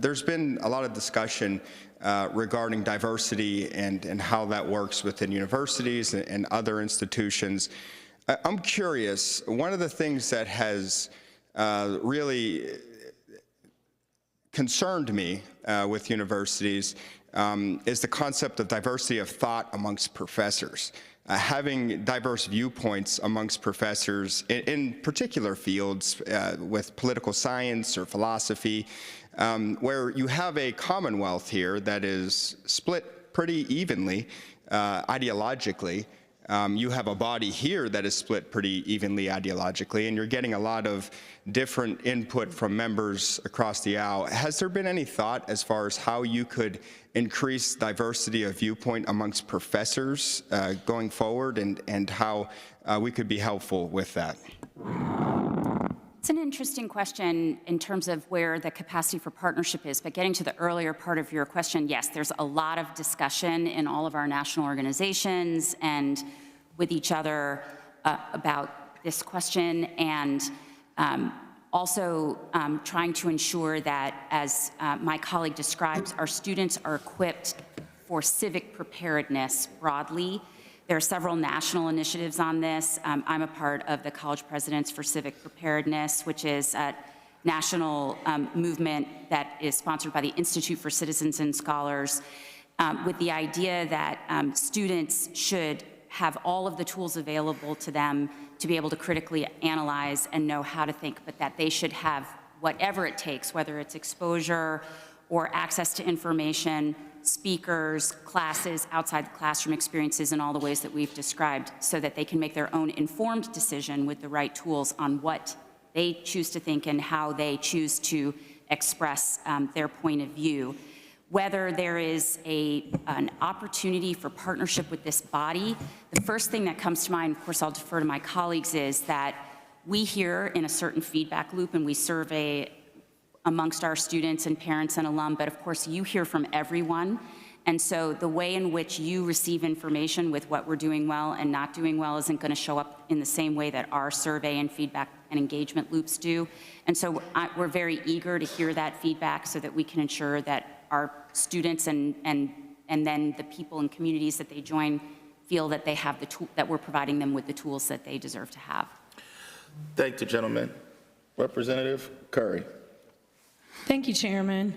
There's been a lot of discussion regarding diversity and how that works within universities and other institutions. I'm curious, one of the things that has really concerned me with universities is the concept of diversity of thought amongst professors. Having diverse viewpoints amongst professors in particular fields with political science or philosophy, where you have a commonwealth here that is split pretty evenly ideologically. You have a body here that is split pretty evenly ideologically, and you're getting a lot of different input from members across the aisle. Has there been any thought as far as how you could increase diversity of viewpoint amongst professors going forward, and how we could be helpful with that? It's an interesting question in terms of where the capacity for partnership is, but getting to the earlier part of your question, yes, there's a lot of discussion in all of our national organizations and with each other about this question, and also trying to ensure that, as my colleague describes, our students are equipped for civic preparedness broadly. There are several national initiatives on this. I'm a part of the College Presidents for Civic Preparedness, which is a national movement that is sponsored by the Institute for Citizens and Scholars, with the idea that students should have all of the tools available to them to be able to critically analyze and know how to think, but that they should have whatever it takes, whether it's exposure or access to information, speakers, classes, outside the classroom experiences in all the ways that we've described, so that they can make their own informed decision with the right tools on what they choose to think and how they choose to express their point of view. Whether there is an opportunity for partnership with this body, the first thing that comes to mind, of course I'll defer to my colleagues, is that we hear in a certain feedback loop and we survey amongst our students and parents and alum, but of course you hear from everyone. And so the way in which you receive information with what we're doing well and not doing well isn't going to show up in the same way that our survey and feedback and engagement loops do. And so we're very eager to hear that feedback so that we can ensure that our students and then the people and communities that they join feel that they have the tool, that we're providing them with the tools that they deserve to have. Thank you, gentlemen. Representative Curry. Thank you, Chairman.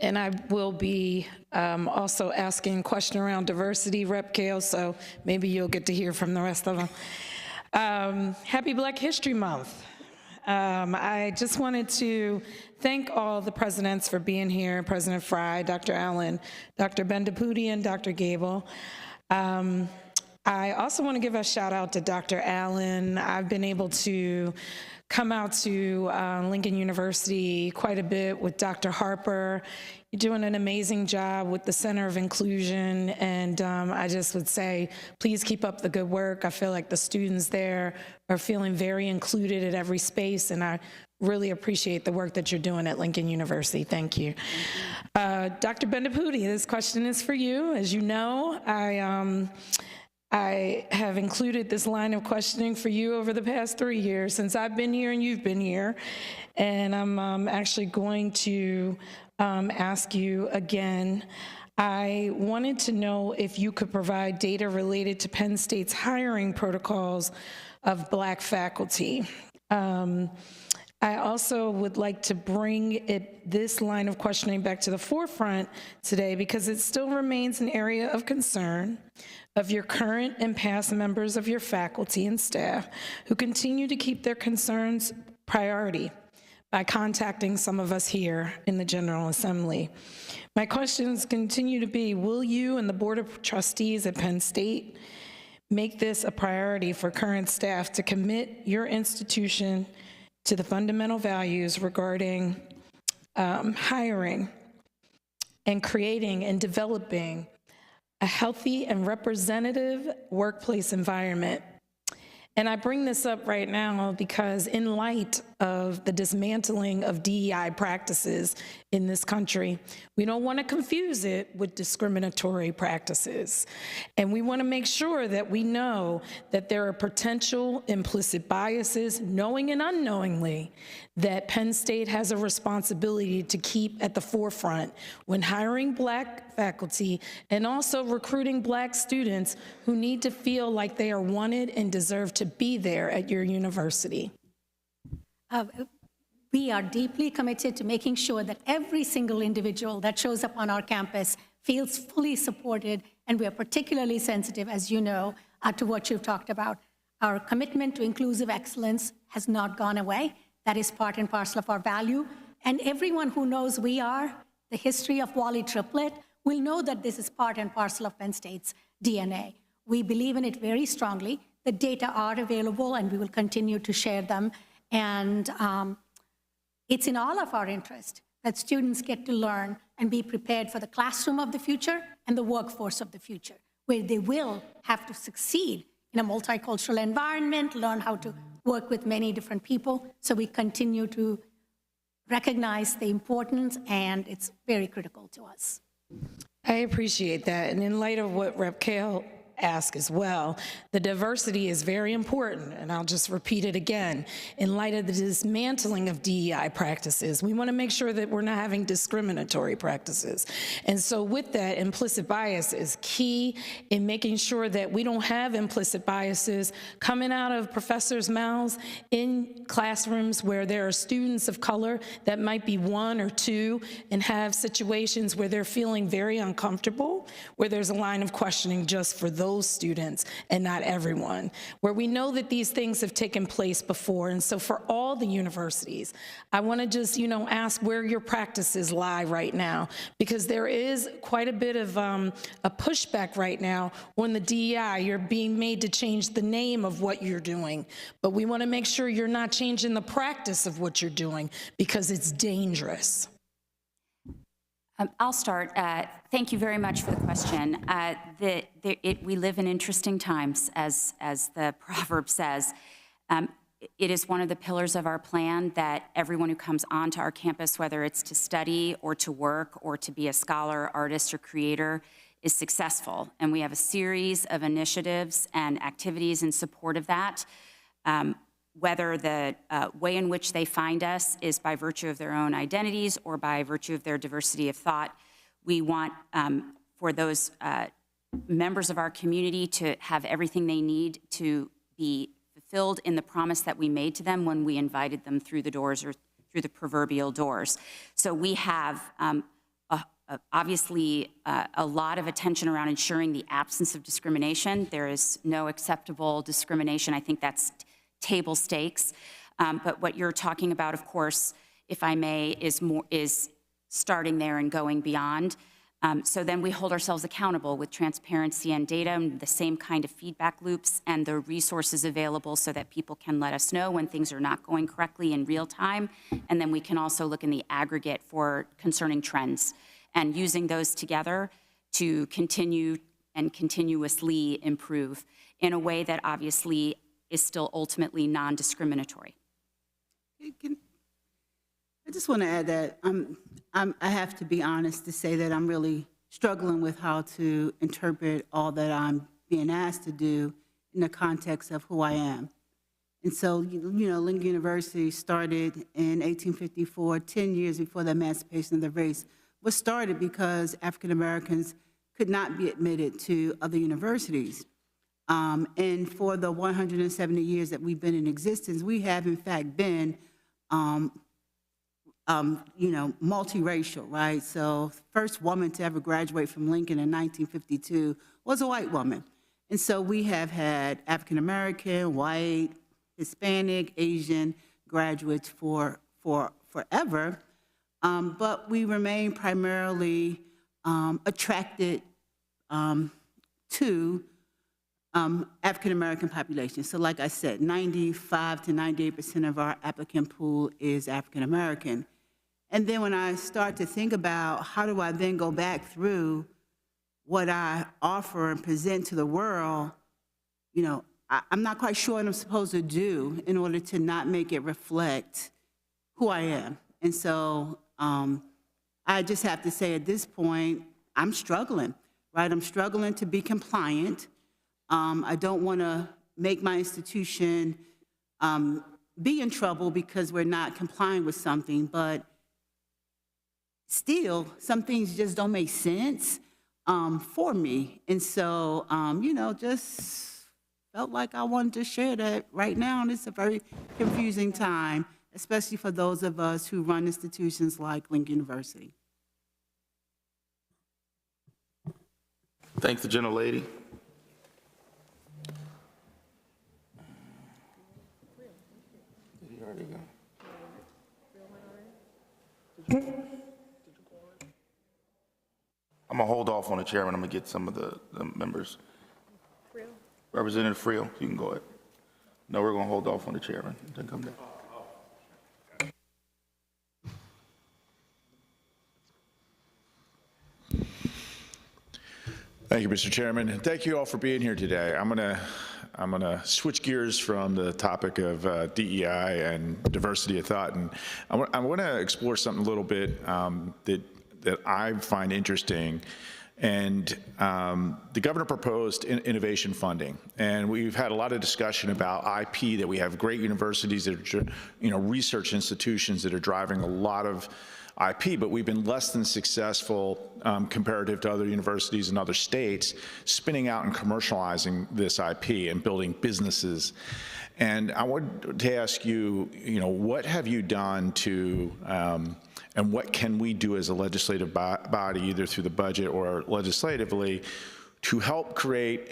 And I will be also asking a question around diversity, Rep. Kale, so maybe you'll get to hear from the rest of them. Happy Black History Month. I just wanted to thank all the presidents for being here, President Fry, Dr. Allen, Dr. Bendapudi, and Dr. Gable. I also want to give a shout out to Dr. Allen. I've been able to come out to Lincoln University quite a bit with Dr. Harper. You're doing an amazing job with the Center of Inclusion, and I just would say, please keep up the good work. I feel like the students there are feeling very included at every space, and I really appreciate the work that you're doing at Lincoln University. Thank you. Dr. Bendapudi, this question is for you. As you know, I have included this line of questioning for you over the past 3 years since I've been here and you've been here. And I'm actually going to ask you again. I wanted to know if you could provide data related to Penn State's hiring protocols of Black faculty. I also would like to bring this line of questioning back to the forefront today because it still remains an area of concern of your current and past members of your faculty and staff who continue to keep their concerns priority by contacting some of us here in the General Assembly. My questions continue to be, will you and the Board of Trustees at Penn State make this a priority for current staff to commit your institution to the fundamental values regarding hiring and creating and developing a healthy and representative workplace environment? And I bring this up right now because in light of the dismantling of DEI practices in this country, we don't want to confuse it with discriminatory practices. And we want to make sure that we know that there are potential implicit biases, knowing and unknowingly, that Penn State has a responsibility to keep at the forefront when hiring Black faculty and also recruiting Black students who need to feel like they are wanted and deserve to be there at your university. We are deeply committed to making sure that every single individual that shows up on our campus feels fully supported, and we are particularly sensitive, as you know, to what you've talked about. Our commitment to inclusive excellence has not gone away. That is part and parcel of our value. And everyone who knows we are, the history of Wally Triplett, will know that this is part and parcel of Penn State's DNA. We believe in it very strongly. The data are available, and we will continue to share them. And it's in all of our interest that students get to learn and be prepared for the classroom of the future and the workforce of the future, where they will have to succeed in a multicultural environment, learn how to work with many different people. So we continue to recognize the importance, and it's very critical to us. I appreciate that. And in light of what Rep. Kale asked as well, the diversity is very important, and I'll just repeat it again. In light of the dismantling of DEI practices, we want to make sure that we're not having discriminatory practices. And so with that, implicit bias is key in making sure that we don't have implicit biases coming out of professors' mouths in classrooms where there are students of color that might be 1 or 2 and have situations where they're feeling very uncomfortable, where there's a line of questioning just for those students and not everyone, where we know that these things have taken place before. And so for all the universities, I want to just, ask where your practices lie right now, because there is quite a bit of a pushback right now on the DEI. You're being made to change the name of what you're doing, but we want to make sure you're not changing the practice of what you're doing because it's dangerous. I'll start. Thank you very much for the question. We live in interesting times, as the proverb says. It is one of the pillars of our plan that everyone who comes onto our campus, whether it's to study or to work or to be a scholar, artist, or creator, is successful. And we have a series of initiatives and activities in support of that. Whether the way in which they find us is by virtue of their own identities or by virtue of their diversity of thought, we want for those members of our community to have everything they need to be fulfilled in the promise that we made to them when we invited them through the doors or through the proverbial doors. So we have a obviously a lot of attention around ensuring the absence of discrimination. There is no acceptable discrimination. I think that's table stakes. But what you're talking about, of course, if I may, is starting there and going beyond. So then we hold ourselves accountable with transparency and data and the same kind of feedback loops and the resources available so that people can let us know when things are not going correctly in real time. And then we can also look in the aggregate for concerning trends and using those together to continue and continuously improve in a way that obviously is still ultimately non-discriminatory. I just want to add that I have to be honest to say that I'm really struggling with how to interpret all that I'm being asked to do in the context of who I am. And so, you know, Lincoln University started in 1854, 10 years before the emancipation of the race, was started because African Americans could not be admitted to other universities. And for the 170 years that we've been in existence, we have in fact been you know, multiracial, right? So first woman to ever graduate from Lincoln in 1952 was a white woman. And so we have had African-American, white, Hispanic, Asian graduates for forever, but we remain primarily attracted to African-American population. So like I said, 95 to 98% of our applicant pool is African-American. And then when I start to think about how do I then go back through what I offer and present to the world, you know, I'm not quite sure what I'm supposed to do in order to not make it reflect who I am. And so I just have to say at this point, I'm struggling, right? I'm struggling to be compliant. I don't want to make my institution be in trouble because we're not complying with something, but still, some things just don't make sense for me. And so, you know, just felt like I wanted to share that right now. And it's a very confusing time, especially for those of us who run institutions like Lincoln University. Thank the gentlelady. I'm gonna hold off on the chairman. I'm gonna get some of the members. Representative Friel, you can go ahead. No, we're gonna hold off on the chairman. Then come down. Thank you, Mr. Chairman, and thank you all for being here today. I'm gonna switch gears from the topic of DEI and diversity of thought, and I want to explore something a little bit that I find interesting. And the governor proposed innovation funding, and we've had a lot of discussion about IP, that we have great universities that are, you know, research institutions that are driving a lot of IP, but we've been less than successful comparative to other universities in other states, spinning out and commercializing this IP and building businesses. And I wanted to ask you, you know, what have you done to, and what can we do as a legislative body, either through the budget or legislatively, to help create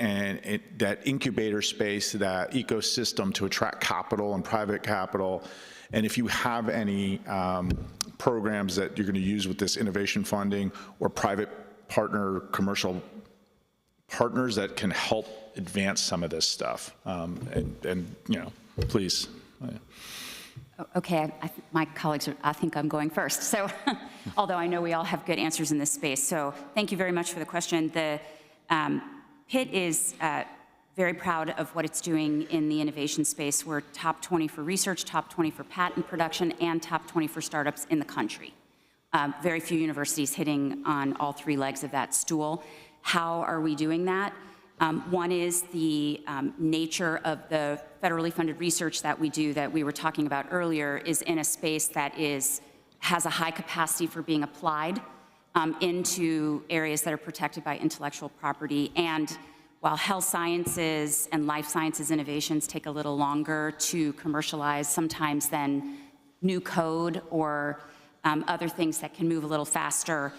that incubator space, that ecosystem to attract capital and private capital? And if you have any programs that you're going to use with this innovation funding or private partner, commercial partners that can help advance some of this stuff, and you know, please. Okay, my colleagues, I think I'm going first. So, although I know we all have good answers in this space. So thank you very much for the question. The Pitt is very proud of what it's doing in the innovation space. We're top 20 for research, top 20 for patent production, and top 20 for startups in the country. Very few universities hitting on all three legs of that stool. How are we doing that? One is the nature of the federally funded research that we do, that we were talking about earlier, is in a space that has a high capacity for being applied into areas that are protected by intellectual property. And while health sciences and life sciences innovations take a little longer to commercialize sometimes than new code or other things that can move a little faster,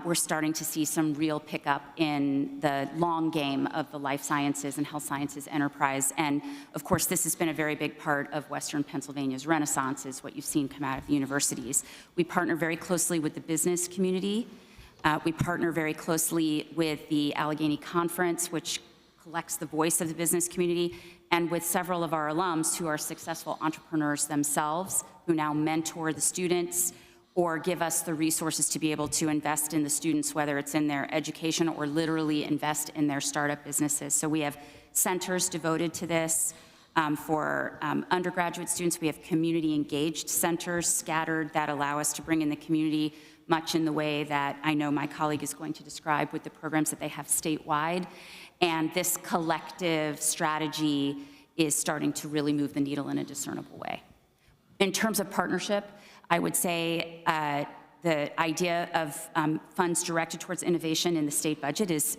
we're starting to see some real pickup in the long game of the life sciences and health sciences enterprise. And of course, this has been a very big part of Western Pennsylvania's renaissance, is what you've seen come out of the universities. We partner very closely with the business community. We partner very closely with the Allegheny Conference, which collects the voice of the business community, and with several of our alums who are successful entrepreneurs themselves, who now mentor the students or give us the resources to be able to invest in the students, whether it's in their education or literally invest in their startup businesses. So we have centers devoted to this. For undergraduate students, we have community engaged centers scattered that allow us to bring in the community, much in the way that I know my colleague is going to describe with the programs that they have statewide. And this collective strategy is starting to really move the needle in a discernible way. In terms of partnership, I would say the idea of funds directed towards innovation in the state budget is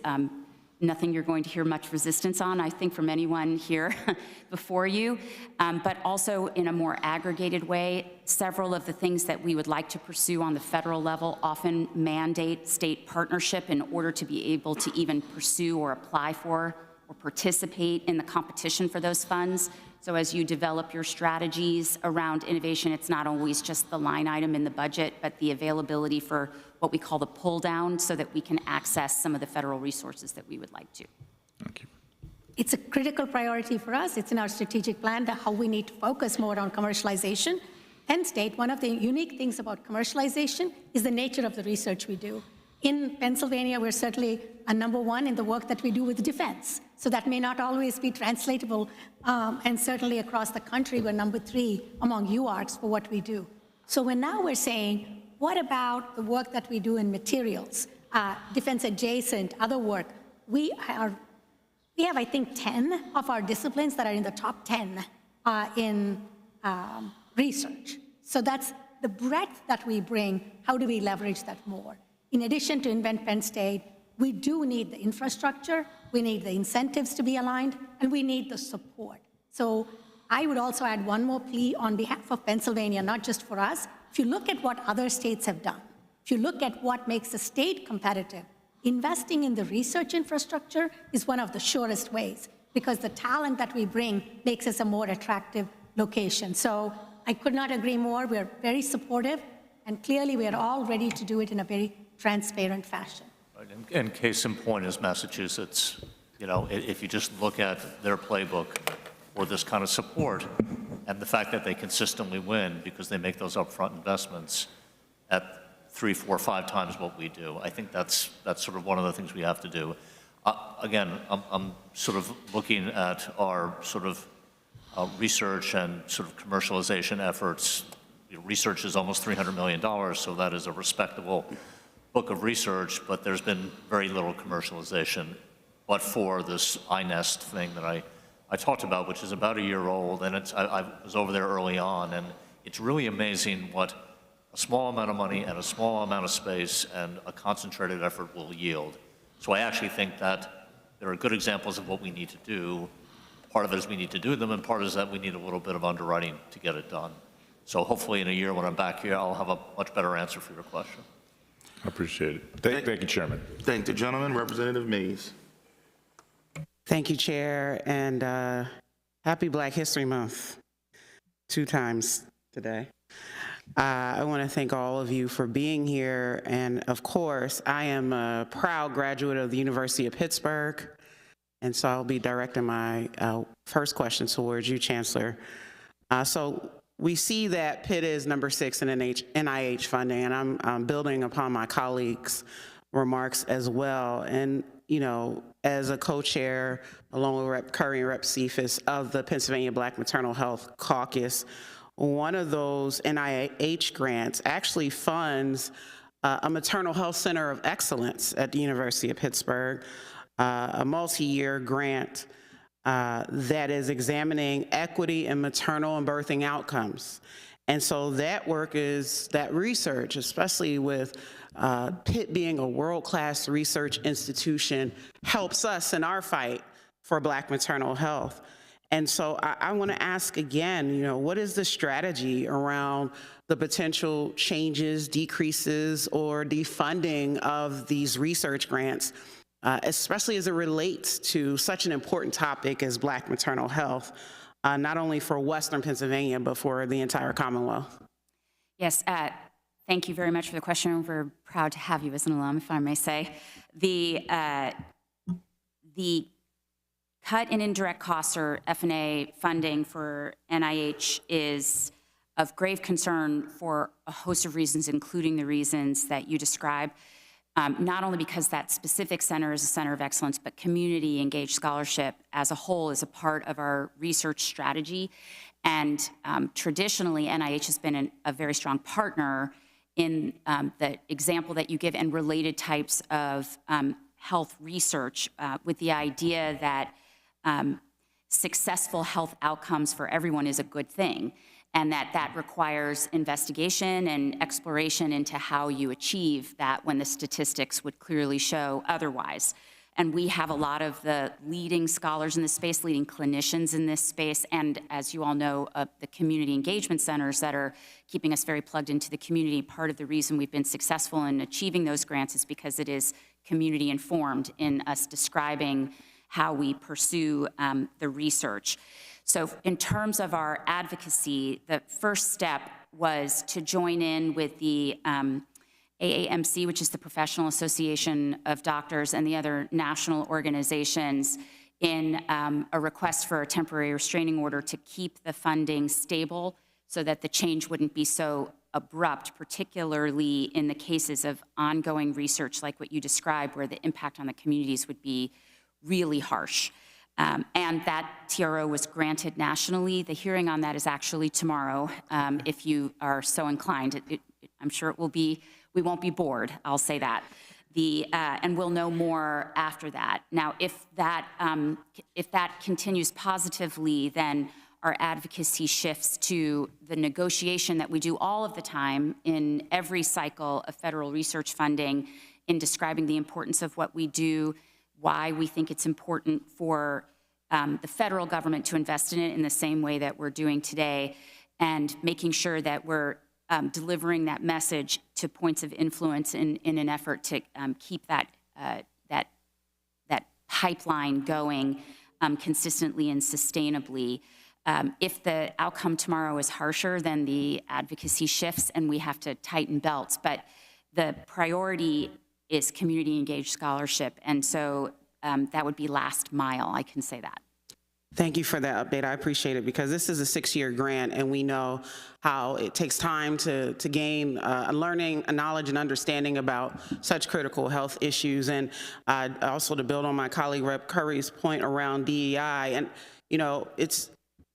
nothing you're going to hear much resistance on, I think, from anyone here before you, but also in a more aggregated way. Several of the things that we would like to pursue on the federal level often mandate state partnership in order to be able to even pursue or apply for or participate in the competition for those funds. So as you develop your strategies around innovation, it's not always just the line item in the budget, but the availability for what we call the pull down, so that we can access some of the federal resources that we would like to. Thank you. It's a critical priority for us. It's in our strategic plan, how we need to focus more on commercialization. Penn State, one of the unique things about commercialization is the nature of the research we do. In Pennsylvania, we're certainly a #1 in the work that we do with defense. So that may not always be translatable, and certainly across the country, we're #3 among UARCs for what we do. So now we're saying, what about the work that we do in materials, defense adjacent, other work? We have, I think, 10 of our disciplines that are in the top 10 in research. So that's the breadth that we bring. How do we leverage that more? In addition to Invent Penn State, we do need the infrastructure, we need the incentives to be aligned, and we need the support. So I would also add one more plea on behalf of Pennsylvania, not just for us. If you look at what other states have done, if you look at what makes a state competitive, investing in the research infrastructure is one of the surest ways, because the talent that we bring makes us a more attractive location. So I could not agree more. We're very supportive, and clearly we are all ready to do it in a very transparent fashion. Right. And case in point is Massachusetts. You know, if you just look at their playbook for this kind of support, and the fact that they consistently win because they make those upfront investments at 3, 4, 5 times what we do, I think that's sort of one of the things we have to do. Again, I'm sort of looking at our sort of research and sort of commercialization efforts. You know, research is almost $300 million, so that is a respectable book of research, but there's been very little commercialization, but for this iNest thing that I talked about, which is about a year old, and I was over there early on, and it's really amazing what a small amount of money and a small amount of space and a concentrated effort will yield. So I actually think that there are good examples of what we need to do. Part of it is we need to do them, and part is that we need a little bit of underwriting to get it done. So hopefully in a year when I'm back here, I'll have a much better answer for your question. I appreciate it. Thank you, Chairman. Thank the gentleman. Representative Mays. Thank you, Chair, and happy Black History Month 2 times today. I want to thank all of you for being here, and of course, I am a proud graduate of the University of Pittsburgh, and so I'll be directing my first question towards you, Chancellor. So we see that Pitt is #6 in NIH funding, and I'm building upon my colleagues' remarks as well. And, you know, as a co-chair, along with Rep. Curry and Rep. Cephas of the Pennsylvania Black Maternal Health Caucus, one of those NIH grants actually funds a maternal health center of excellence at the University of Pittsburgh, a multi-year grant that is examining equity in maternal and birthing outcomes. And so that work is, that research, especially with Pitt being a world-class research institution, helps us in our fight for Black maternal health. And so I want to ask again, you know, what is the strategy around the potential changes, decreases, or defunding of these research grants, especially as it relates to such an important topic as Black maternal health, not only for Western Pennsylvania, but for the entire Commonwealth? Yes, thank you very much for the question. We're proud to have you as an alum, if I may say. The cut in indirect costs, or F&A funding for NIH, is of grave concern for a host of reasons, including the reasons that you described, not only because that specific center is a center of excellence, but community engaged scholarship as a whole is a part of our research strategy. And traditionally, NIH has been a very strong partner in the example that you give and related types of health research, with the idea that successful health outcomes for everyone is a good thing, and that requires investigation and exploration into how you achieve that when the statistics would clearly show otherwise. And we have a lot of the leading scholars in this space, leading clinicians in this space, and as you all know, the community engagement centers that are keeping us very plugged into the community. Part of the reason we've been successful in achieving those grants is because it is community informed in us describing how we pursue the research. So in terms of our advocacy, the first step was to join in with the AAMC, which is the Professional Association of Doctors, and the other national organizations in a request for a temporary restraining order to keep the funding stable so that the change wouldn't be so abrupt, particularly in the cases of ongoing research like what you described, where the impact on the communities would be really harsh. And that TRO was granted nationally. The hearing on that is actually tomorrow, if you are so inclined. I'm sure it will be, we won't be bored, I'll say that. And we'll know more after that. Now, if that continues positively, then our advocacy shifts to the negotiation that we do all of the time in every cycle of federal research funding, in describing the importance of what we do, why we think it's important for the federal government to invest in it in the same way that we're doing today, and making sure that we're delivering that message to points of influence in an effort to keep that pipeline going consistently and sustainably. If the outcome tomorrow is harsher, then the advocacy shifts and we have to tighten belts. But the priority is community engaged scholarship. And so that would be last mile, I can say that. Thank you for that update. I appreciate it, because this is a 6-year grant, and we know how it takes time to gain a learning, a knowledge, and understanding about such critical health issues. And also to build on my colleague Rep. Curry's point around DEI, and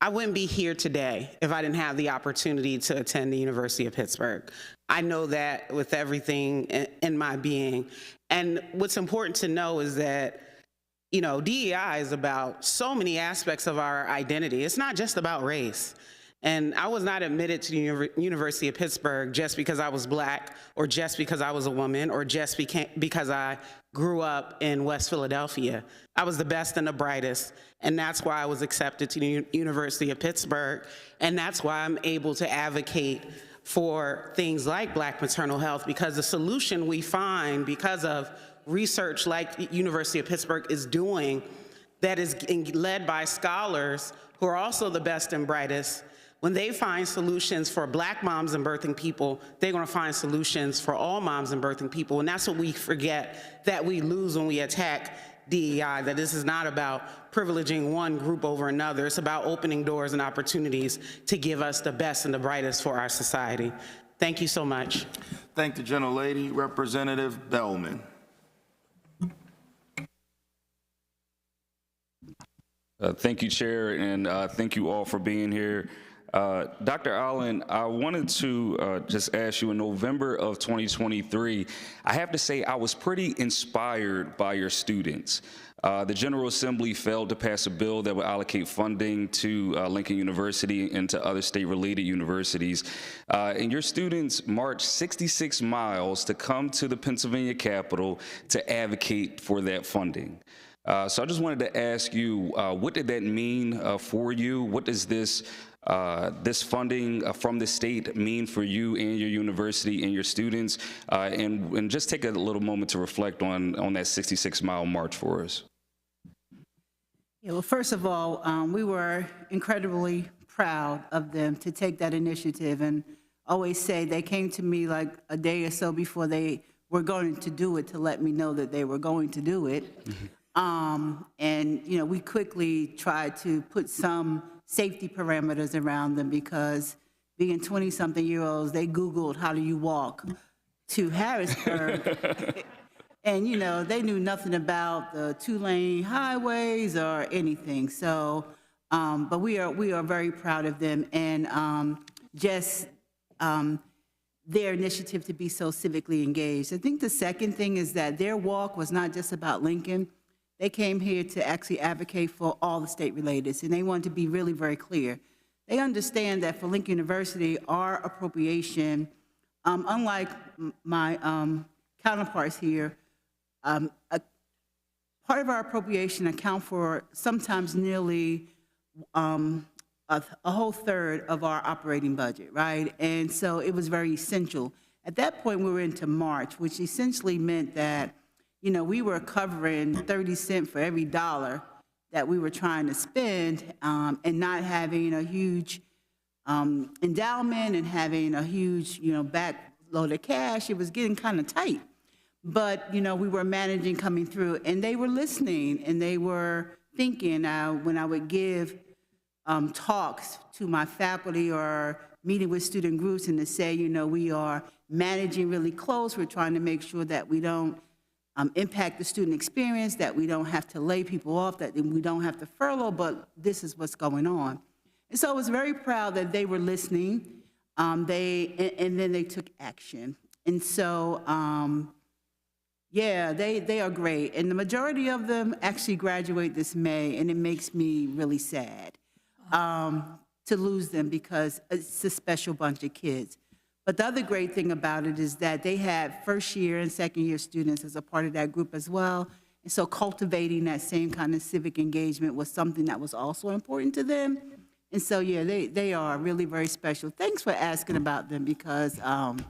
I wouldn't be here today if I didn't have the opportunity to attend the University of Pittsburgh. I know that with everything in my being. And what's important to know is that DEI is about so many aspects of our identity. It's not just about race. And I was not admitted to the University of Pittsburgh just because I was Black, or just because I was a woman, or just because I grew up in West Philadelphia. I was the best and the brightest, and that's why I was accepted to the University of Pittsburgh, and that's why I'm able to advocate for things like Black maternal health, because the solution we find because of research like the University of Pittsburgh is doing, that is led by scholars who are also the best and brightest, when they find solutions for Black moms and birthing people, they're going to find solutions for all moms and birthing people. And that's what we forget, that we lose when we attack DEI, that this is not about privileging one group over another. It's about opening doors and opportunities to give us the best and the brightest for our society. Thank you so much. Thank the gentlelady. Representative Bellman. Thank you, Chair, and thank you all for being here. Dr. Allen, I wanted to just ask you, in November of 2023, I have to say I was pretty inspired by your students. The General Assembly failed to pass a bill that would allocate funding to Lincoln University and to other state-related universities. And your students marched 66 miles to come to the Pennsylvania Capitol to advocate for that funding. So I just wanted to ask you, what did that mean for you? What does this this funding from the state mean for you and your university and your students? And just take a little moment to reflect on that 66-mile march for us. Yeah, well, first of all, we were incredibly proud of them to take that initiative, and always say they came to me like a day or so before they were going to do it to let me know that they were going to do it. And, you know, we quickly tried to put some safety parameters around them because being 20-something-year-olds, they Googled how do you walk to Harrisburg. And, you know, they knew nothing about the two-lane highways or anything. So, but we are very proud of them, and their initiative to be so civically engaged. I think the second thing is that their walk was not just about Lincoln. They came here to actually advocate for all the state-relateds, and they wanted to be really very clear. They understand that for Lincoln University, our appropriation, unlike my counterparts here, a part of our appropriation account for sometimes nearly a whole third of our operating budget, right? And so it was very essential. At that point, we were into March, which essentially meant that, you know, we were covering 30 cents for every dollar that we were trying to spend, and not having a huge endowment and having a huge, you know, backload of cash. It was getting kind of tight. But, you know, we were managing coming through, and they were listening, and they were thinking. When I would give talks to my faculty or meeting with student groups, and to say, you know, we are managing really close. We're trying to make sure that we don't impact the student experience, that we don't have to lay people off, that we don't have to furlough, but this is what's going on. And so I was very proud that they were listening, and then they took action. And so, yeah, they are great. And the majority of them actually graduate this May, and it makes me really sad to lose them because it's a special bunch of kids. But the other great thing about it is that they had first-year and second-year students as a part of that group as well. And so cultivating that same kind of civic engagement was something that was also important to them. And so, yeah, they are really very special. Thanks for asking about them, because I'm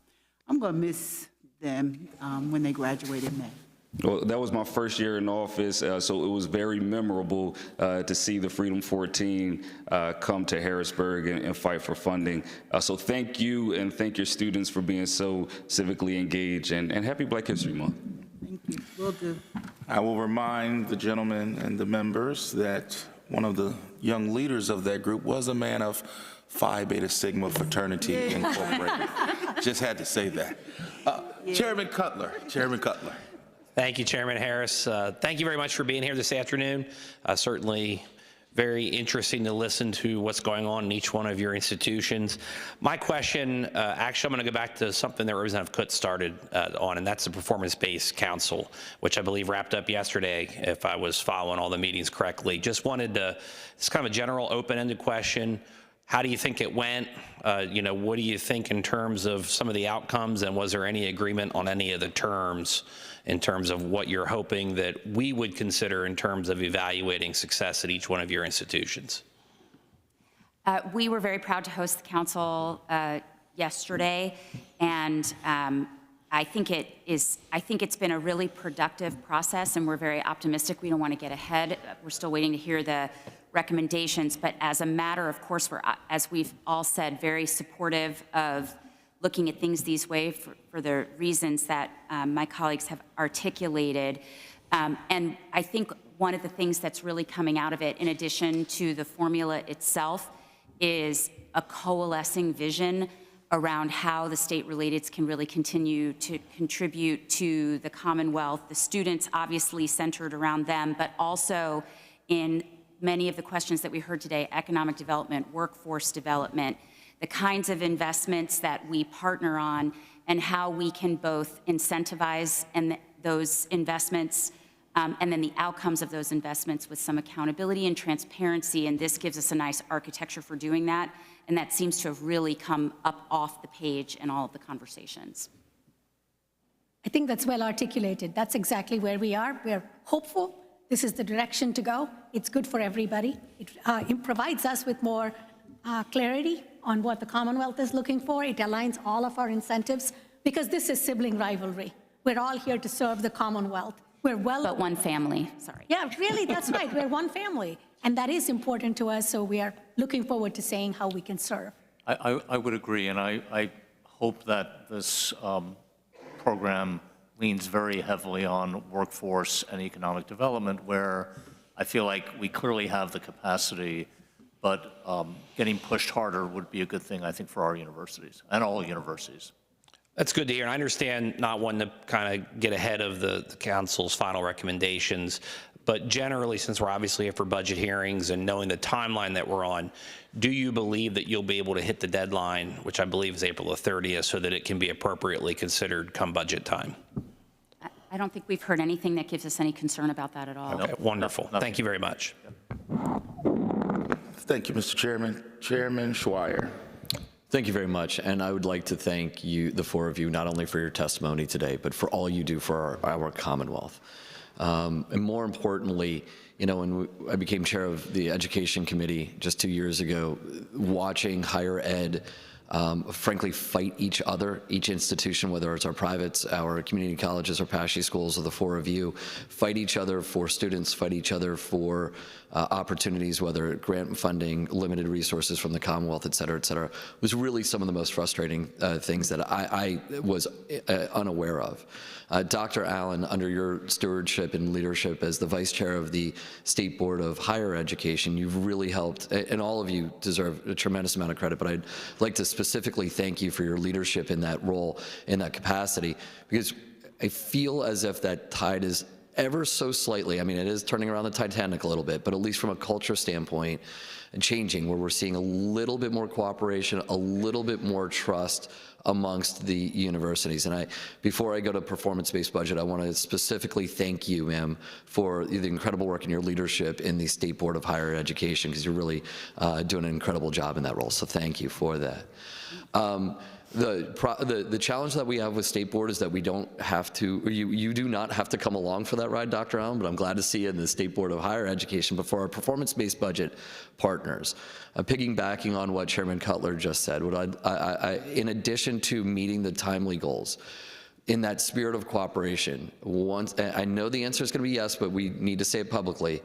going to miss them when they graduate in May. Well, that was my first year in office, so it was very memorable to see the Freedom 14 come to Harrisburg and fight for funding. So thank you, and thank your students for being so civically engaged, and happy Black History Month. Thank you. Will do. I will remind the gentlemen and the members that one of the young leaders of that group was a man of Phi Beta Sigma Fraternity Incorporated. Just had to say that. Chairman Cutler. Thank you, Chairman Harris. Thank you very much for being here this afternoon. Certainly very interesting to listen to what's going on in each one of your institutions. My question, actually, I'm going to go back to something that Representative Kutz started on, and that's the Performance-Based Council, which I believe wrapped up yesterday, if I was following all the meetings correctly. Just wanted to, it's kind of a general open-ended question. How do you think it went? You know, what do you think in terms of some of the outcomes, and was there any agreement on any of the terms in terms of what you're hoping that we would consider in terms of evaluating success at each one of your institutions? We were very proud to host the council yesterday, and I think it's been a really productive process, and we're very optimistic. We don't want to get ahead. We're still waiting to hear the recommendations, but as a matter of course, we're, as we've all said, very supportive of looking at things these ways for the reasons that my colleagues have articulated. And I think one of the things that's really coming out of it, in addition to the formula itself, is a coalescing vision around how the state-relateds can really continue to contribute to the Commonwealth, the students obviously centered around them, but also in many of the questions that we heard today, economic development, workforce development, the kinds of investments that we partner on, and how we can both incentivize those investments and then the outcomes of those investments with some accountability and transparency. And this gives us a nice architecture for doing that. And that seems to have really come up off the page in all of the conversations. I think that's well articulated. That's exactly where we are. We're hopeful. This is the direction to go. It's good for everybody. It provides us with more clarity on what the Commonwealth is looking for. It aligns all of our incentives because this is sibling rivalry. We're all here to serve the Commonwealth. We're well. But one family, sorry. Yeah, really, that's right. We're one family. And that is important to us, so we are looking forward to saying how we can serve. I would agree, and I hope that this program leans very heavily on workforce and economic development, where I feel like we clearly have the capacity, but getting pushed harder would be a good thing, I think, for our universities and all universities. That's good to hear. And I understand not wanting to kind of get ahead of the council's final recommendations, but generally, since we're obviously here for budget hearings and knowing the timeline that we're on, do you believe that you'll be able to hit the deadline, which I believe is April the 30th, so that it can be appropriately considered come budget time? I don't think we've heard anything that gives us any concern about that at all. Okay, wonderful. Thank you very much. Thank you, Mr. Chairman. Chairman Schweier. Thank you very much, and I would like to thank you, the four of you, not only for your testimony today, but for all you do for our Commonwealth. And more importantly, you know, when I became chair of the Education Committee just 2 years ago, watching higher ed frankly fight each other, each institution, whether it's our privates, our community colleges, or PASHE schools, or the four of you, fight each other for students, fight each other for opportunities, whether grant funding, limited resources from the Commonwealth, et cetera, was really some of the most frustrating things that I was unaware of. Dr. Allen, under your stewardship and leadership as the vice chair of the State Board of Higher Education, you've really helped, and all of you deserve a tremendous amount of credit, but I'd like to specifically thank you for your leadership in that role, in that capacity, because I feel as if that tide is ever so slightly, I mean, it is turning around the Titanic a little bit, but at least from a culture standpoint, changing, where we're seeing a little bit more cooperation, a little bit more trust amongst the universities. And before I go to performance-based budget, I want to specifically thank you, ma'am, for the incredible work and your leadership in the State Board of Higher Education, because you're really doing an incredible job in that role. So thank you for that. The challenge that we have with State Board is that we don't have to, or you do not have to come along for that ride, Dr. Allen, but I'm glad to see you in the State Board of Higher Education. But for our performance-based budget partners, piggybacking on what Chairman Cutler just said, in addition to meeting the timely goals, in that spirit of cooperation, I know the answer is going to be yes, but we need to say it publicly.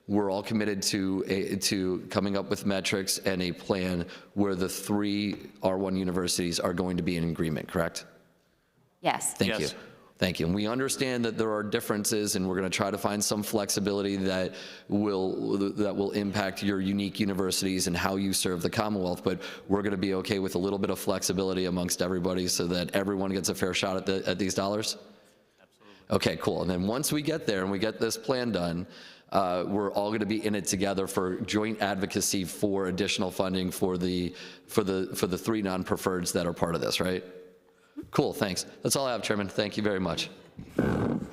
We're all committed to coming up with metrics and a plan where the 3 R1 universities are going to be in agreement, correct? Yes. Thank you. Thank you. And we understand that there are differences, and we're going to try to find some flexibility that will impact your unique universities and how you serve the Commonwealth, but we're going to be okay with a little bit of flexibility amongst everybody so that everyone gets a fair shot at these dollars? Absolutely. Okay, cool. And then once we get there and we get this plan done, we're all going to be in it together for joint advocacy for additional funding for the 3 non-preferreds that are part of this, right? Cool, thanks. That's all I have, Chairman. Thank you very much.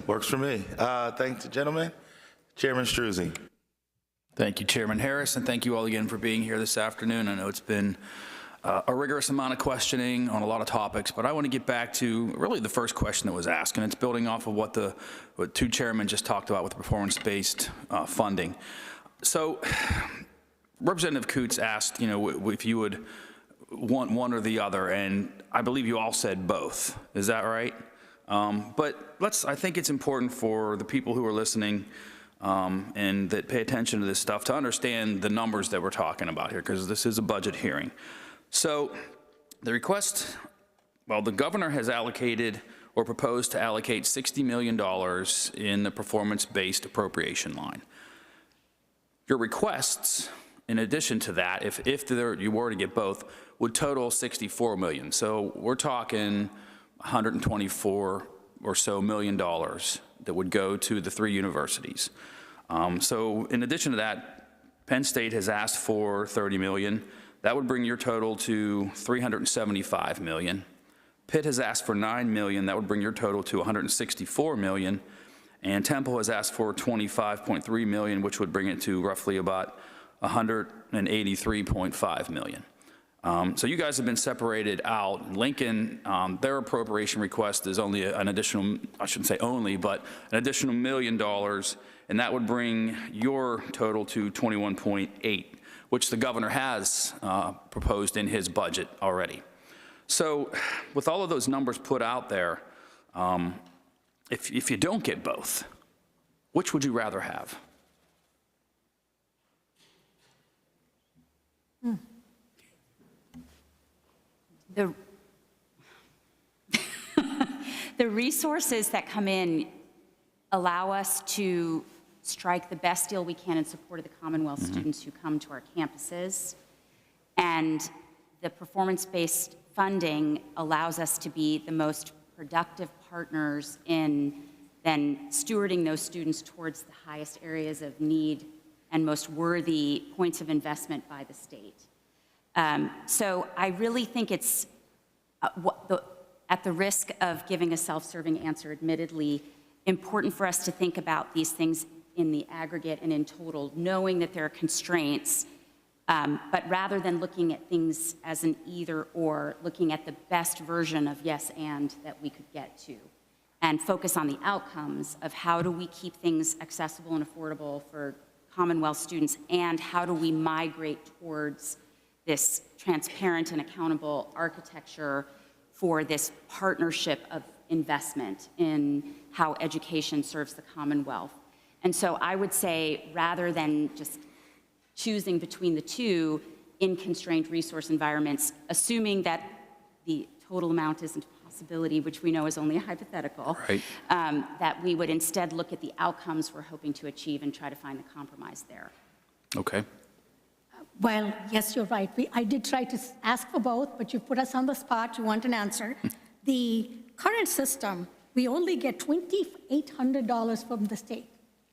Works for me. Thanks, gentlemen. Chairman Struzzi. Thank you, Chairman Harris, and thank you all again for being here this afternoon. I know it's been a rigorous amount of questioning on a lot of topics, but I want to get back to really the first question that was asked, and it's building off of what 2 chairmen just talked about with the performance-based funding. So Representative Coots asked, you know, if you would want one or the other, and I believe you all said both. Is that right? But I think it's important for the people who are listening and that pay attention to this stuff to understand the numbers that we're talking about here, because this is a budget hearing. So the request, well, the governor has allocated or proposed to allocate $60 million in the performance-based appropriation line. Your requests, in addition to that, if you were to get both, would total $64 million. So we're talking $124 or so million that would go to the 3 universities. So in addition to that, Penn State has asked for $30 million. That would bring your total to $375 million. Pitt has asked for $9 million. That would bring your total to $164 million. And Temple has asked for $25.3 million, which would bring it to roughly about $183.5 million. So you guys have been separated out. Lincoln, their appropriation request is only an additional, I shouldn't say only, but an additional $1 million, and that would bring your total to 21.8, which the governor has proposed in his budget already. So with all of those numbers put out there, if you don't get both, which would you rather have? The resources that come in allow us to strike the best deal we can in support of the Commonwealth students who come to our campuses. And the performance-based funding allows us to be the most productive partners in then stewarding those students towards the highest areas of need and most worthy points of investment by the state. So I really think it's, at the risk of giving a self-serving answer, admittedly, important for us to think about these things in the aggregate and in total, knowing that there are constraints, but rather than looking at things as an either or, looking at the best version of yes and that we could get to, and focus on the outcomes of how do we keep things accessible and affordable for Commonwealth students, and how do we migrate towards this transparent and accountable architecture for this partnership of investment in how education serves the Commonwealth. And so I would say, rather than just choosing between the two in constrained resource environments, assuming that the total amount isn't a possibility, which we know is only a hypothetical, Right. That we would instead look at the outcomes we're hoping to achieve and try to find the compromise there. Okay. Well, yes, you're right. I did try to ask for both, but you put us on the spot. You want an answer. The current system, we only get $2,800 from the state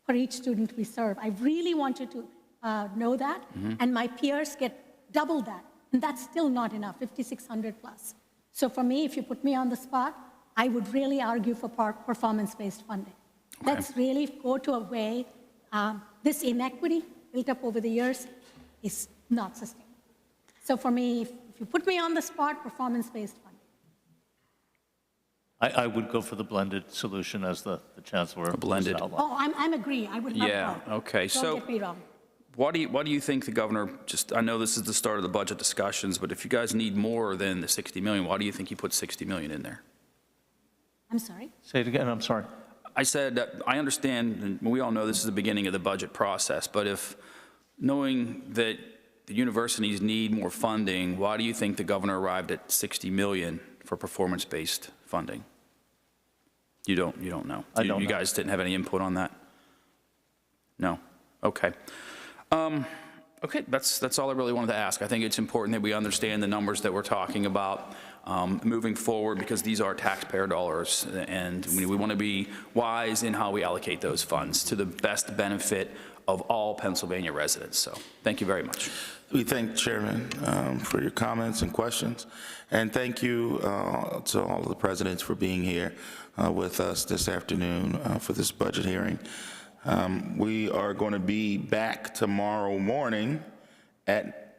for each student we serve. I really want you to know that. And my peers get double that. And that's still not enough, $5,600 plus. So for me, if you put me on the spot, I would really argue for performance-based funding. Okay. Let's really go to a way, this inequity built up over the years is not sustainable. So for me, if you put me on the spot, performance-based funding. I would go for the blended solution as the chancellor blended. just outlined. Oh, I'm agree. I would love Yeah, both. okay. Don't get me wrong. Why do you think the governor, I know this is the start of the budget discussions, but if you guys need more than the 60 million, why do you think you put 60 million in there? I'm sorry? Say it again, I'm sorry. I said, that I understand, and we all know this is the beginning of the budget process, but if knowing that the universities need more funding, why do you think the governor arrived at 60 million for performance-based funding? You don't know? I don't You know. guys didn't have any input on that? No? Okay. Okay, that's all I really wanted to ask. I think it's important that we understand the numbers that we're talking about moving forward, because these are taxpayer dollars, and we want to be wise in how we allocate those funds to the best benefit of all Pennsylvania residents. So thank you very much. We thank Chairman for your comments and questions, and thank you to all of the presidents for being here with us this afternoon for this budget hearing. We are going to be back tomorrow morning at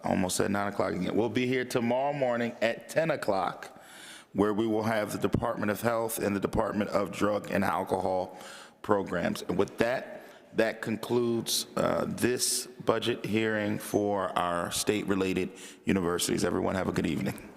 almost at 9 o'clock again. We'll be here tomorrow morning at 10 o'clock, where we will have the Department of Health and the Department of Drug and Alcohol programs. And with that, that concludes this budget hearing for our state-related universities. Everyone have a good evening.